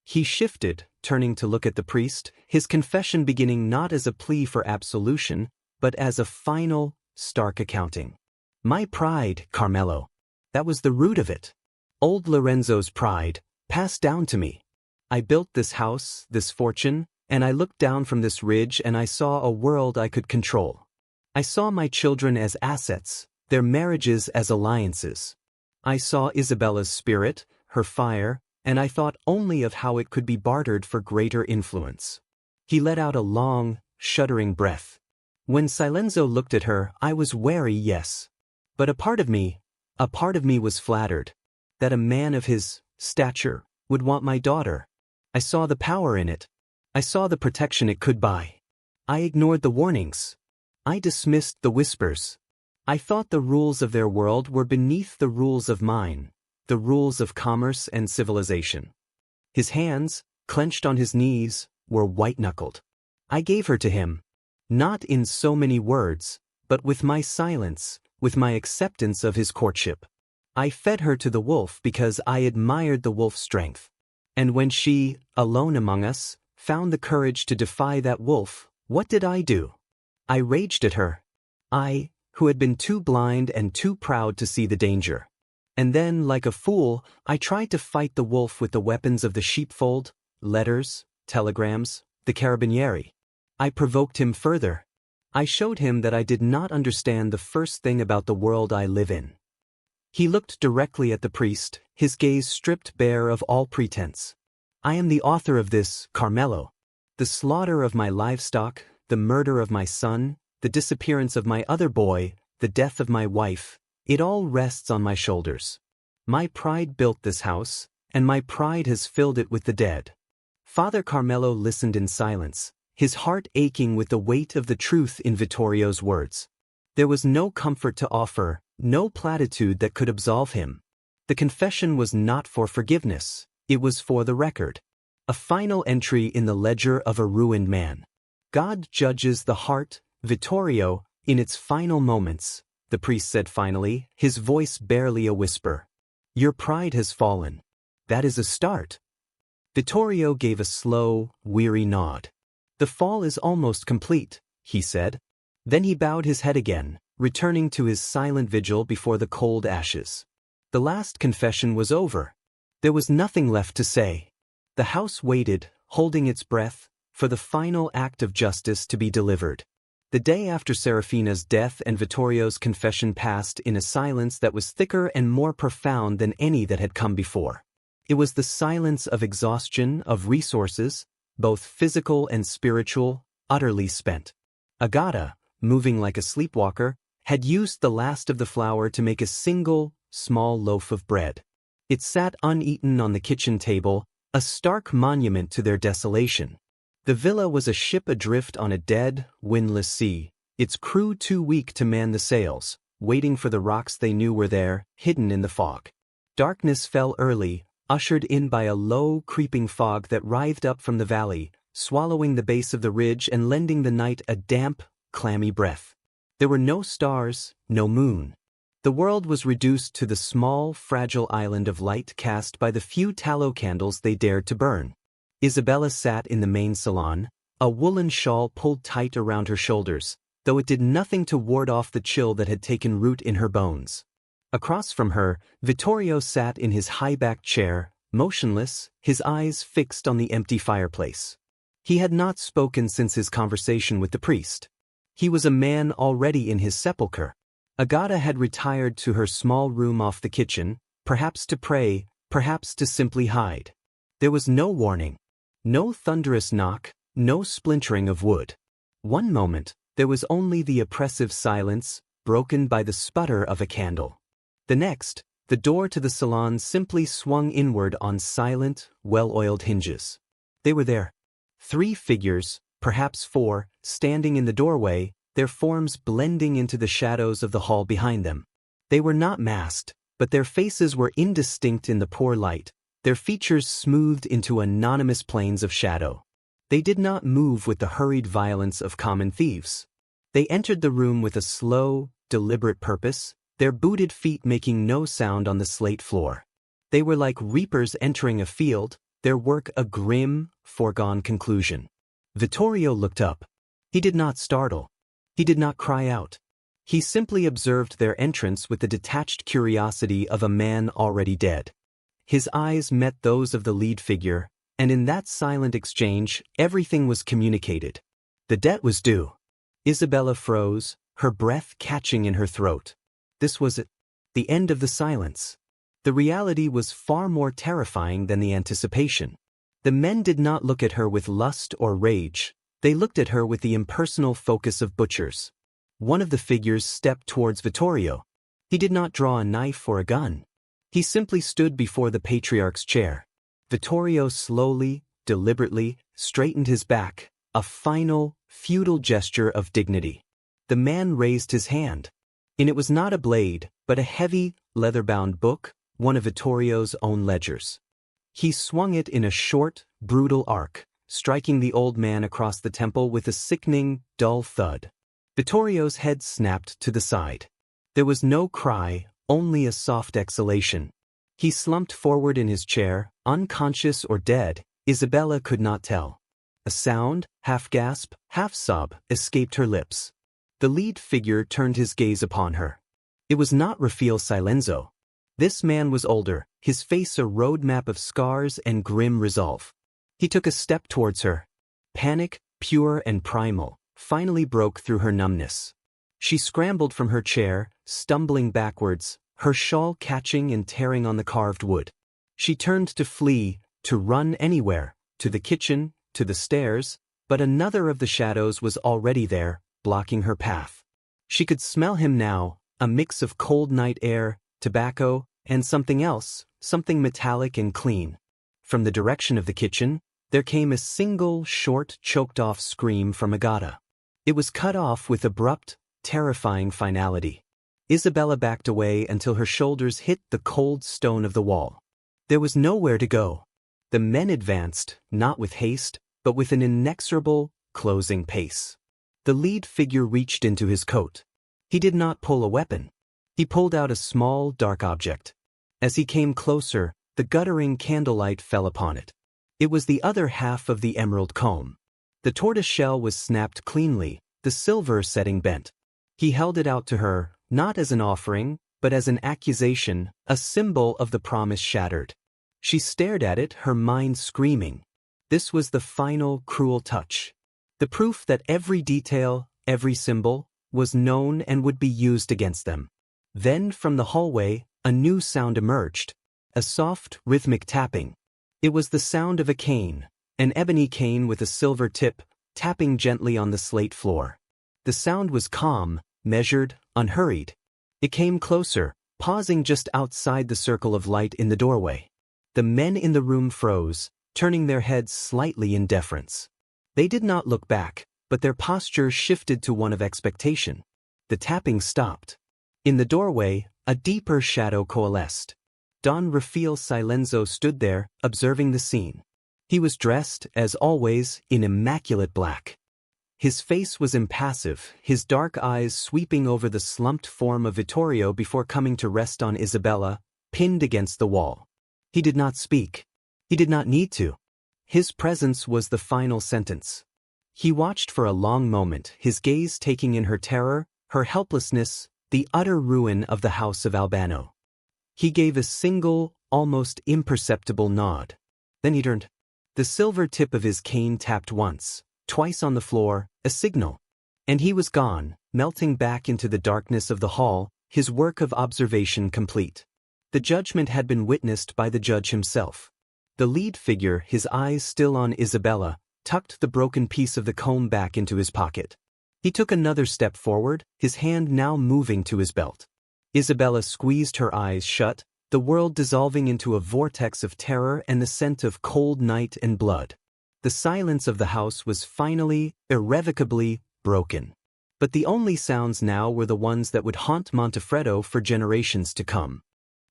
He shifted, turning to look at the priest, his confession beginning not as a plea for absolution, but as a final, stark accounting. "My pride, Carmelo. That was the root of it. Old Lorenzo's pride, passed down to me. I built this house, this fortune, and I looked down from this ridge and I saw a world I could control. I saw my children as assets, their marriages as alliances. I saw Isabella's spirit, her fire, and I thought only of how it could be bartered for greater influence." He let out a long, shuddering breath. "When Silenzo looked at her, I was wary, yes. But a part of me was flattered. That a man of his stature would want my daughter. I saw the power in it. I saw the protection it could buy. I ignored the warnings. I dismissed the whispers. I thought the rules of their world were beneath the rules of mine, the rules of commerce and civilization." His hands, clenched on his knees, were white-knuckled. "I gave her to him, not in so many words, but with my silence, with my acceptance of his courtship. I fed her to the wolf because I admired the wolf's strength. And when she, alone among us, found the courage to defy that wolf, what did I do? I raged at her. I, who had been too blind and too proud to see the danger. And then, like a fool, I tried to fight the wolf with the weapons of the sheepfold, letters, telegrams, the carabinieri. I provoked him further. I showed him that I did not understand the first thing about the world I live in." He looked directly at the priest, his gaze stripped bare of all pretense. "I am the author of this, Carmelo. The slaughter of my livestock, the murder of my son, the disappearance of my other boy, the death of my wife, it all rests on my shoulders. My pride built this house, and my pride has filled it with the dead." Father Carmelo listened in silence, his heart aching with the weight of the truth in Vittorio's words. There was no comfort to offer, no platitude that could absolve him. The confession was not for forgiveness, it was for the record. A final entry in the ledger of a ruined man. God judges the heart, Vittorio, in its final moments, the priest said finally, his voice barely a whisper. "Your pride has fallen. That is a start." Vittorio gave a slow, weary nod. "The fall is almost complete," he said. Then he bowed his head again, returning to his silent vigil before the cold ashes. The last confession was over. There was nothing left to say. The house waited, holding its breath, for the final act of justice to be delivered. The day after Serafina's death and Vittorio's confession passed in a silence that was thicker and more profound than any that had come before. It was the silence of exhaustion of resources, both physical and spiritual, utterly spent. Agata, moving like a sleepwalker, had used the last of the flour to make a single, small loaf of bread. It sat uneaten on the kitchen table, a stark monument to their desolation. The villa was a ship adrift on a dead, windless sea, its crew too weak to man the sails, waiting for the rocks they knew were there, hidden in the fog. Darkness fell early, ushered in by a low, creeping fog that writhed up from the valley, swallowing the base of the ridge and lending the night a damp, clammy breath. There were no stars, no moon. The world was reduced to the small, fragile island of light cast by the few tallow candles they dared to burn. Isabella sat in the main salon, a woolen shawl pulled tight around her shoulders, though it did nothing to ward off the chill that had taken root in her bones. Across from her, Vittorio sat in his high-backed chair, motionless, his eyes fixed on the empty fireplace. He had not spoken since his conversation with the priest. He was a man already in his sepulchre. Agata had retired to her small room off the kitchen, perhaps to pray, perhaps to simply hide. There was no warning. No thunderous knock, no splintering of wood. One moment, there was only the oppressive silence, broken by the sputter of a candle. The next, the door to the salon simply swung inward on silent, well-oiled hinges. They were there. 3 figures, perhaps 4, standing in the doorway, their forms blending into the shadows of the hall behind them. They were not masked, but their faces were indistinct in the poor light, their features smoothed into anonymous planes of shadow. They did not move with the hurried violence of common thieves. They entered the room with a slow, deliberate purpose, their booted feet making no sound on the slate floor. They were like reapers entering a field, their work a grim, foregone conclusion. Vittorio looked up. He did not startle. He did not cry out. He simply observed their entrance with the detached curiosity of a man already dead. His eyes met those of the lead figure, and in that silent exchange, everything was communicated. The debt was due. Isabella froze, her breath catching in her throat. This was it. The end of the silence. The reality was far more terrifying than the anticipation. The men did not look at her with lust or rage. They looked at her with the impersonal focus of butchers. One of the figures stepped towards Vittorio. He did not draw a knife or a gun. He simply stood before the patriarch's chair. Vittorio slowly, deliberately, straightened his back, a final, feudal gesture of dignity. The man raised his hand. And it was not a blade, but a heavy, leather-bound book, one of Vittorio's own ledgers. He swung it in a short, brutal arc, striking the old man across the temple with a sickening, dull thud. Vittorio's head snapped to the side. There was no cry, only a soft exhalation. He slumped forward in his chair, unconscious or dead, Isabella could not tell. A sound, half gasp, half sob, escaped her lips. The lead figure turned his gaze upon her. It was not Rafaele Silenzo. This man was older, his face a roadmap of scars and grim resolve. He took a step towards her. Panic, pure and primal, finally broke through her numbness. She scrambled from her chair, stumbling backwards, her shawl catching and tearing on the carved wood. She turned to flee, to run anywhere, to the kitchen, to the stairs, but another of the shadows was already there, blocking her path. She could smell him now, a mix of cold night air, tobacco, and something else, something metallic and clean. From the direction of the kitchen, there came a single, short, choked-off scream from Agata. It was cut off with abrupt, terrifying finality. Isabella backed away until her shoulders hit the cold stone of the wall. There was nowhere to go. The men advanced, not with haste, but with an inexorable, closing pace. The lead figure reached into his coat. He did not pull a weapon. He pulled out a small, dark object. As he came closer, the guttering candlelight fell upon it. It was the other half of the emerald comb. The tortoise shell was snapped cleanly, the silver setting bent. He held it out to her, not as an offering, but as an accusation, a symbol of the promise shattered. She stared at it, her mind screaming. This was the final, cruel touch. The proof that every detail, every symbol, was known and would be used against them. Then, from the hallway, a new sound emerged. A soft, rhythmic tapping. It was the sound of a cane, an ebony cane with a silver tip, tapping gently on the slate floor. The sound was calm, measured, unhurried. It came closer, pausing just outside the circle of light in the doorway. The men in the room froze, turning their heads slightly in deference. They did not look back, but their posture shifted to one of expectation. The tapping stopped. In the doorway, a deeper shadow coalesced. Don Rafaele Silenzo stood there, observing the scene. He was dressed, as always, in immaculate black. His face was impassive, his dark eyes sweeping over the slumped form of Vittorio before coming to rest on Isabella, pinned against the wall. He did not speak. He did not need to. His presence was the final sentence. He watched for a long moment, his gaze taking in her terror, her helplessness, the utter ruin of the house of Albano. He gave a single, almost imperceptible nod. Then he turned. The silver tip of his cane tapped once, twice on the floor, a signal. And he was gone, melting back into the darkness of the hall, his work of observation complete. The judgment had been witnessed by the judge himself. The lead figure, his eyes still on Isabella, tucked the broken piece of the comb back into his pocket. He took another step forward, his hand now moving to his belt. Isabella squeezed her eyes shut, the world dissolving into a vortex of terror and the scent of cold night and blood. The silence of the house was finally, irrevocably, broken. But the only sounds now were the ones that would haunt Montefreddo for generations to come.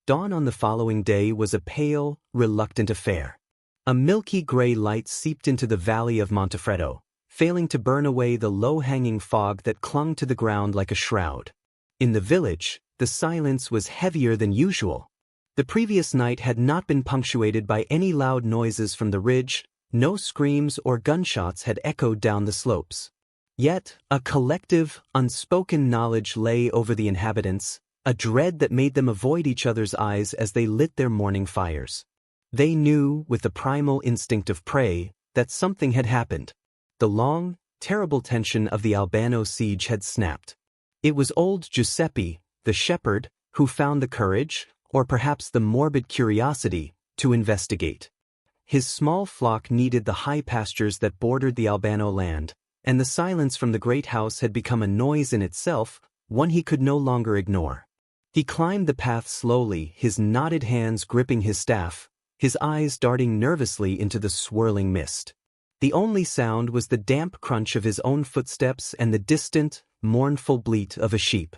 Dawn on the following day was a pale, reluctant affair. A milky gray light seeped into the valley of Montefreddo, failing to burn away the low-hanging fog that clung to the ground like a shroud. In the village, the silence was heavier than usual. The previous night had not been punctuated by any loud noises from the ridge, no screams or gunshots had echoed down the slopes. Yet, a collective, unspoken knowledge lay over the inhabitants, a dread that made them avoid each other's eyes as they lit their morning fires. They knew, with the primal instinct of prey, that something had happened. The long, terrible tension of the Albano siege had snapped. It was old Giuseppe, the shepherd, who found the courage, or perhaps the morbid curiosity, to investigate. His small flock needed the high pastures that bordered the Albano land, and the silence from the great house had become a noise in itself, one he could no longer ignore. He climbed the path slowly, his knotted hands gripping his staff, his eyes darting nervously into the swirling mist. The only sound was the damp crunch of his own footsteps and the distant, mournful bleat of a sheep.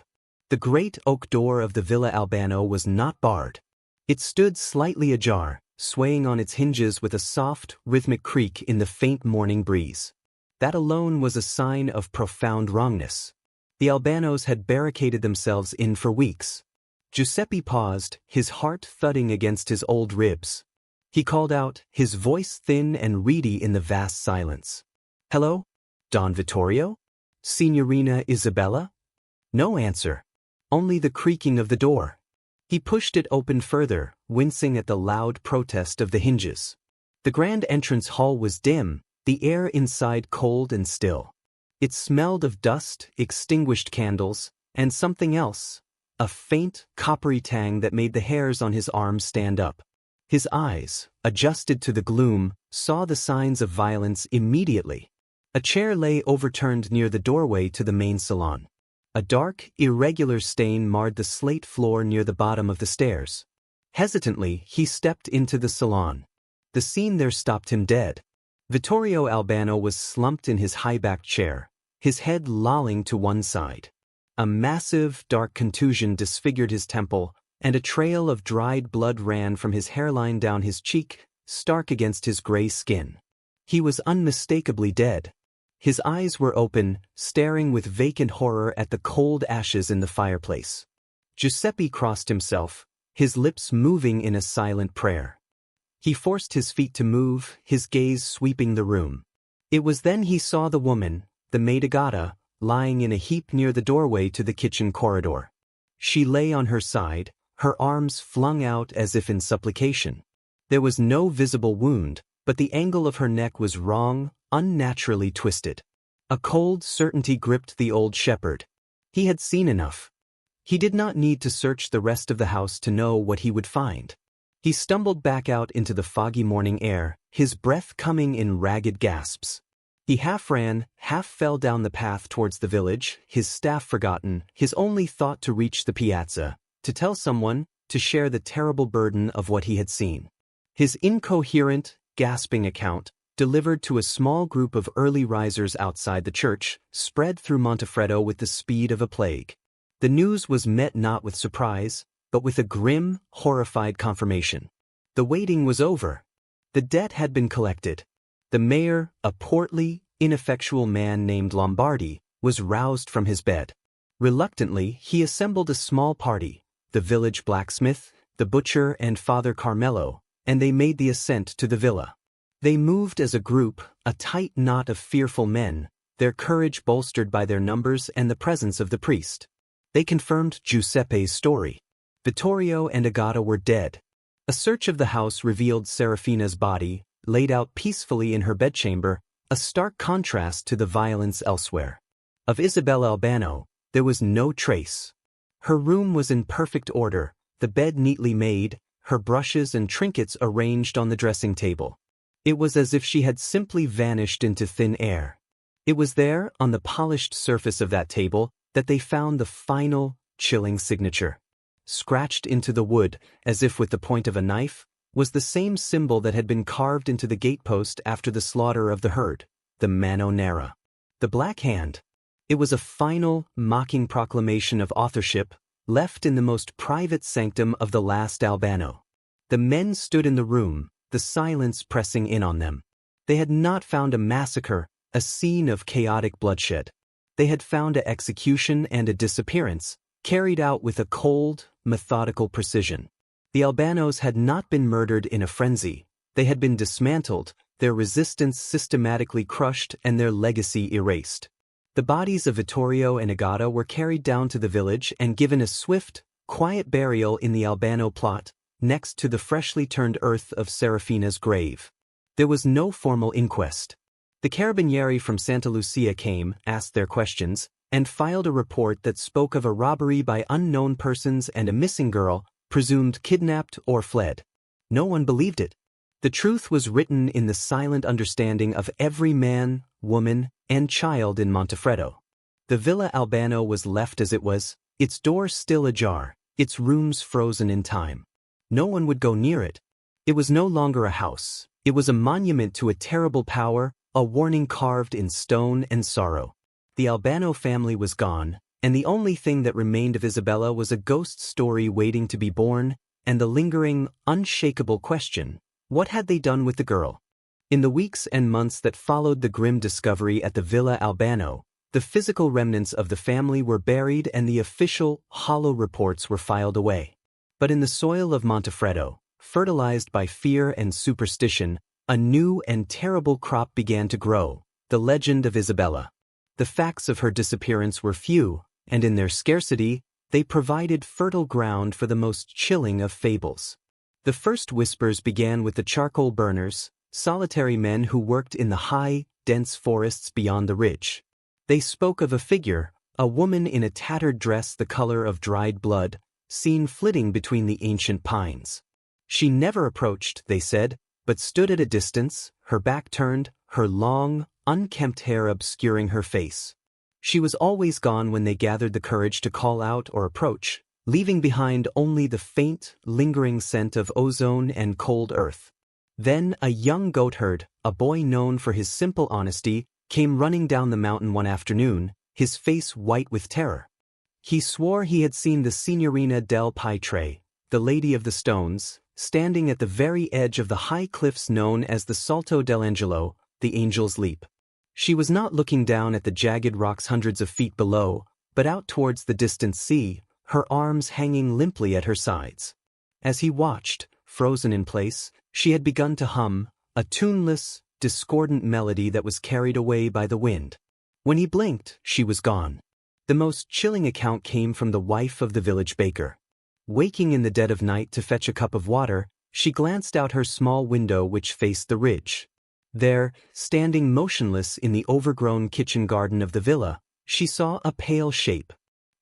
The great oak door of the Villa Albano was not barred. It stood slightly ajar, swaying on its hinges with a soft, rhythmic creak in the faint morning breeze. That alone was a sign of profound wrongness. The Albanos had barricaded themselves in for weeks. Giuseppe paused, his heart thudding against his old ribs. He called out, his voice thin and reedy in the vast silence. "Hello? Don Vittorio? Signorina Isabella?" No answer. Only the creaking of the door. He pushed it open further, wincing at the loud protest of the hinges. The grand entrance hall was dim, the air inside cold and still. It smelled of dust, extinguished candles, and something else, a faint, coppery tang that made the hairs on his arms stand up. His eyes, adjusted to the gloom, saw the signs of violence immediately. A chair lay overturned near the doorway to the main salon. A dark, irregular stain marred the slate floor near the bottom of the stairs. Hesitantly, he stepped into the salon. The scene there stopped him dead. Vittorio Albano was slumped in his high-backed chair, his head lolling to one side. A massive, dark contusion disfigured his temple, and a trail of dried blood ran from his hairline down his cheek, stark against his gray skin. He was unmistakably dead. His eyes were open, staring with vacant horror at the cold ashes in the fireplace. Giuseppe crossed himself, his lips moving in a silent prayer. He forced his feet to move, his gaze sweeping the room. It was then he saw the woman, the maid Agata, lying in a heap near the doorway to the kitchen corridor. She lay on her side, her arms flung out as if in supplication. There was no visible wound, but the angle of her neck was wrong, unnaturally twisted. A cold certainty gripped the old shepherd. He had seen enough. He did not need to search the rest of the house to know what he would find. He stumbled back out into the foggy morning air, his breath coming in ragged gasps. He half ran, half fell down the path towards the village, his staff forgotten, his only thought to reach the piazza, to tell someone, to share the terrible burden of what he had seen. His incoherent, gasping account, delivered to a small group of early risers outside the church, spread through Montefreddo with the speed of a plague. The news was met not with surprise, but with a grim, horrified confirmation. The waiting was over. The debt had been collected. The mayor, a portly, ineffectual man named Lombardi, was roused from his bed. Reluctantly, he assembled a small party, the village blacksmith, the butcher and Father Carmelo, and they made the ascent to the villa. They moved as a group, a tight knot of fearful men, their courage bolstered by their numbers and the presence of the priest. They confirmed Giuseppe's story. Vittorio and Agata were dead. A search of the house revealed Serafina's body, laid out peacefully in her bedchamber, a stark contrast to the violence elsewhere. Of Isabella Albano, there was no trace. Her room was in perfect order, the bed neatly made, her brushes and trinkets arranged on the dressing table. It was as if she had simply vanished into thin air. It was there, on the polished surface of that table, that they found the final, chilling signature. Scratched into the wood, as if with the point of a knife, was the same symbol that had been carved into the gatepost after the slaughter of the herd, the mano nera. The black hand. It was a final, mocking proclamation of authorship, left in the most private sanctum of the last Albano. The men stood in the room, the silence pressing in on them. They had not found a massacre, a scene of chaotic bloodshed. They had found an execution and a disappearance, carried out with a cold, methodical precision. The Albanos had not been murdered in a frenzy. They had been dismantled, their resistance systematically crushed and their legacy erased. The bodies of Vittorio and Agata were carried down to the village and given a swift, quiet burial in the Albano plot, next to the freshly turned earth of Serafina's grave. There was no formal inquest. The carabinieri from Santa Lucia came, asked their questions, and filed a report that spoke of a robbery by unknown persons and a missing girl, presumed kidnapped or fled. No one believed it. The truth was written in the silent understanding of every man, woman, and child in Montefreddo. The Villa Albano was left as it was, its doors still ajar, its rooms frozen in time. No one would go near it. It was no longer a house. It was a monument to a terrible power, a warning carved in stone and sorrow. The Albano family was gone, and the only thing that remained of Isabella was a ghost story waiting to be born, and the lingering, unshakable question, what had they done with the girl? In the weeks and months that followed the grim discovery at the Villa Albano, the physical remnants of the family were buried and the official, hollow reports were filed away. But in the soil of Montefreddo, fertilized by fear and superstition, a new and terrible crop began to grow, the legend of Isabella. The facts of her disappearance were few, and in their scarcity, they provided fertile ground for the most chilling of fables. The first whispers began with the charcoal burners, solitary men who worked in the high, dense forests beyond the ridge. They spoke of a figure, a woman in a tattered dress the color of dried blood, seen flitting between the ancient pines. She never approached, they said, but stood at a distance, her back turned, her long, unkempt hair obscuring her face. She was always gone when they gathered the courage to call out or approach, leaving behind only the faint, lingering scent of ozone and cold earth. Then a young goatherd, a boy known for his simple honesty, came running down the mountain one afternoon, his face white with terror. He swore he had seen the Signorina del Pietre, the Lady of the Stones, standing at the very edge of the high cliffs known as the Salto dell'Angelo, the Angel's Leap. She was not looking down at the jagged rocks hundreds of feet below, but out towards the distant sea, her arms hanging limply at her sides. As he watched, frozen in place, she had begun to hum, a tuneless, discordant melody that was carried away by the wind. When he blinked, she was gone. The most chilling account came from the wife of the village baker. Waking in the dead of night to fetch a cup of water, she glanced out her small window which faced the ridge. There, standing motionless in the overgrown kitchen garden of the villa, she saw a pale shape.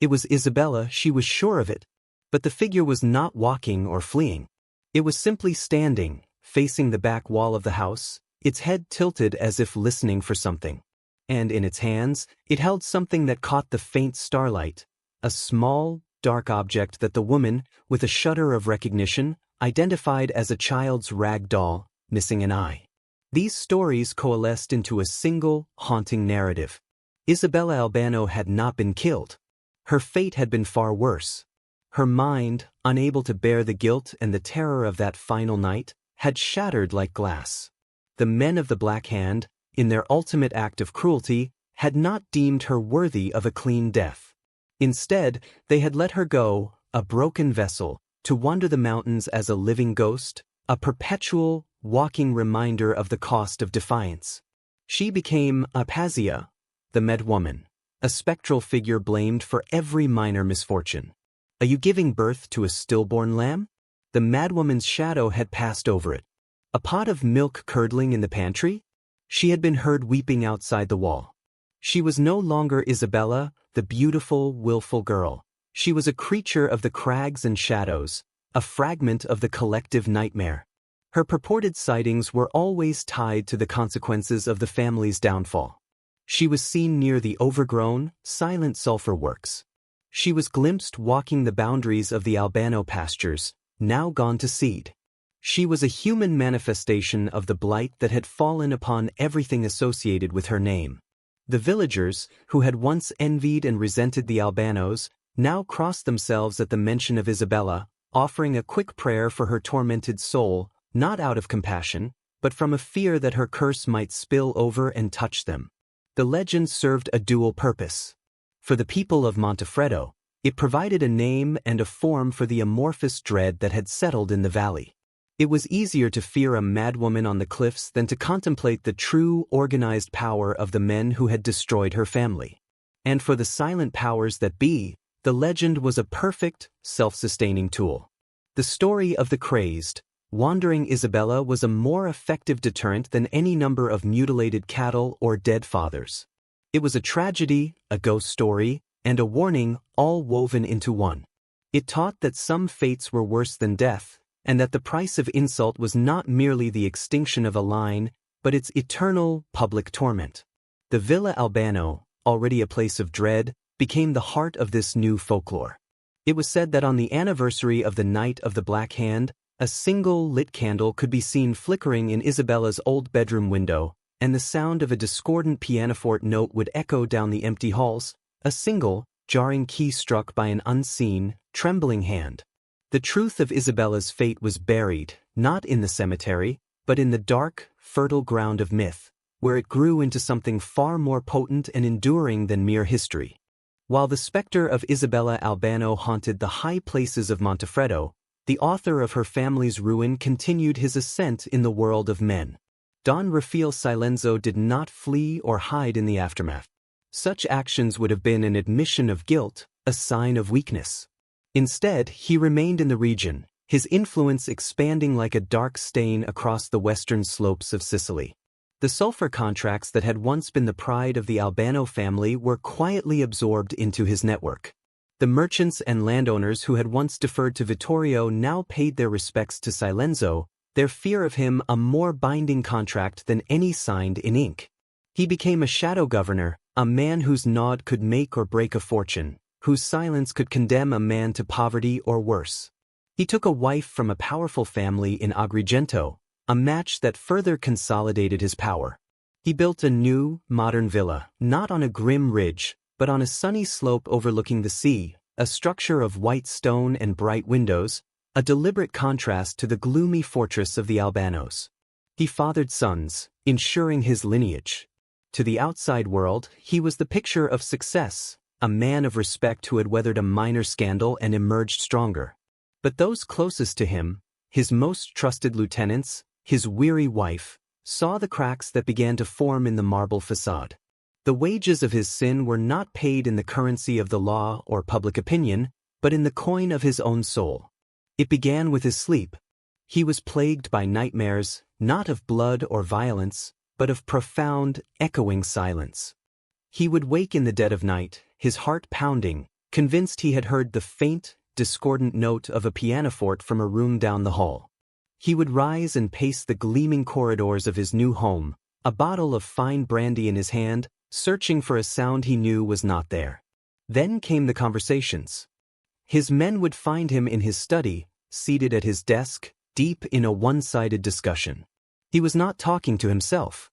It was Isabella, she was sure of it. But the figure was not walking or fleeing. It was simply standing, facing the back wall of the house, its head tilted as if listening for something. And in its hands, it held something that caught the faint starlight, a small, dark object that the woman, with a shudder of recognition, identified as a child's rag doll, missing an eye. These stories coalesced into a single, haunting narrative. Isabella Albano had not been killed. Her fate had been far worse. Her mind, unable to bear the guilt and the terror of that final night, had shattered like glass. The men of the Black Hand, in their ultimate act of cruelty, had not deemed her worthy of a clean death. Instead, they had let her go, a broken vessel, to wander the mountains as a living ghost, a perpetual, walking reminder of the cost of defiance. She became Apazia, the Med Woman, a spectral figure blamed for every minor misfortune. Are you giving birth to a stillborn lamb? The madwoman's shadow had passed over it. A pot of milk curdling in the pantry? She had been heard weeping outside the wall. She was no longer Isabella, the beautiful, willful girl. She was a creature of the crags and shadows, a fragment of the collective nightmare. Her purported sightings were always tied to the consequences of the family's downfall. She was seen near the overgrown, silent sulfur works. She was glimpsed walking the boundaries of the Albano pastures, now gone to seed. She was a human manifestation of the blight that had fallen upon everything associated with her name. The villagers, who had once envied and resented the Albanos, now crossed themselves at the mention of Isabella, offering a quick prayer for her tormented soul, not out of compassion, but from a fear that her curse might spill over and touch them. The legend served a dual purpose. For the people of Montefreddo, it provided a name and a form for the amorphous dread that had settled in the valley. It was easier to fear a madwoman on the cliffs than to contemplate the true, organized power of the men who had destroyed her family. And for the silent powers that be, the legend was a perfect, self-sustaining tool. The story of the crazed, wandering Isabella was a more effective deterrent than any number of mutilated cattle or dead fathers. It was a tragedy, a ghost story, and a warning, all woven into one. It taught that some fates were worse than death, and that the price of insult was not merely the extinction of a line, but its eternal, public torment. The Villa Albano, already a place of dread, became the heart of this new folklore. It was said that on the anniversary of the Night of the Black Hand, a single lit candle could be seen flickering in Isabella's old bedroom window, and the sound of a discordant pianoforte note would echo down the empty halls, a single, jarring key struck by an unseen, trembling hand. The truth of Isabella's fate was buried, not in the cemetery, but in the dark, fertile ground of myth, where it grew into something far more potent and enduring than mere history. While the specter of Isabella Albano haunted the high places of Montefreddo, the author of her family's ruin continued his ascent in the world of men. Don Rafaele Silenzo did not flee or hide in the aftermath. Such actions would have been an admission of guilt, a sign of weakness. Instead, he remained in the region, his influence expanding like a dark stain across the western slopes of Sicily. The sulfur contracts that had once been the pride of the Albano family were quietly absorbed into his network. The merchants and landowners who had once deferred to Vittorio now paid their respects to Silenzo, their fear of him a more binding contract than any signed in ink. He became a shadow governor, a man whose nod could make or break a fortune, whose silence could condemn a man to poverty or worse. He took a wife from a powerful family in Agrigento, a match that further consolidated his power. He built a new, modern villa, not on a grim ridge, but on a sunny slope overlooking the sea, a structure of white stone and bright windows, a deliberate contrast to the gloomy fortress of the Albanos. He fathered sons, ensuring his lineage. To the outside world, he was the picture of success, a man of respect who had weathered a minor scandal and emerged stronger. But those closest to him, his most trusted lieutenants, his weary wife, saw the cracks that began to form in the marble facade. The wages of his sin were not paid in the currency of the law or public opinion, but in the coin of his own soul. It began with his sleep. He was plagued by nightmares, not of blood or violence, but of profound, echoing silence. He would wake in the dead of night, his heart pounding, convinced he had heard the faint, discordant note of a pianoforte from a room down the hall. He would rise and pace the gleaming corridors of his new home, a bottle of fine brandy in his hand, searching for a sound he knew was not there. Then came the conversations. His men would find him in his study, seated at his desk, deep in a one-sided discussion. He was not talking to himself.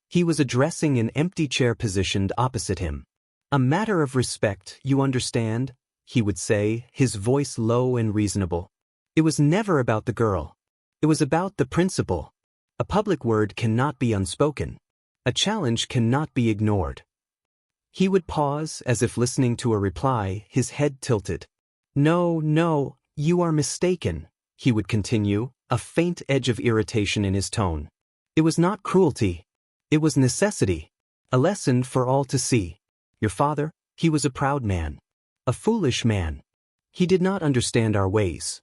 He was addressing an empty chair positioned opposite him. "A matter of respect, you understand," he would say, his voice low and reasonable. It was never about the girl. It was about the principle. A public word cannot be unspoken. A challenge cannot be ignored. He would pause, as if listening to a reply, his head tilted. "No, no, you are mistaken," he would continue, a faint edge of irritation in his tone. "It was not cruelty. It was necessity. A lesson for all to see. Your father, he was a proud man. A foolish man. He did not understand our ways."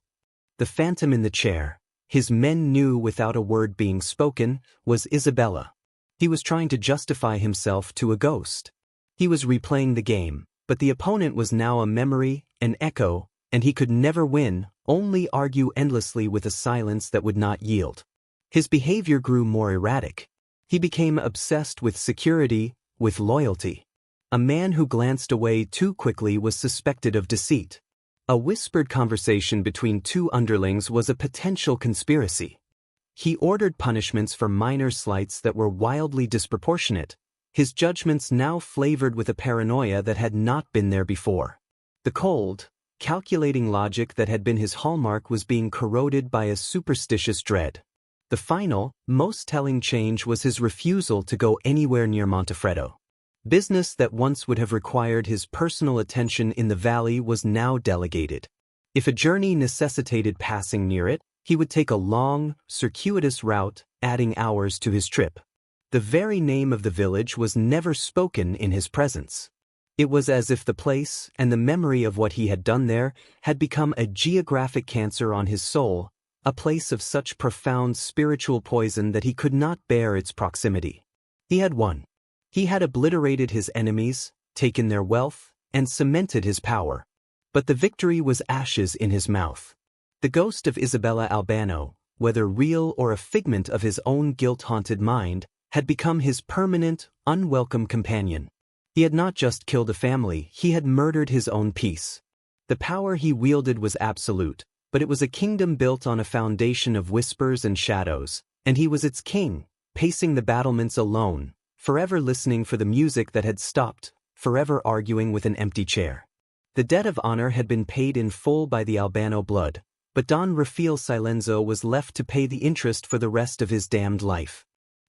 The phantom in the chair, his men knew without a word being spoken, was Isabella. He was trying to justify himself to a ghost. He was replaying the game, but the opponent was now a memory, an echo, and he could never win, only argue endlessly with a silence that would not yield. His behavior grew more erratic. He became obsessed with security, with loyalty. A man who glanced away too quickly was suspected of deceit. A whispered conversation between two underlings was a potential conspiracy. He ordered punishments for minor slights that were wildly disproportionate, his judgments now flavored with a paranoia that had not been there before. The cold, calculating logic that had been his hallmark was being corroded by a superstitious dread. The final, most telling change was his refusal to go anywhere near Montefreddo. Business that once would have required his personal attention in the valley was now delegated. If a journey necessitated passing near it, he would take a long, circuitous route, adding hours to his trip. The very name of the village was never spoken in his presence. It was as if the place, and the memory of what he had done there, had become a geographic cancer on his soul, a place of such profound spiritual poison that he could not bear its proximity. He had won. He had obliterated his enemies, taken their wealth, and cemented his power. But the victory was ashes in his mouth. The ghost of Isabella Albano, whether real or a figment of his own guilt-haunted mind, had become his permanent, unwelcome companion. He had not just killed a family, he had murdered his own peace. The power he wielded was absolute, but it was a kingdom built on a foundation of whispers and shadows, and he was its king, pacing the battlements alone, forever listening for the music that had stopped, forever arguing with an empty chair. The debt of honor had been paid in full by the Albano blood, but Don Rafaele Silenzo was left to pay the interest for the rest of his damned life.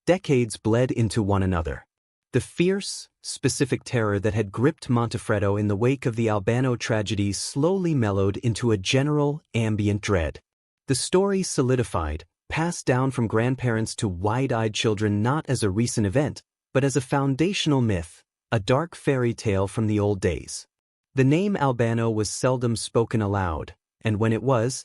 Decades bled into one another. The fierce, specific terror that had gripped Montefreddo in the wake of the Albano tragedy slowly mellowed into a general, ambient dread. The story solidified, passed down from grandparents to wide-eyed children not as a recent event, but as a foundational myth, a dark fairy tale from the old days. The name Albano was seldom spoken aloud, and when it was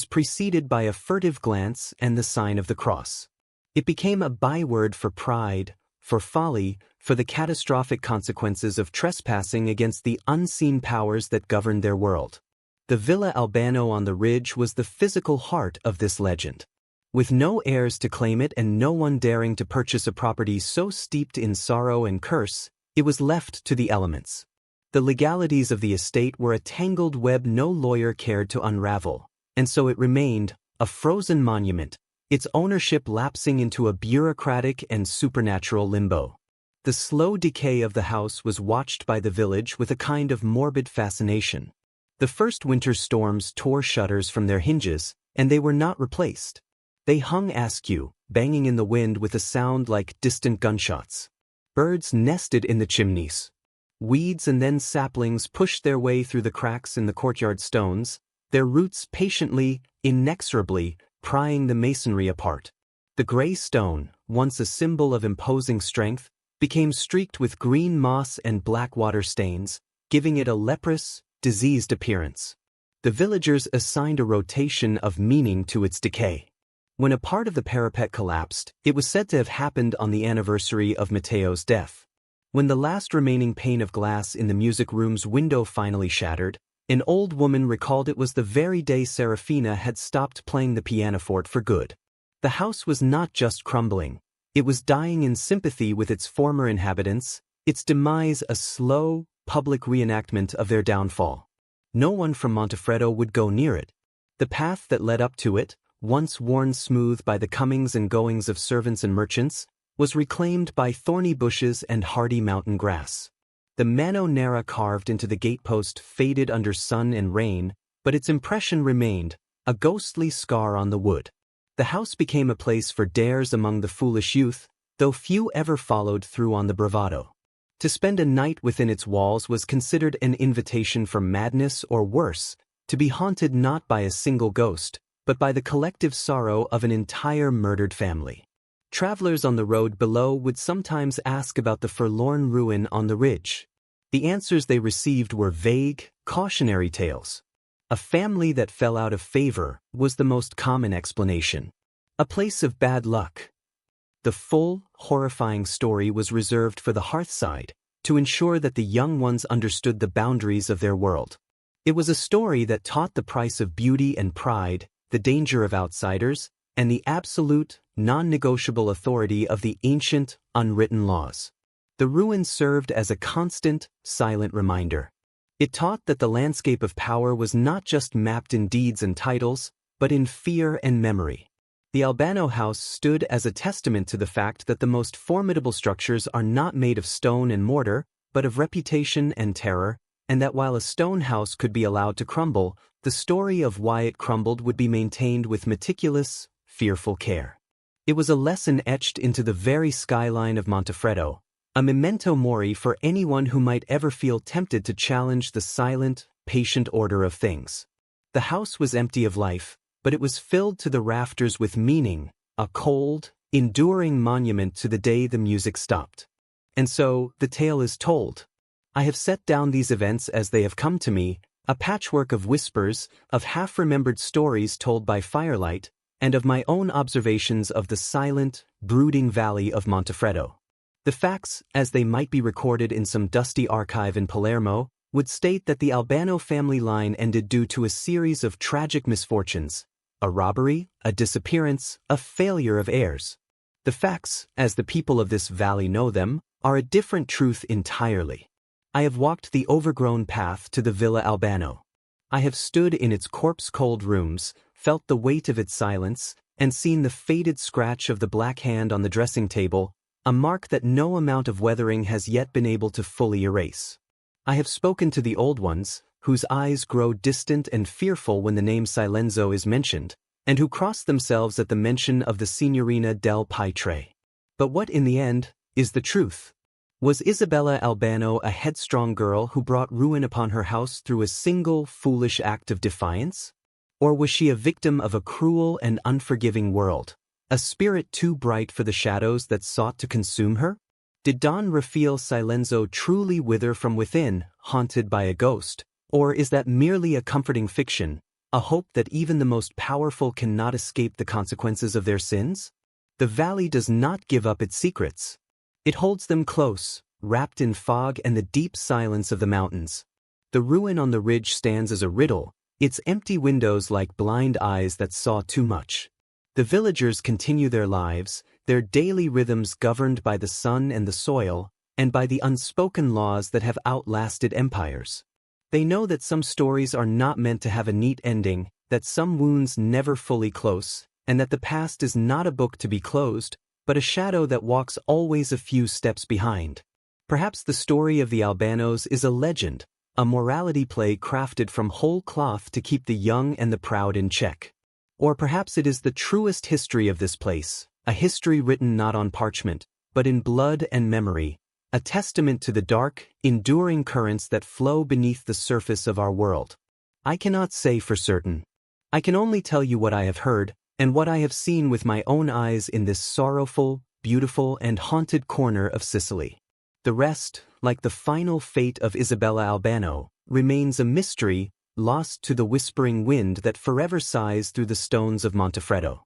preceded by a furtive glance and the sign of the cross. It became a byword for pride, for folly, for the catastrophic consequences of trespassing against the unseen powers that governed their world. The Villa Albano on the ridge was the physical heart of this legend. With no heirs to claim it and no one daring to purchase a property so steeped in sorrow and curse, it was left to the elements. The legalities of the estate were a tangled web no lawyer cared to unravel, and so it remained, a frozen monument, its ownership lapsing into a bureaucratic and supernatural limbo. The slow decay of the house was watched by the village with a kind of morbid fascination. The first winter storms tore shutters from their hinges, and they were not replaced. They hung askew, banging in the wind with a sound like distant gunshots. Birds nested in the chimneys. Weeds and then saplings pushed their way through the cracks in the courtyard stones, their roots patiently, inexorably, prying the masonry apart. The gray stone, once a symbol of imposing strength, became streaked with green moss and black water stains, giving it a leprous, diseased appearance. The villagers assigned a rotation of meaning to its decay. When a part of the parapet collapsed, it was said to have happened on the anniversary of Matteo's death. When the last remaining pane of glass in the music room's window finally shattered, An old woman recalled it was the very day Serafina had stopped playing the pianoforte for good. The house was not just crumbling. It was dying in sympathy with its former inhabitants, its demise a slow, public reenactment of their downfall. No one from Montefreddo would go near it. The path that led up to it, once worn smooth by the comings and goings of servants and merchants, was reclaimed by thorny bushes and hardy mountain grass. The mano nera carved into the gatepost faded under sun and rain, but its impression remained, a ghostly scar on the wood. The house became a place for dares among the foolish youth, though few ever followed through on the bravado. To spend a night within its walls was considered an invitation for madness or worse, to be haunted not by a single ghost, but by the collective sorrow of an entire murdered family. Travelers on the road below would sometimes ask about the forlorn ruin on the ridge. The answers they received were vague, cautionary tales. A family that fell out of favor was the most common explanation. A place of bad luck. The full, horrifying story was reserved for the hearthside, to ensure that the young ones understood the boundaries of their world. It was a story that taught the price of beauty and pride, the danger of outsiders, and the absolute, non-negotiable authority of the ancient, unwritten laws. The ruin served as a constant, silent reminder. It taught that the landscape of power was not just mapped in deeds and titles, but in fear and memory. The Albano house stood as a testament to the fact that the most formidable structures are not made of stone and mortar, but of reputation and terror, and that while a stone house could be allowed to crumble, the story of why it crumbled would be maintained with meticulous, fearful care. It was a lesson etched into the very skyline of Montefreddo, a memento mori for anyone who might ever feel tempted to challenge the silent, patient order of things. The house was empty of life, but it was filled to the rafters with meaning, a cold, enduring monument to the day the music stopped. And so, the tale is told. I have set down these events as they have come to me, a patchwork of whispers, of half-remembered stories told by firelight, and of my own observations of the silent, brooding valley of Montefreddo. The facts, as they might be recorded in some dusty archive in Palermo, would state that the Albano family line ended due to a series of tragic misfortunes: a robbery, a disappearance, a failure of heirs. The facts, as the people of this valley know them, are a different truth entirely. I have walked the overgrown path to the Villa Albano. I have stood in its corpse-cold rooms, felt the weight of its silence, and seen the faded scratch of the black hand on the dressing table, a mark that no amount of weathering has yet been able to fully erase. I have spoken to the old ones, whose eyes grow distant and fearful when the name Silenzo is mentioned, and who cross themselves at the mention of the Signorina del Pietre. But what, in the end, is the truth? Was Isabella Albano a headstrong girl who brought ruin upon her house through a single foolish act of defiance? Or was she a victim of a cruel and unforgiving world, a spirit too bright for the shadows that sought to consume her? Did Don Rafaele Silenzo truly wither from within, haunted by a ghost, or is that merely a comforting fiction, a hope that even the most powerful cannot escape the consequences of their sins? The valley does not give up its secrets. It holds them close, wrapped in fog and the deep silence of the mountains. The ruin on the ridge stands as a riddle, its empty windows like blind eyes that saw too much. The villagers continue their lives, their daily rhythms governed by the sun and the soil, and by the unspoken laws that have outlasted empires. They know that some stories are not meant to have a neat ending, that some wounds never fully close, and that the past is not a book to be closed, but a shadow that walks always a few steps behind. Perhaps the story of the Albanos is a legend, a morality play crafted from whole cloth to keep the young and the proud in check. Or perhaps it is the truest history of this place, a history written not on parchment, but in blood and memory, a testament to the dark, enduring currents that flow beneath the surface of our world. I cannot say for certain. I can only tell you what I have heard, and what I have seen with my own eyes in this sorrowful, beautiful, and haunted corner of Sicily. The rest, like the final fate of Isabella Albano, remains a mystery, lost to the whispering wind that forever sighs through the stones of Montefreddo.